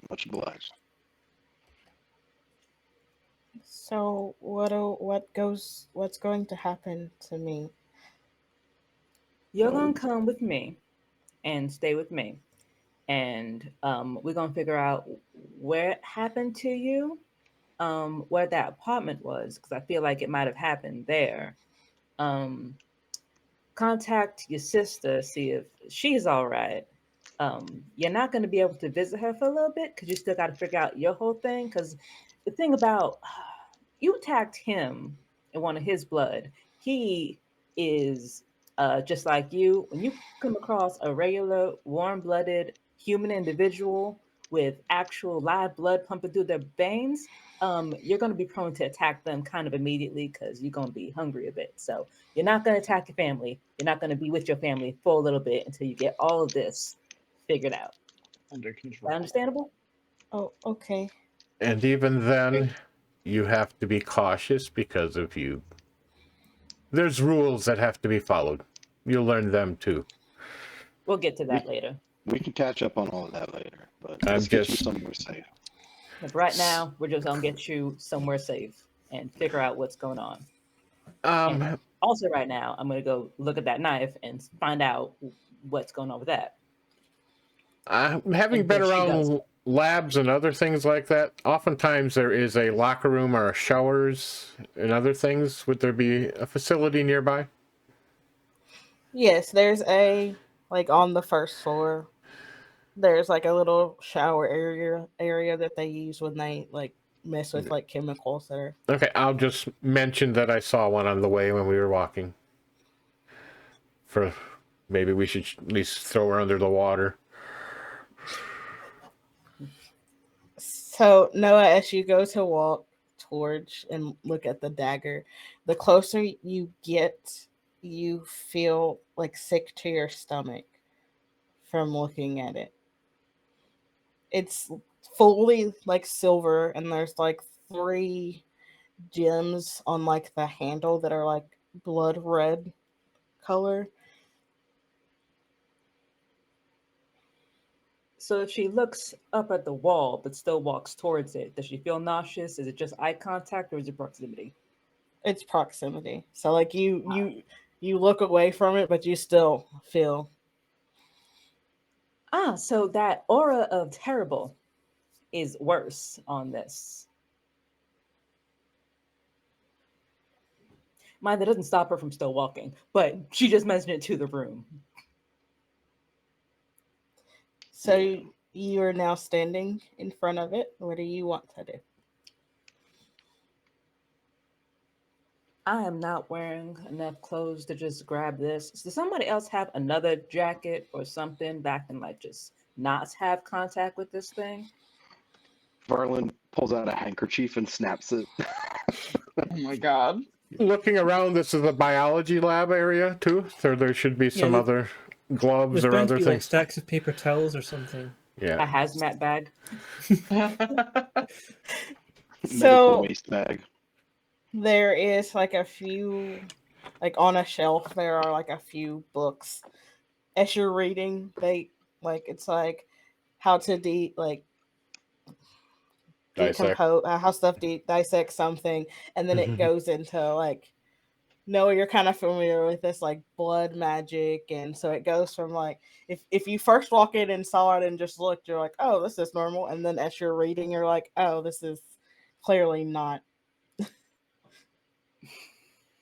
Much obliged. So what's going to happen to me? You're gonna come with me and stay with me, and we're gonna figure out where it happened to you, where that apartment was, because I feel like it might have happened there. Contact your sister, see if she's all right. You're not going to be able to visit her for a little bit because you still got to figure out your whole thing. Because the thing about you attacked him in one of his blood, he is just like you. When you come across a regular warm-blooded human individual with actual live blood pumping through their veins, you're going to be prone to attack them kind of immediately because you're going to be hungry a bit. So you're not going to attack your family. You're not going to be with your family for a little bit until you get all of this figured out. Under Is that control. understandable? Oh, okay. And even then, you have to be cautious because if you... There's rules that have to be followed. You'll learn them too. We'll get to that later. We can catch up on all of that later, but I'm let's get you just- somewhere safe. But right now, we're just going to get you somewhere safe and figure out what's going on. And also right now, I'm going to go look at that knife and find out what's going on with that. Having And been then she does. around labs and other things like that, oftentimes there is a locker room or showers and other things. Would there be a facility nearby? Yes, there's a like on the first floor. There's like a little shower area that they use when they like mess with like chemicals that are. Okay, I'll just mention that I saw one on the way when we were walking. For maybe we should at least throw her under the water. So Noah, as you go to walk towards and look at the dagger, the closer you get, you feel like sick to your stomach from looking at it. It's fully like silver, and there's like 3 gems on like the handle that are like blood red color. So if she looks up at the wall but still walks towards it, does she feel nauseous? Is it just eye contact or is it proximity? It's proximity. So like you look away from it, but you still feel. So that aura of terrible is worse on this. Mind that doesn't stop her from still walking, but she just mentioned it to the room. So you are now standing in front of it. What do you want to do? I am not wearing enough clothes to just grab this. Does somebody else have another jacket or something that can like just not have contact with this thing? Varlin pulls out a handkerchief and snaps it. Oh my god. Looking around, this is a biology lab area too, so there should be some Yeah, other gloves There's or bound to other be like things. stacks of paper towels or something. A Yeah. hazmat bag. Medical So waste bag. there is like a few, like on a shelf, there are like a few books. As you're reading, they like it's like how to Dissect. decompose how stuff dissect something, and then it goes into like no, you're kind of familiar with this like blood magic, and so it goes from like if you first walk in and saw it and just looked, you're like, oh, this is normal, and then as you're reading, you're like, oh, this is clearly not.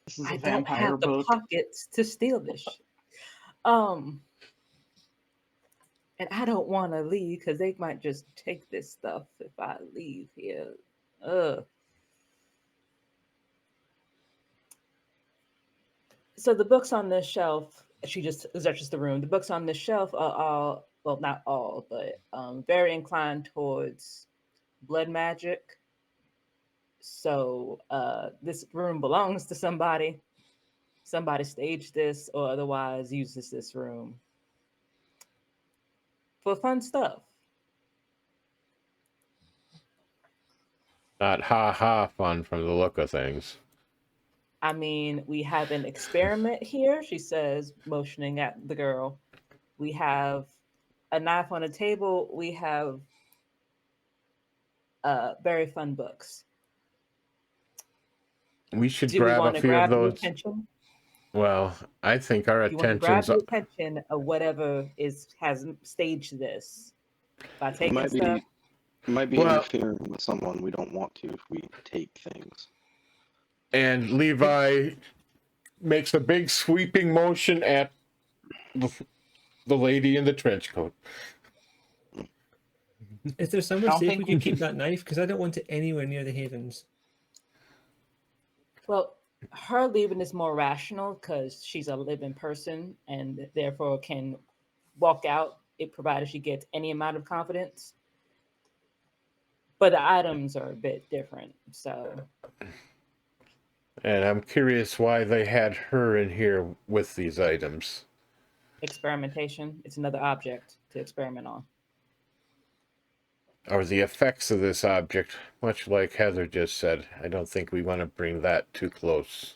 This is I a don't vampire have the book. pockets to steal this shit. And I don't want to leave because they might just take this stuff if I leave here. Ugh. So the books on this shelf, she just searches the room. The books on this shelf are all, well, not all, but very inclined towards blood magic. So this room belongs to somebody. Somebody staged this or otherwise uses this room for fun stuff. Not ha fun from the look of things. I mean, we have an experiment here, she says, motioning at the girl. We have a knife on a table. We have very fun books. We should Do we grab a want to few of grab the those. attention? Well, I think our Do you want to grab attention's the attention of whatever has staged this by It taking might stuff? be Well- interfering with someone we don't want to if we take things. and Levi makes a big sweeping motion at the lady in the trench coat. Is there somewhere I don't safe think we can we keep that knife? Because I don't want it anywhere near the havens. Well, her leaving is more rational because she's a living person and therefore can walk out, it provided she gets any amount of confidence. But the items are a bit different, so And I'm curious why they had her in here with these items. experimentation, it's another object to experiment on. Or the effects of this object, much like Heather just said. I don't think we want to bring that too close.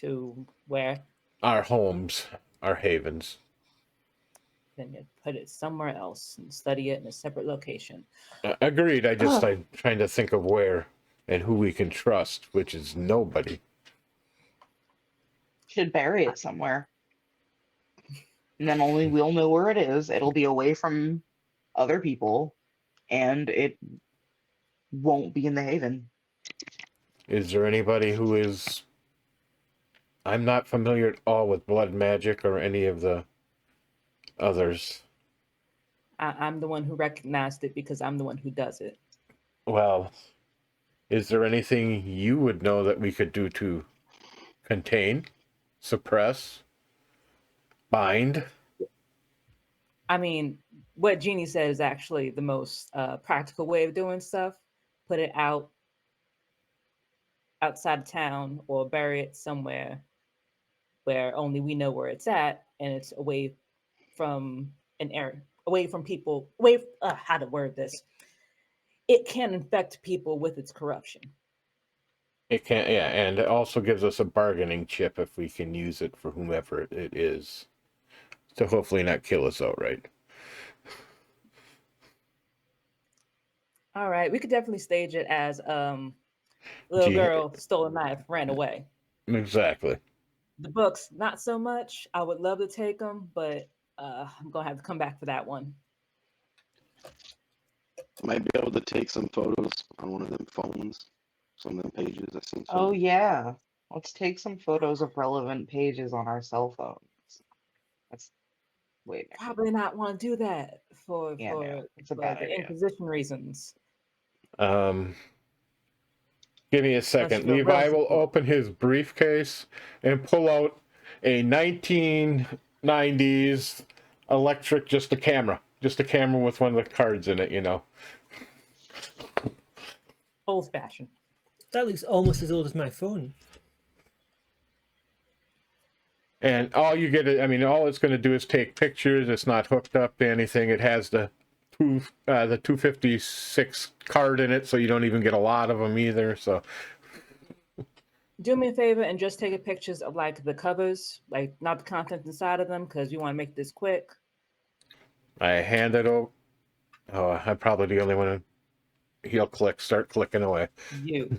To where? Our homes, our havens. Then you put it somewhere else and study it in a separate location. Agreed. I'm trying to think of where and who we can trust, which is nobody. Should bury it somewhere. And then only we'll know where it is. It'll be away from other people, and it won't be in the haven. Is there anybody who is... I'm not familiar at all with blood magic or any of the others. I'm the one who recognized it because I'm the one who does it. Well, is there anything you would know that we could do to contain, suppress, bind? I mean, what Jeannie said is actually the most practical way of doing stuff. Put it outside of town or bury it somewhere where only we know where it's at and it's away from an area, away from people, how to word this. it can infect people with its corruption. It can, yeah, and it also gives us a bargaining chip if we can use it for whomever it is, to hopefully not kill us outright. All right, we could definitely stage it as little girl stole a knife, ran away. Exactly. The books, not so much. I would love to take them, but I'm gonna have to come back for that one. Might be able to take some photos on one of them phones, some of them pages. I seen some. Oh yeah, let's take some photos of relevant pages on our cell phones. That's wait. Probably not want to do that for it's a bad the idea. Inquisition reasons. Give me a second. Levi will open his briefcase and pull out a 1990s electric, just a camera with one of the cards in it, you know. Old fashioned. That looks almost as old as my phone. And all you get, all it's going to do is take pictures. It's not hooked up to anything. It has the 256 card in it, so you don't even get a lot of them either. So do me a favor and just take pictures of like the covers, like not the content inside of them, because you want to make this quick. I hand it over. Oh, I'm probably the only one. He'll start clicking away. You.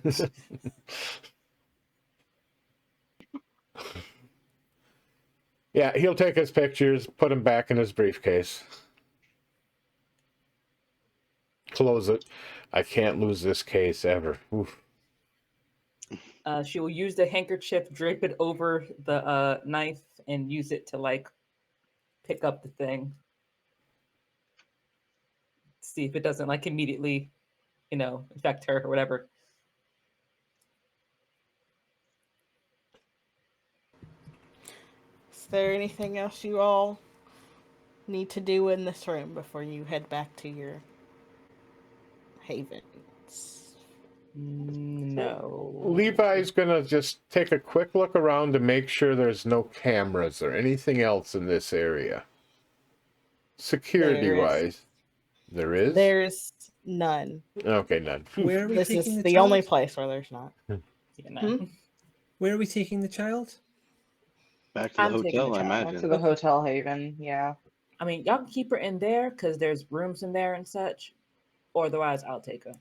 Yeah, he'll take his pictures, put them back in his briefcase. Close it. I can't lose this case ever. Oof. She will use the handkerchief, drape it over the knife, and use it to like pick up the thing. See if it doesn't like immediately, infect her or whatever. Is there anything else you all need to do in this room before you head back to your havens? No. Levi's gonna just take a quick look around to make sure there's no cameras or anything else in this area. Security wise. There is? There's none. Okay, none. Where are we This taking is the the only child? place where there's not. Where are we taking the child? Back to the I'm taking hotel, the I child. Back imagine. to the hotel haven, yeah. I mean, y'all can keep her in there because there's rooms in there and such. Or otherwise, I'll take her.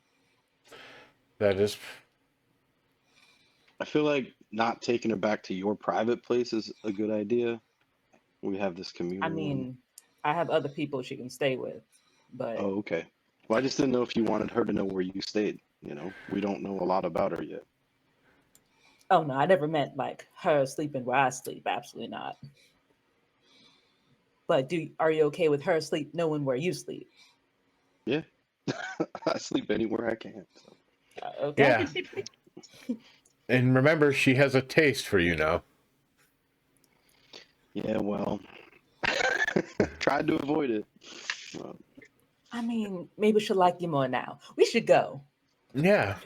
That is. I feel like not taking her back to your private place is a good idea. We have this communal. I mean, I have other people she can stay with, but Oh, okay. Well, I just didn't know if you wanted her to know where you stayed. We don't know a lot about her yet. oh no, I never meant like her sleeping where I sleep. Absolutely not. But are you okay with her sleep knowing where you sleep? Yeah. I sleep anywhere I can. So. Okay. Yeah. And remember, she has a taste for you now. Yeah, well, tried to avoid it. I mean, maybe she'll like you more now. We should go. Yeah.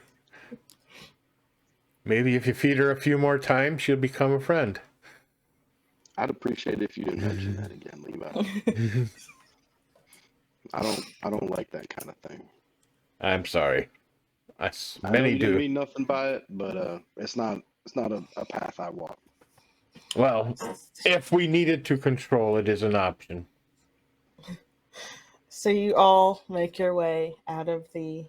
Maybe if you feed her a few more times, she'll become a friend. I'd appreciate it if you didn't mention that again, Levi. I don't like that kind of thing. I'm sorry. I know Many you do. didn't mean nothing by it, but it's not a path I walk. Well, if we needed to control, it is an option. So you all make your way out of the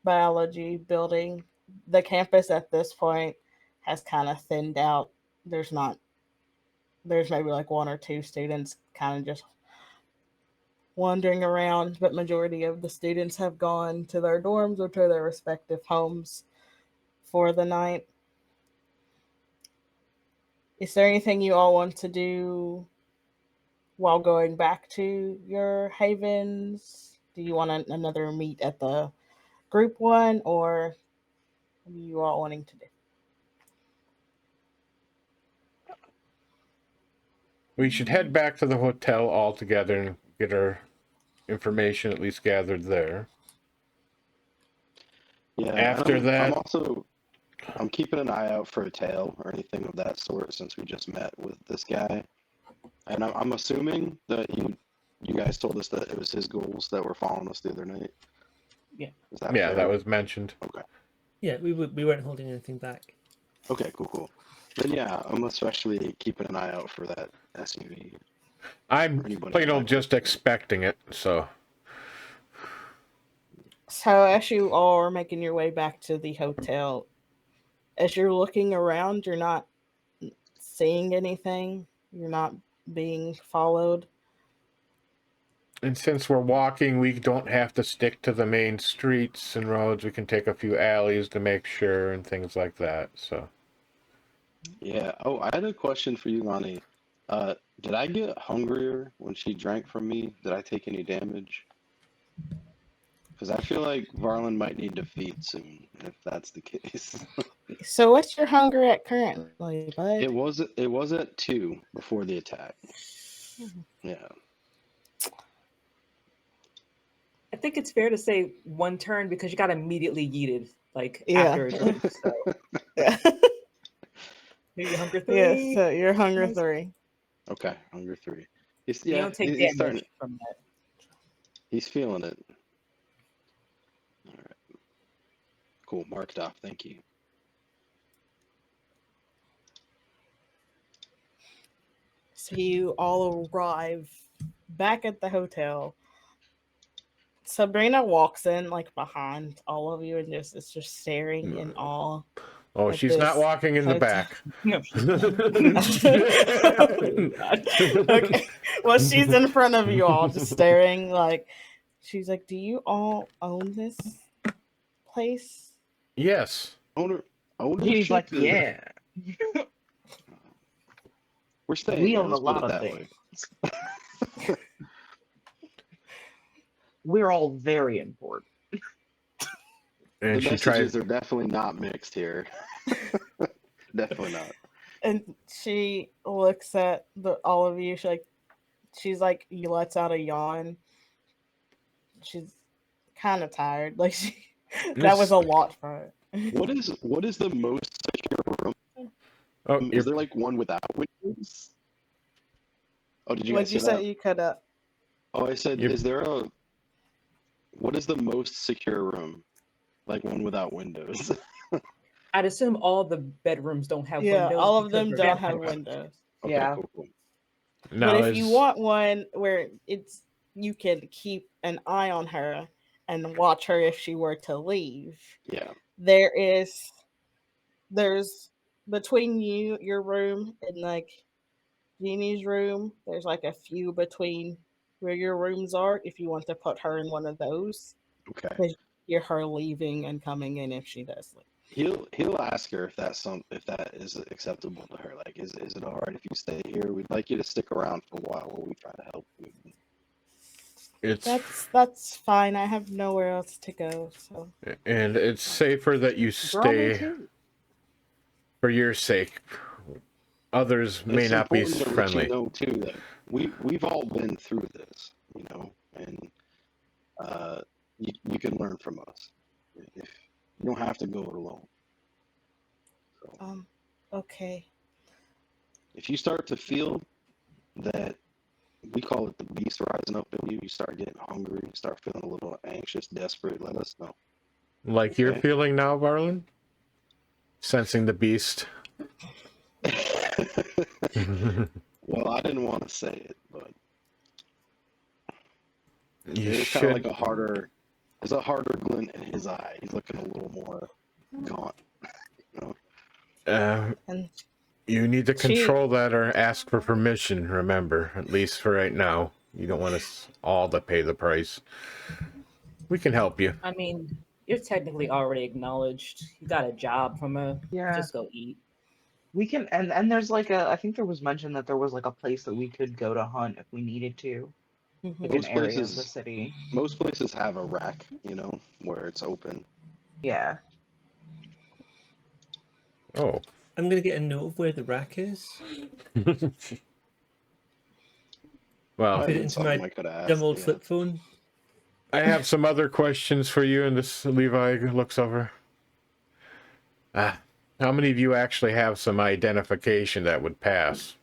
biology building. The campus at this point has kind of thinned out. There's maybe like one or two students kind of just wandering around, but majority of the students have gone to their dorms or to their respective homes for the night. Is there anything you all want to do while going back to your havens? Do you want another meet at the group one, or what are you all wanting to do? We should head back to the hotel all together and get our information at least gathered there. Yeah. After that, I'm keeping an eye out for a tail or anything of that sort since we just met with this guy, and I'm assuming that you guys told us that it was his goals that were following us the other night. Yeah. Is that Yeah, fair? that was mentioned. Okay. Yeah, we weren't holding anything back. Okay, cool. Then yeah, I'm especially keeping an eye out for that SUV. I'm Anybody plain in old my just group. expecting it, so. So as you all are making your way back to the hotel, as you're looking around, you're not seeing anything. You're not being followed. And since we're walking, we don't have to stick to the main streets and roads. We can take a few alleys to make sure and things like that, so. Yeah. Oh, I had a question for you, Lanhee. Did I get hungrier when she drank from me? Did I take any damage? Because I feel like Varlin might need to feed soon, if that's the case. So what's your hunger at currently, bud? It was at 2 before the attack. Yeah. I think it's fair to say 1 turn because you got immediately yeeted Yeah. after a drink. So Yeah. maybe hunger 3. Yeah, so you're hunger Nice. 3. Okay, hunger 3. You don't take he's damage starting. from that. He's feeling it. All right. Cool. Marked off. Thank you. So you all arrive back at the hotel. Sabrina walks in like behind all of you and is just staring in awe. Oh, At she's not this walking in the hotel. back. No. Okay. Well, she's in front of you all, just staring. Like, she's like, "Do you all own this place?" Yes. He's like, Ownership is- yeah, We're staying. we here, own a let's put lot it of that way. things. We're all very important. And The she messages tries. are definitely not mixed here. Definitely not. And she looks at all of you. She's like, you lets out a yawn. She's kind of tired. Like that was a lot for her. What is the most secure room? Oh, Is there like one without windows? Oh, did you Like guys you say said, that? you could. Oh, I said, Yep. is there a? What is the most secure room? Like one without windows? I'd assume all the bedrooms don't have Yeah, windows. all of because them we're don't have vampires. windows. Okay, Yeah. cool. now But if you want one where you can keep an eye on her and watch her if she were to leave, Yeah. there's between your room and like Jeannie's room, there's like a few between where your rooms are if you want to put her in one of those. Okay. Because you're her leaving and coming in if she does leave. He'll ask her if that is acceptable to her. Like, is it all right if you stay here? We'd like you to stick around for a while while we try to help you. That's fine. I have nowhere else to go, so and it's safer that you Girl, me stay too. for your sake. Others may It's not be important to let friendly. you know too that we've all been through this, and you can learn from us. If you don't have to go it alone. So okay. if you start to feel that, we call it the beast rising up in you, you start getting hungry, you start feeling a little anxious, desperate, let us know. Like you're Okay. feeling now, Varlin? Sensing the beast. Well, I didn't want to say it, but You it's kind of like should. there's a harder glint in his eye. He's looking a little more gaunt. And You need to control that or ask for permission, remember, at least for right now. You don't want us all to pay the price. We can help you. I mean, you're technically already acknowledged. You got a job from a. Yeah. Just go eat. We can, and there's like I think there was mention that there was like a place that we could go to hunt if we needed to. Like an area of the city. Most places have a rack, where it's open. Yeah. Oh. I'm gonna get a note of where the rack is. Well, Put it into my dumb old flip phone. I have some other questions for you, and this Levi looks over. How many of you actually have some identification that would pass?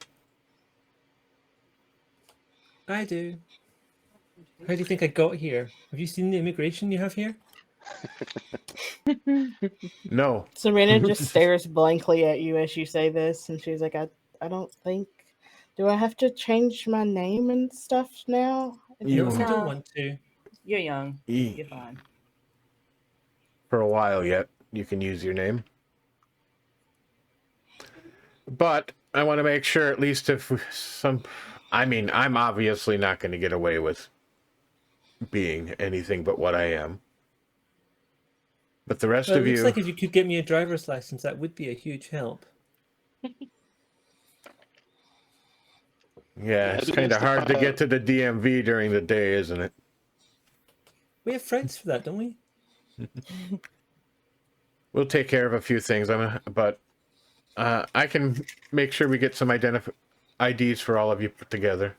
I do. How do you think I got here? Have you seen the immigration you have here? No. Serena just stares blankly at you as you say this, and she's like, I don't think. Do I have to change my name and stuff now? You- No, if you No. don't want to. You're young. E- You're fine. For a while yet, you can use your name. But I want to make sure, at least if I mean, I'm obviously not going to get away with being anything but what I am. But the rest Well, it of looks you, like if you could get me a driver's license, that would be a huge help. yeah, it's it'd be kind nice of to hard to find get out. to the DMV during the day, isn't it? We have friends for that, don't we? We'll take care of a few things. But I can make sure we get some IDs for all of you put together.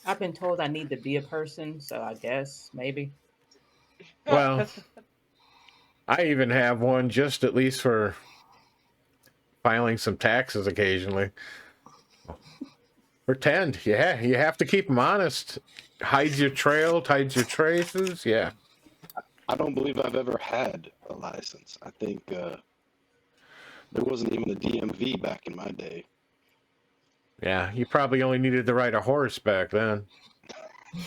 I've been told I need to be a person, so I guess maybe. Well, I even have one just at least for filing some taxes occasionally. Pretend, yeah, you have to keep them honest. Hides your trail, hides your traces, yeah. I don't believe I've ever had a license. I think there wasn't even a DMV back in my day. Yeah, you probably only needed to ride a horse back then.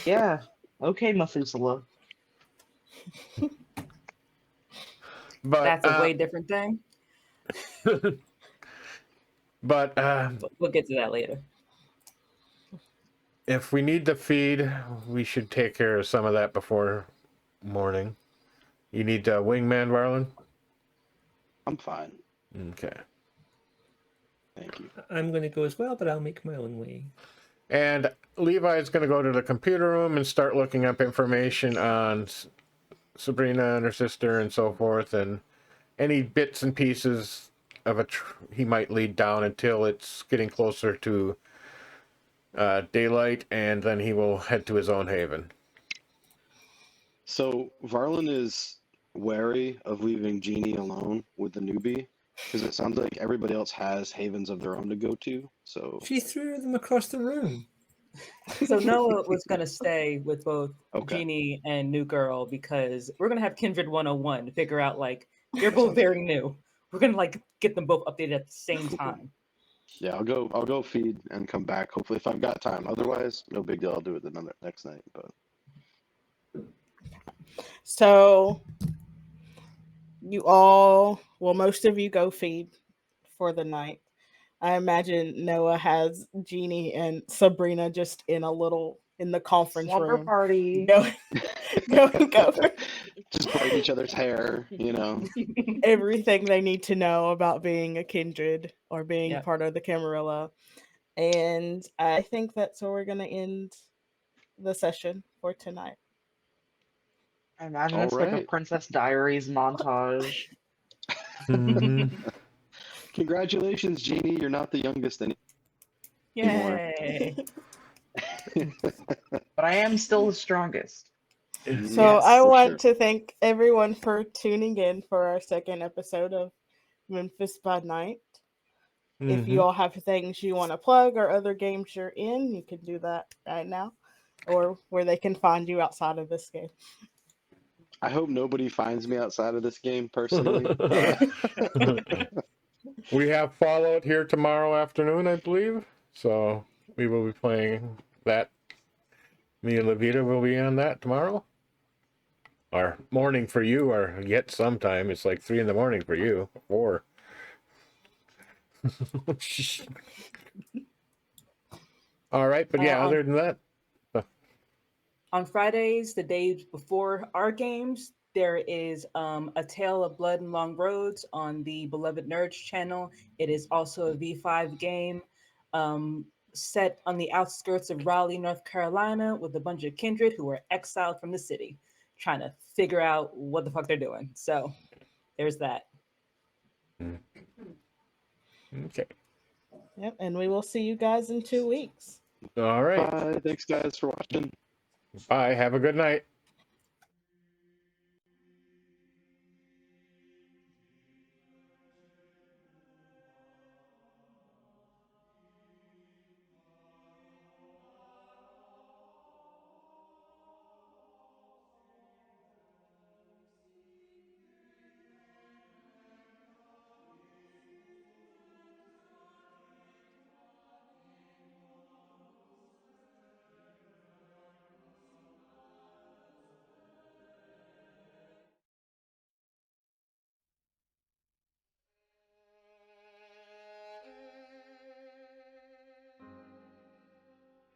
Yeah. Okay, Methuselah. But That's a way different thing. but But we'll get to that later. if we need the feed, we should take care of some of that before morning. You need a wingman, Varlin? I'm fine. Okay. Thank you. I'm going to go as well, but I'll make my own way. And Levi's going to go to the computer room and start looking up information on Sabrina and her sister and so forth, and any bits and pieces of he might lead down until it's getting closer to daylight, and then he will head to his own haven. So Varlin is wary of leaving Jeannie alone with the newbie because it sounds like everybody else has havens of their own to go to. So She threw them across the room. So Noah was gonna stay with both Okay. Jeannie and New Girl because we're gonna have Kindred 101 to figure out like they're both very new. We're gonna like get them both updated at the same time. yeah, I'll go feed and come back. Hopefully, if I've got time. Otherwise, no big deal. I'll do it the next night. But So you all, well, most of you go feed for the night. I imagine Noah has Jeannie and Sabrina just in the conference Slumber room. party. Going over just braid each other's hair, everything they need to know about being a kindred or being Yep. part of the Camarilla. And I think that's where we're going to end the session for tonight. I imagine All it's like a right. Princess Diaries montage. Congratulations, Jeannie. You're not the youngest anymore. Yay! But I am still the strongest. So Yes, I for want sure. to thank everyone for tuning in for our second episode of Memphis by Night. If you all have things you want to plug or other games you're in, you can do that right now, or where they can find you outside of this game. I hope nobody finds me outside of this game personally. We have Fallout here tomorrow afternoon, I believe. So we will be playing that. Me and Lavaita will be on that tomorrow. Or morning for you, or yet sometime. It's like 3 a.m. for you. 4. All right, but yeah, other than that, On Fridays, the days before our games, there is A Tale of Blood and Long Roads on the Beloved Nerds channel. It is also a V5 game set on the outskirts of Raleigh, North Carolina, with a bunch of kindred who are exiled from the city, trying to figure out what the fuck they're doing. So there's that. okay. Yep, and we will see you guys in 2 weeks. All right. Bye. Thanks, guys, for watching. Bye. Have a good night.